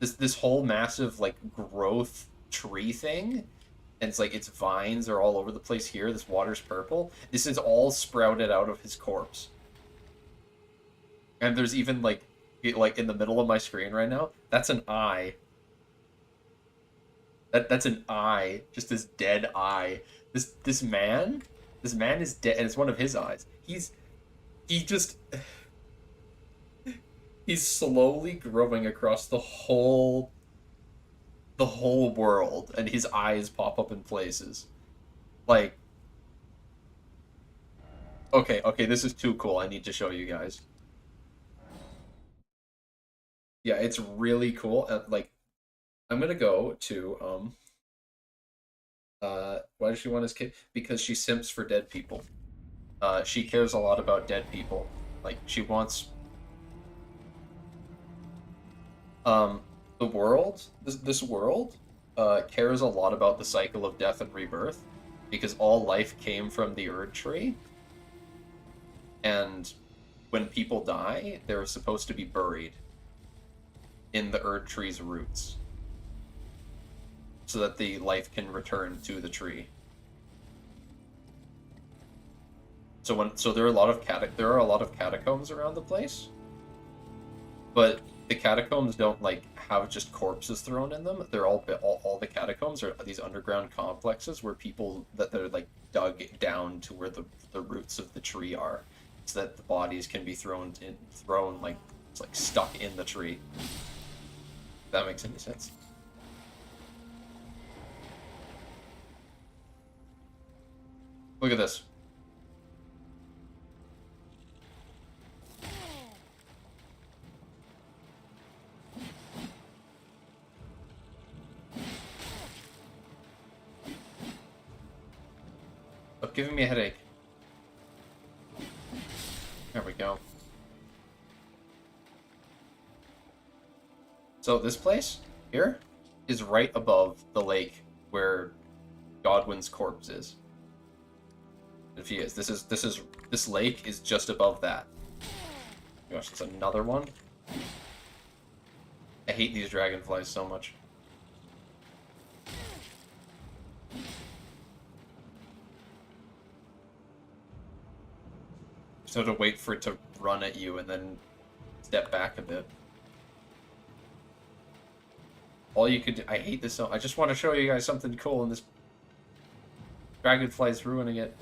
This whole massive, like, growth tree thing, and it's like its vines are all over the place here. This water's purple. This is all sprouted out of his corpse. And there's even, like in the middle of my screen right now, that's an eye. That's an eye. Just this dead eye. This man is dead, and it's one of his eyes. He's slowly growing across the whole world, and his eyes pop up in places. Like, okay, this is too cool. I need to show you guys. Yeah, it's really cool. Like, I'm gonna go to why does she want his kid? Because she simps for dead people. She cares a lot about dead people. Like, she wants the world, this world cares a lot about the cycle of death and rebirth, because all life came from the Erd tree, and when people die, they're supposed to be buried in the Erd tree's roots, so that the life can return to the tree. So there are a lot of catacombs around the place, but the catacombs don't like have just corpses thrown in them. They're all the catacombs are these underground complexes where people they're like dug down to where the roots of the tree are, so that the bodies can be thrown like it's like stuck in the tree. If that makes any sense. Look at this. Stop giving me a headache. There we go. So this place here is right above the lake where Godwin's corpse is. If he is, this lake is just above that. Gosh, it's another one. I hate these dragonflies so much. So to wait for it to run at you and then step back a bit. All you could do, I hate this so I just want to show you guys something cool, and this dragonfly's ruining it.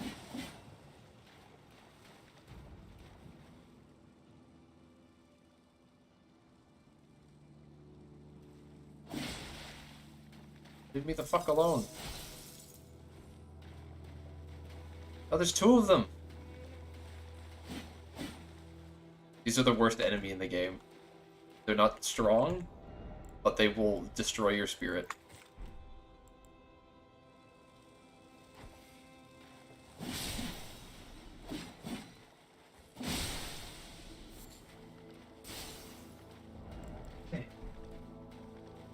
Leave me the fuck alone. Oh, there's two of them. These are the worst enemy in the game. They're not strong, but they will destroy your spirit.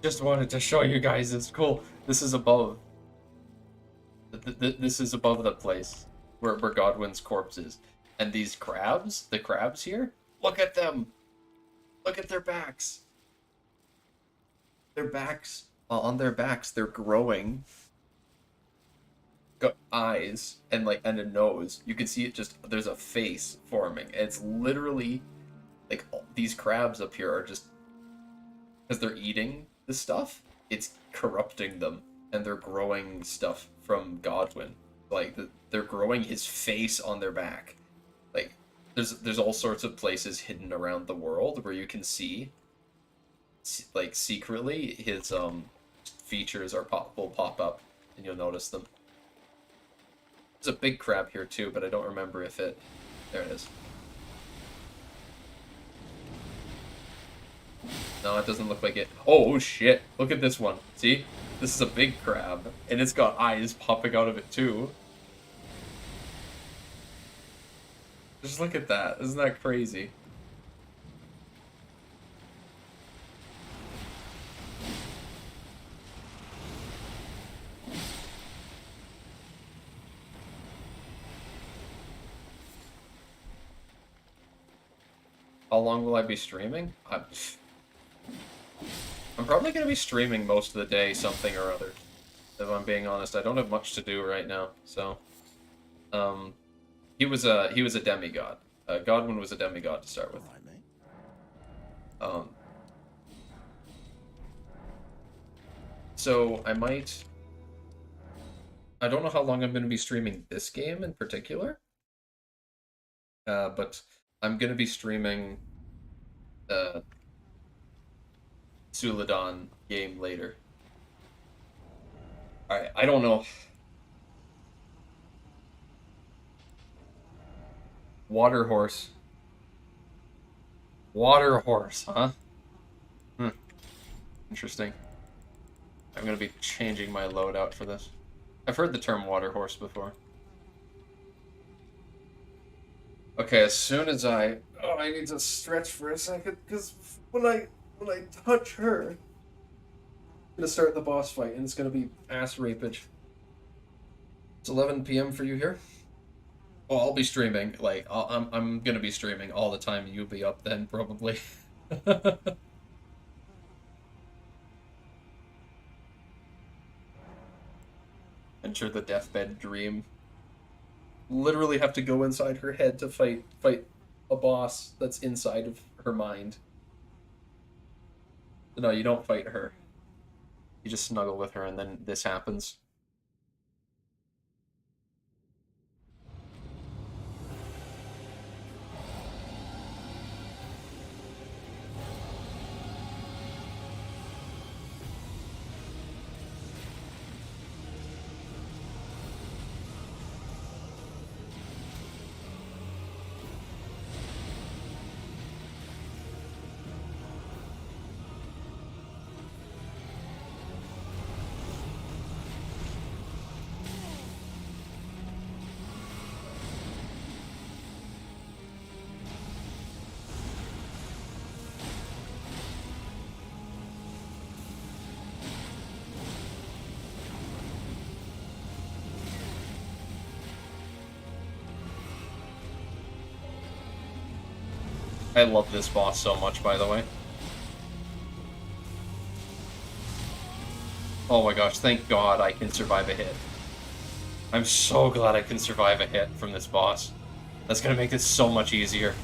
Just wanted to show you guys it's cool. This is above. This is above the place where Godwin's corpse is. And these crabs, the crabs here, look at them. Look at their backs. Their backs, on their backs, they're growing. Got eyes and a nose. You can see it just, there's a face forming. It's literally like these crabs up here are just, because they're eating the stuff, it's corrupting them, and they're growing stuff from Godwin. Like they're growing his face on their back. Like there's all sorts of places hidden around the world where you can see, like, secretly his features will pop up, and you'll notice them. There's a big crab here too, but I don't remember if it. There it is. No, it doesn't look like it. Oh shit! Look at this one. See? This is a big crab, and it's got eyes popping out of it too. Just look at that. Isn't that crazy? How long will I be streaming? I'm probably going to be streaming most of the day, something or other. If I'm being honest, I don't have much to do right now, so... he was a demigod. Godwin was a demigod to start with. All right, mate. So I might... I don't know how long I'm going to be streaming this game in particular. But I'm going to be streaming Suladon game later. Alright, I don't know. Water horse. Water horse, huh? Interesting. I'm gonna be changing my loadout for this. I've heard the term water horse before. Okay, as soon as I need to stretch for a second, because when I touch her, I'm gonna start the boss fight, and it's gonna be ass rapage. It's 11 p.m. for you here. Well, I'll be streaming. Like, I'm gonna be streaming all the time. You'll be up then, probably. Enter the deathbed dream. Literally have to go inside her head to fight a boss that's inside of her mind. No, you don't fight her. You just snuggle with her, and then this happens. I love this boss so much, by the way. Oh my gosh, thank God I can survive a hit. I'm so glad I can survive a hit from this boss. That's gonna make this so much easier.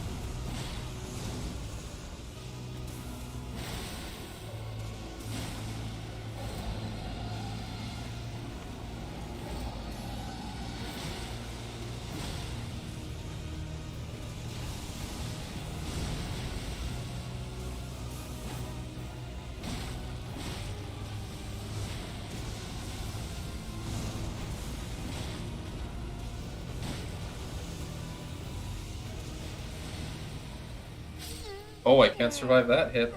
Oh, I can't survive that hit.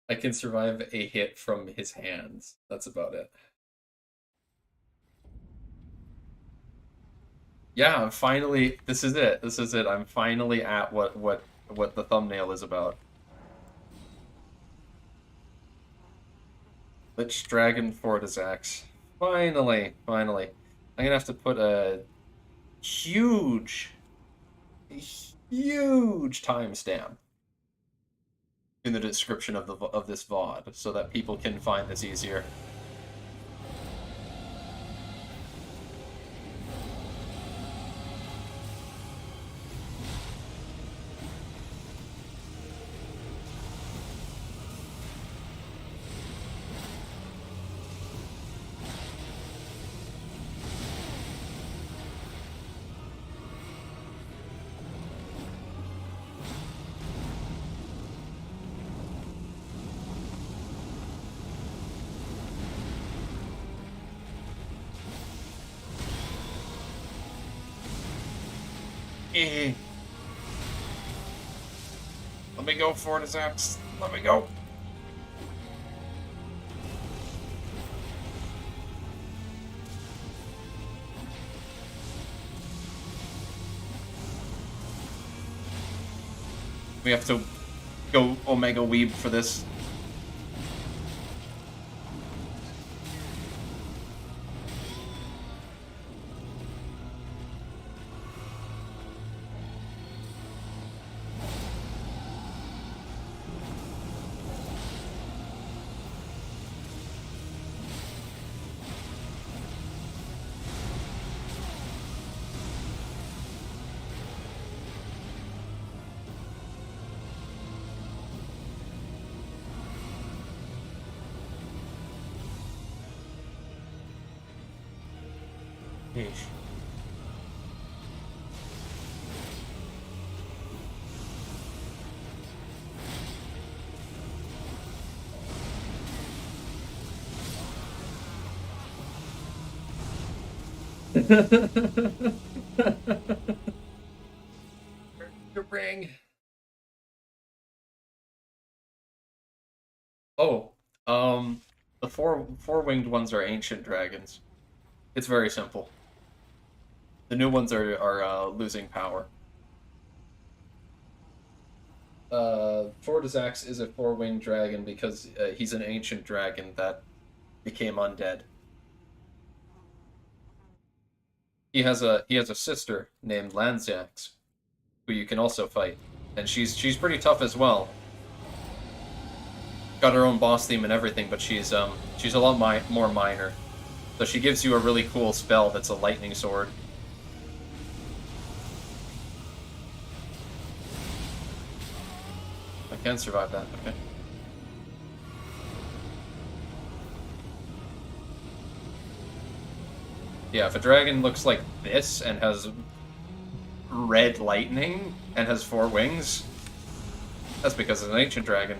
I can survive a hit from his hands. That's about it. Yeah, I'm finally... This is it. This is it. I'm finally at what the thumbnail is about. Lichdragon Fortissax. Finally. I'm gonna have to put a huge timestamp in the description of this VOD so that people can find this easier. Let me go, Fortissax. Let me go. We have to go Omega Weeb for this. Yeesh. Your ring. Oh, the four-winged ones are ancient dragons. It's very simple. The new ones are losing power. Fortissax is a four-winged dragon because he's an ancient dragon that became undead. He has a sister named Lanzax, who you can also fight, and she's pretty tough as well. Got her own boss theme and everything, but she's a lot more minor. So she gives you a really cool spell that's a lightning sword. I can survive that, okay. Yeah, if a dragon looks like this and has red lightning and has 4 wings, that's because it's an ancient dragon.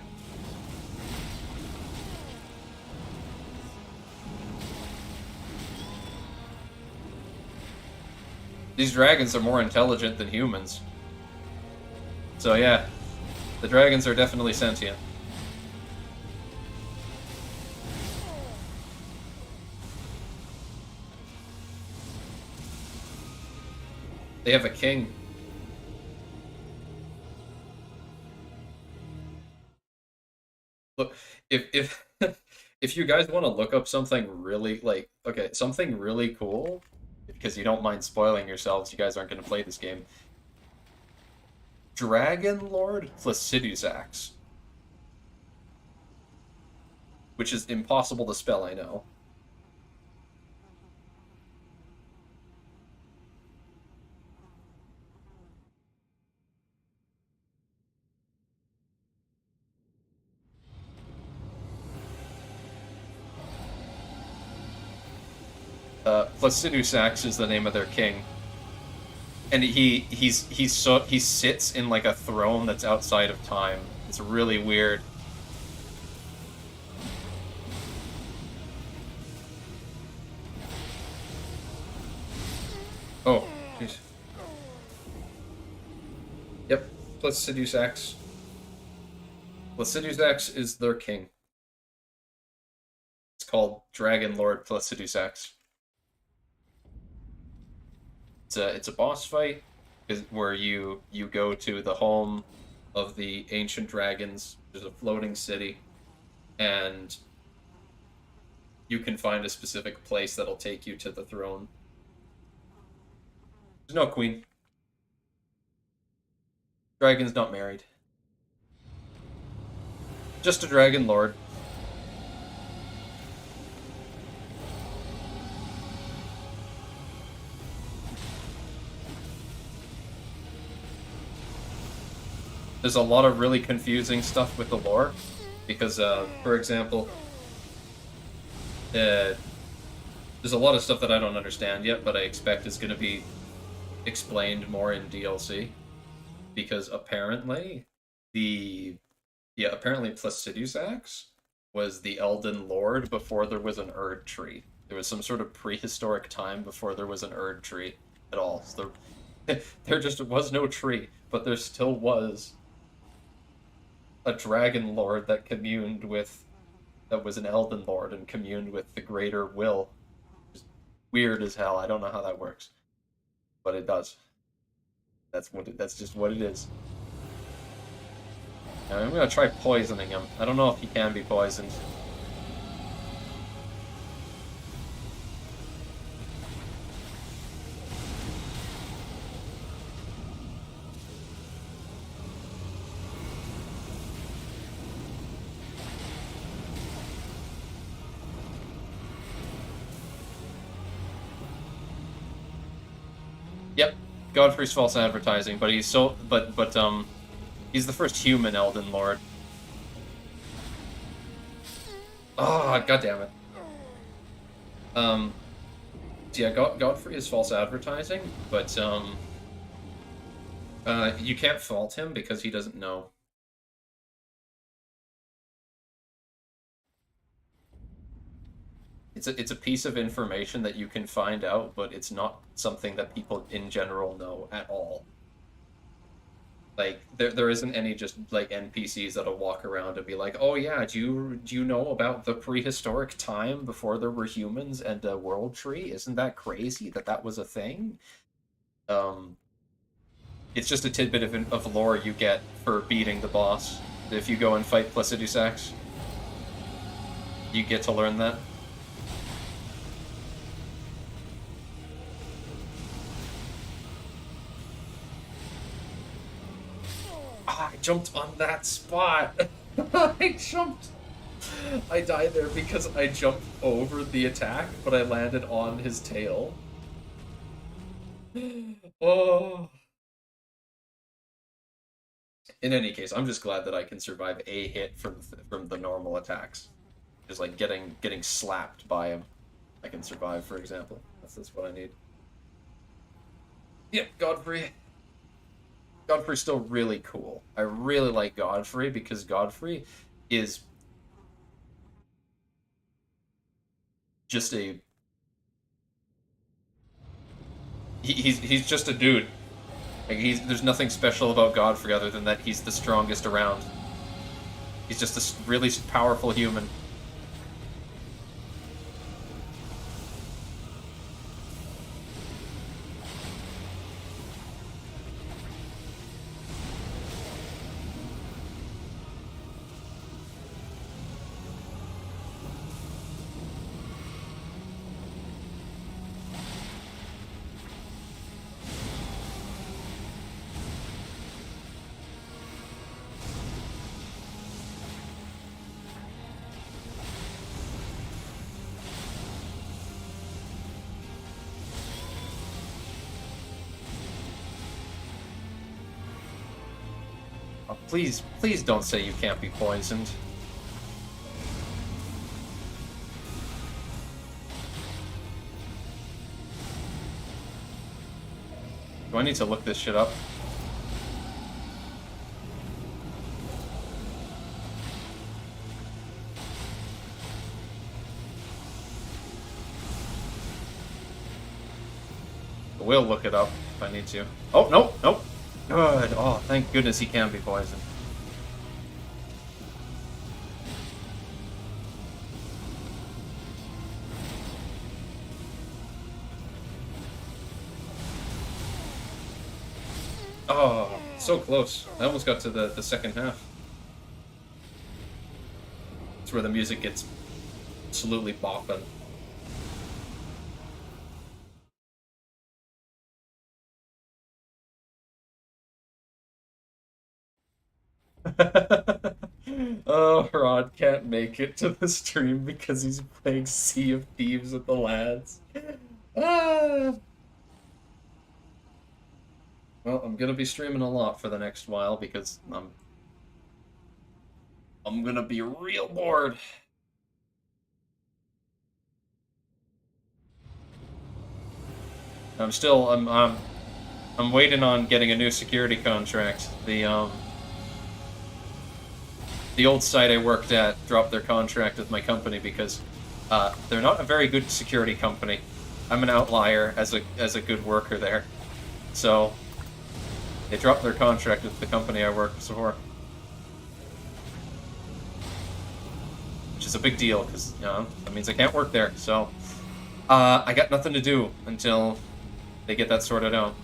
These dragons are more intelligent than humans. So yeah, the dragons are definitely sentient. They have a king. Look, if if you guys want to look up something really something really cool, because you don't mind spoiling yourselves, you guys aren't going to play this game. Dragon Lord Fortissax, which is impossible to spell, I know. Fortissax is the name of their king, and he sits in like a throne that's outside of time. It's really weird. Oh, jeez. Yep, Fortissax. Fortissax is their king. It's called Dragon Lord Fortissax. It's a boss fight where you go to the home of the ancient dragons. There's a floating city, and you can find a specific place that'll take you to the throne. There's no queen. Dragon's not married. Just a dragon lord. There's a lot of really confusing stuff with the lore, because, for example, there's a lot of stuff that I don't understand yet, but I expect is going to be explained more in DLC, because apparently apparently Fortissax was the Elden Lord before there was an Erd tree. There was some sort of prehistoric time before there was an Erd tree at all. So there just was no tree, but there still was a dragon lord that was an Elden Lord and communed with the greater will. Just weird as hell. I don't know how that works, but it does. That's just what it is. Now, I'm gonna try poisoning him. I don't know if he can be poisoned. Yep, Godfrey's false advertising, but he's he's the first human Elden Lord. Oh, god damn it. Yeah, Godfrey is false advertising, but you can't fault him because he doesn't know. It's a piece of information that you can find out, but it's not something that people in general know at all. Like there isn't any just like NPCs that'll walk around and be like, "Oh yeah, do you know about the prehistoric time before there were humans and a world tree? Isn't that crazy that that was a thing?" Um, it's just a tidbit of lore you get for beating the boss. If you go and fight Fortissax, you get to learn that. Ah, I jumped on that spot. I jumped. I died there because I jumped over the attack, but I landed on his tail. Oh. In any case, I'm just glad that I can survive a hit from the normal attacks. Just like getting slapped by him. I can survive, for example. That's what I need. Yep, Godfrey. Godfrey's still really cool. I really like Godfrey because Godfrey is just a he's just a dude. Like there's nothing special about Godfrey other than that he's the strongest around. He's just a really powerful human. Oh, please don't say you can't be poisoned. Do I need to look this shit up? I will look it up if I need to. Oh, nope, nope. Good. Oh, thank goodness he can be poisoned. Oh, so close. I almost got to the second half. It's where the music gets absolutely bopping. Oh, Rod can't make it to the stream because he's playing Sea of Thieves with the lads. Ah. Well, I'm gonna be streaming a lot for the next while because I'm gonna be real bored. I'm waiting on getting a new security contract. The old site I worked at dropped their contract with my company because they're not a very good security company. I'm an outlier as a good worker there, so they dropped their contract with the company I worked for, which is a big deal because that means I can't work there. So I got nothing to do until they get that sorted out.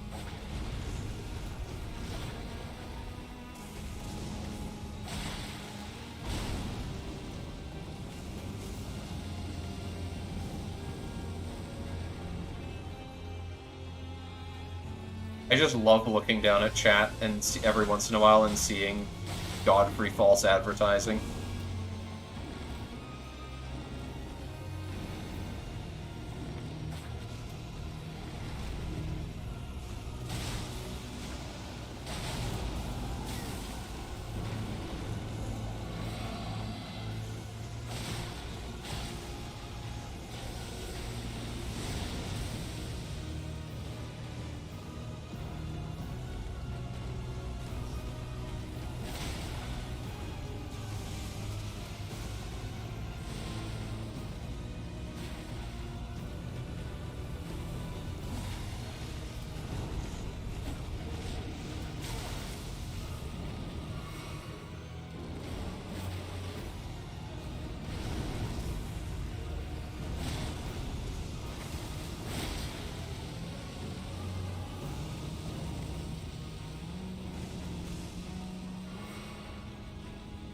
I just love looking down at chat and every once in a while and seeing Godfrey false advertising.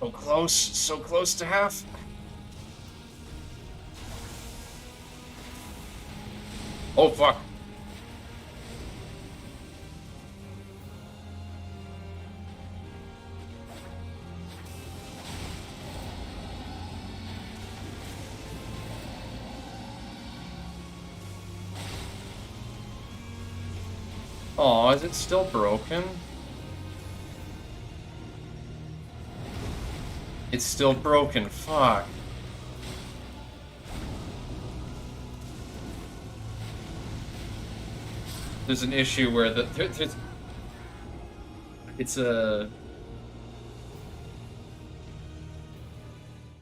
So close to half. Oh, fuck. Aw, is it still broken? It's still broken, fuck. There's an issue where it's a...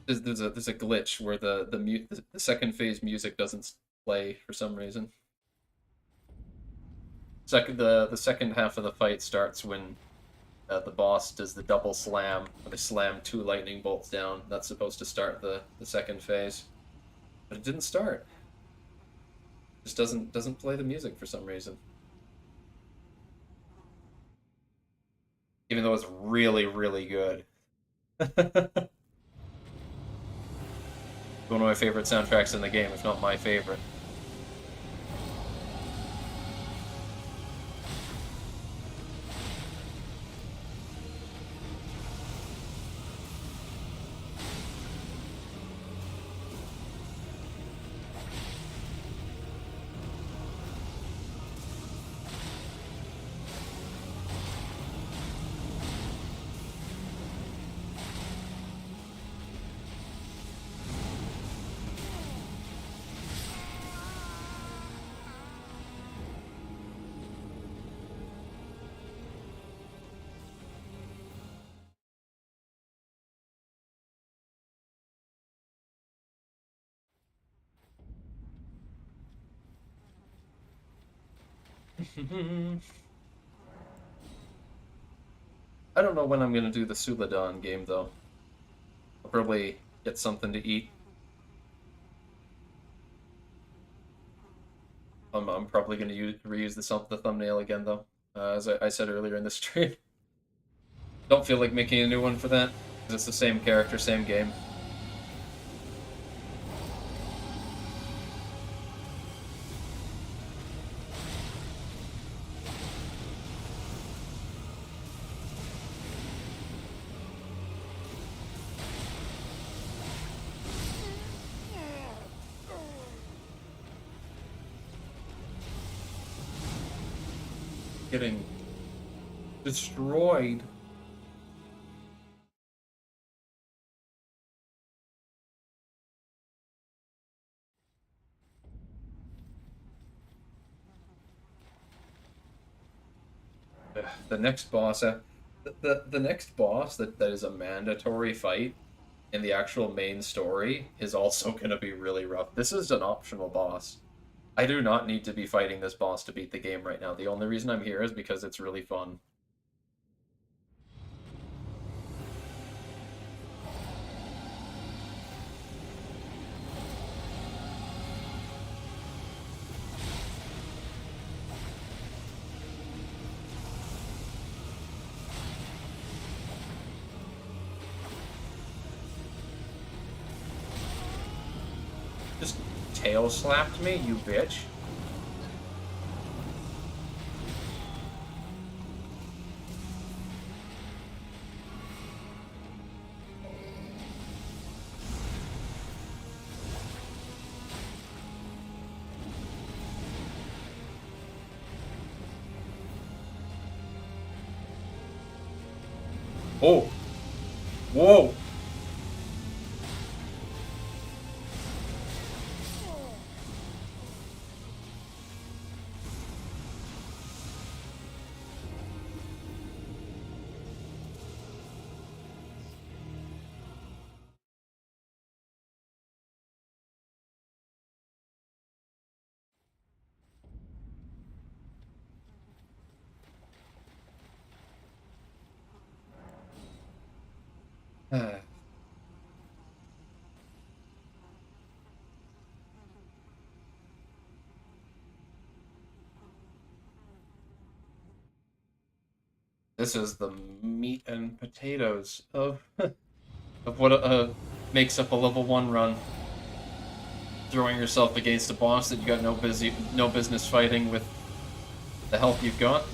There's a glitch where the second phase music doesn't play for some reason. The second half of the fight starts when the boss does the double slam, where they slam 2 lightning bolts down. That's supposed to start the second phase, but it didn't start. It just doesn't play the music for some reason, even though it's really good. One of my favorite soundtracks in the game, if not my favorite. I don't know when I'm gonna do the Suladan game though. I'll probably get something to eat. I'm probably gonna reuse the thumbnail again though, as I said earlier in the stream. Don't feel like making a new one for that, because it's the same character, same game. Getting destroyed. The next boss, the next boss that is a mandatory fight in the actual main story is also going to be really rough. This is an optional boss. I do not need to be fighting this boss to beat the game right now. The only reason I'm here is because it's really fun. Just tail slapped me, you bitch. Oh! Whoa! This is the meat and potatoes of of what makes up a level 1 run. Throwing yourself against a boss that you got no business fighting with the health you've got.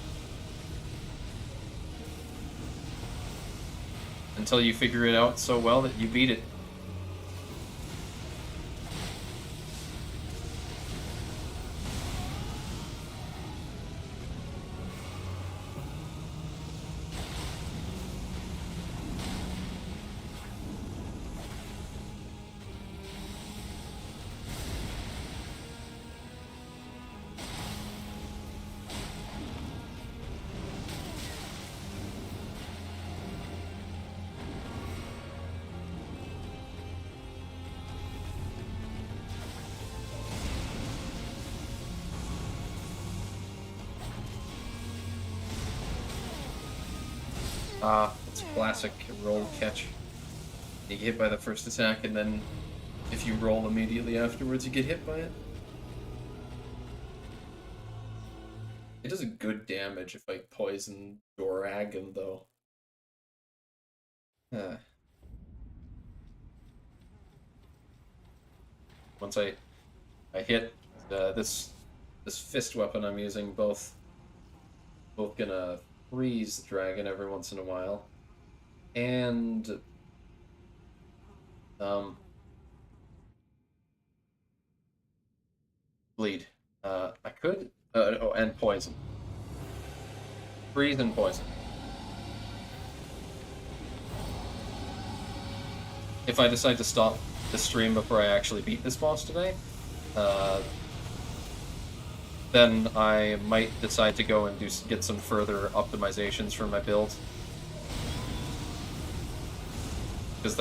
Until you figure it out so well that you beat it. It's a classic roll catch. You get hit by the first attack, and then if you roll immediately afterwards, you get hit by it. It does a good damage if I poison Dragon, though. Once I hit this fist weapon I'm using, both gonna freeze the dragon every once in a while, and bleed. I could and poison. Freeze and poison. If I decide to stop the stream before I actually beat this boss today, then I might decide to go and get some further optimizations for my build. Because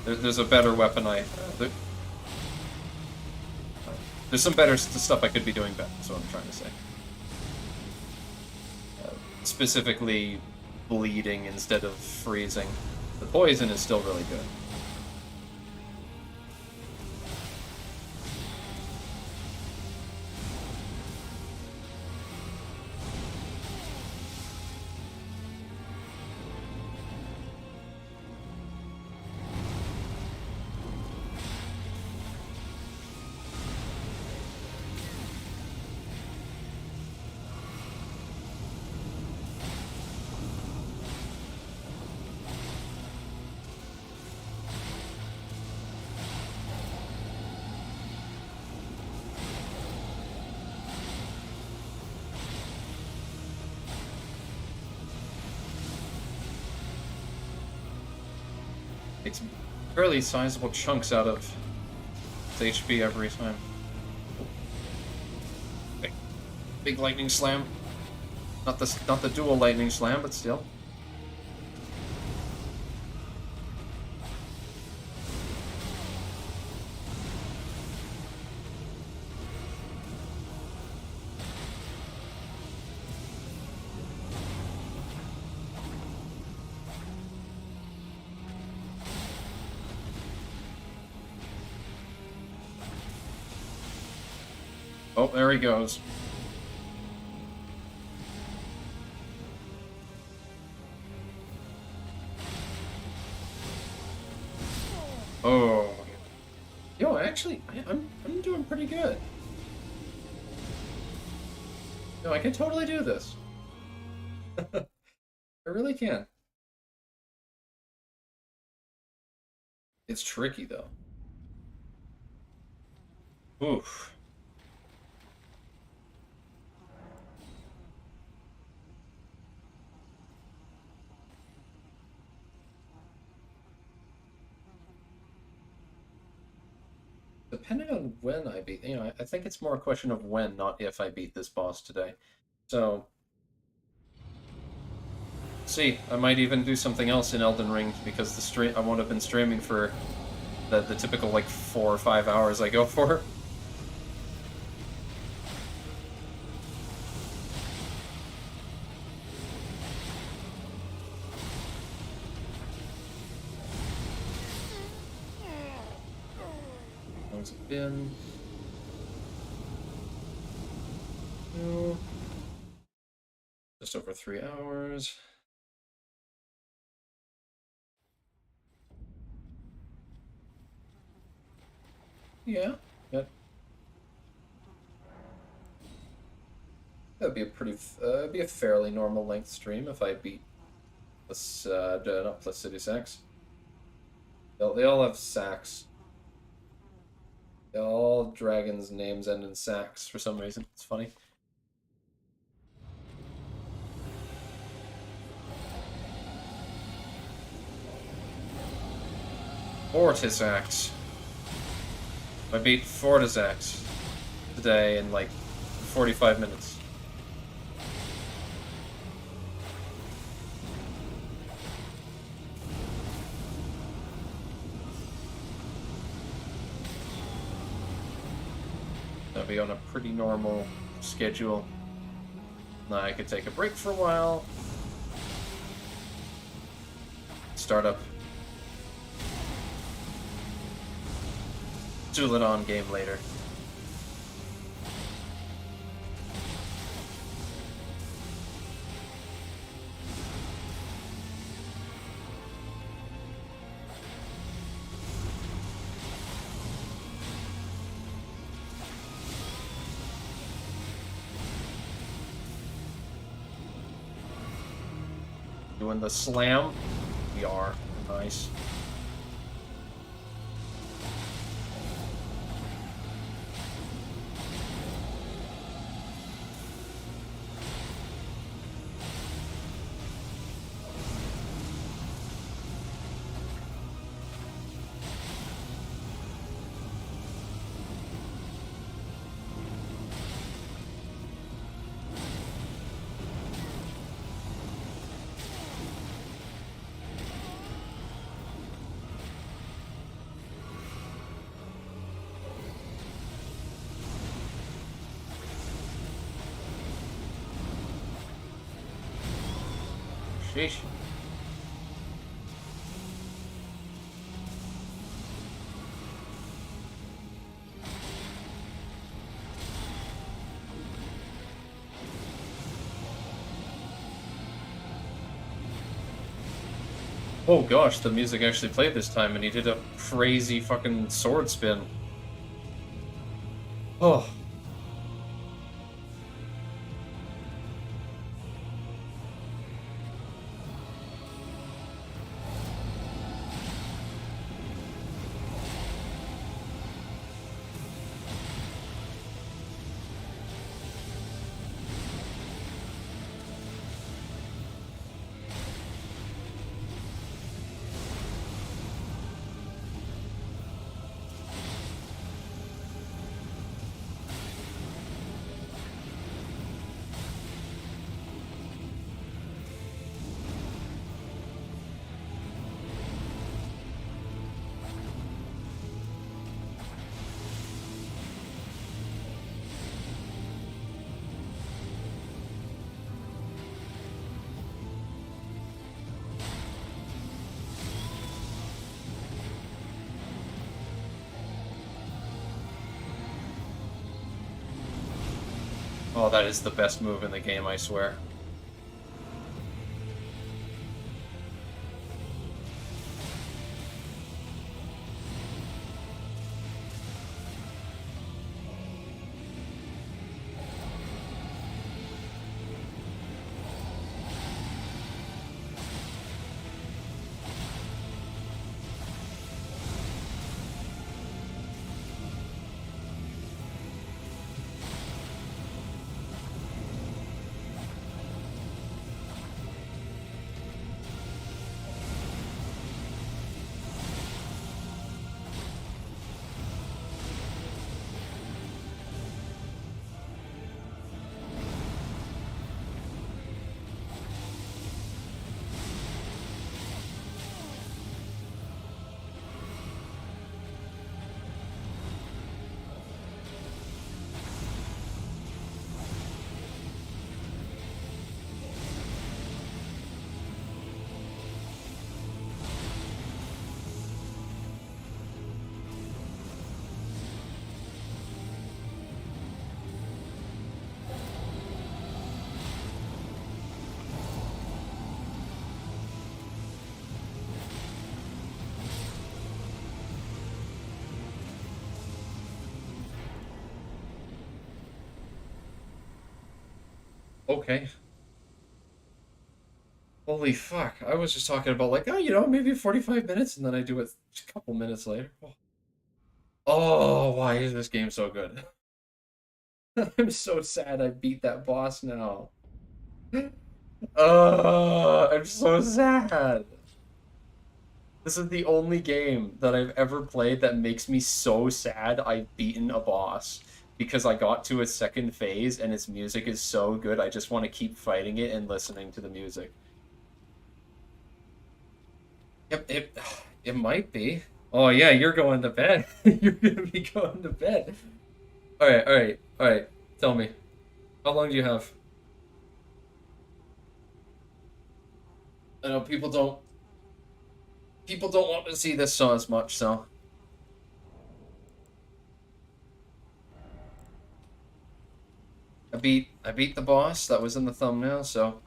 there's a better weapon there's some better stuff I could be doing better, that's what I'm trying to say. Specifically, bleeding instead of freezing. The poison is still really good. Takes fairly sizable chunks out of its HP every time. Big lightning slam. Not the dual lightning slam, but still. Oh, there he goes. Oh. Yo, actually, I'm doing pretty good. No, I can totally do this. I really can. It's tricky, though. Oof. Depending on when I beat, I think it's more a question of when, not if I beat this boss today. So, see, I might even do something else in Elden Ring because I won't have been streaming for the typical like 4 or 5 hours I go for. How's it been? No. Just over 3 hours. Yeah. Yeah. That'd be a be a fairly normal length stream if I beat this, not Fortissax. They all have sacks. All dragons' names end in sacks for some reason. It's funny. Fortissax. I beat Fortissax today in like 45 minutes. I'll be on a pretty normal schedule. Now I could take a break for a while. Start up. Zuladon game later. Doing the slam. We are. Nice. Sheesh. Oh gosh, the music actually played this time and he did a crazy fucking sword spin. Oh. Oh, that is the best move in the game, I swear. Okay. Holy fuck. I was just talking about like, oh, you know, maybe 45 minutes and then I do it a couple minutes later. Oh, why is this game so good? I'm so sad I beat that boss now. I'm so sad. This is the only game that I've ever played that makes me so sad I've beaten a boss because I got to a second phase and its music is so good I just want to keep fighting it and listening to the music. Yep, it might be. Oh yeah, you're going to bed. You're gonna be going to bed. Alright, alright, alright. Tell me. How long do you have? I know people don't want to see this so as much, so I beat the boss that was in the thumbnail, so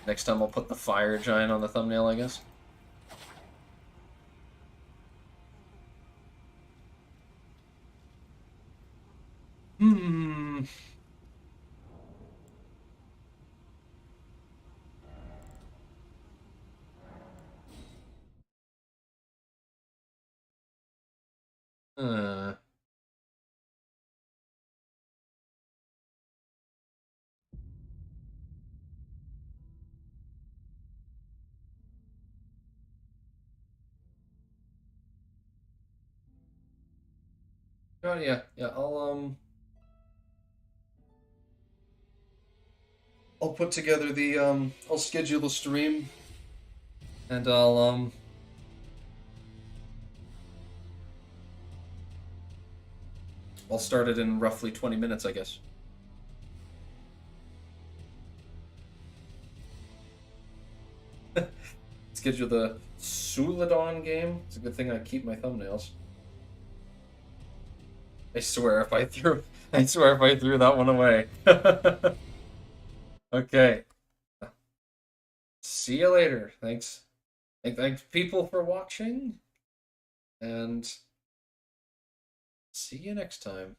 next time I'll put the fire giant on the thumbnail, I guess. Hmm. Uh. Oh yeah, yeah. I'll put together the I'll schedule the stream, and I'll start it in roughly 20 minutes, I guess. Schedule the Suladon game. It's a good thing I keep my thumbnails. I swear if I threw that one away. Okay. See you later. Thanks. Thanks people for watching. And see you next time.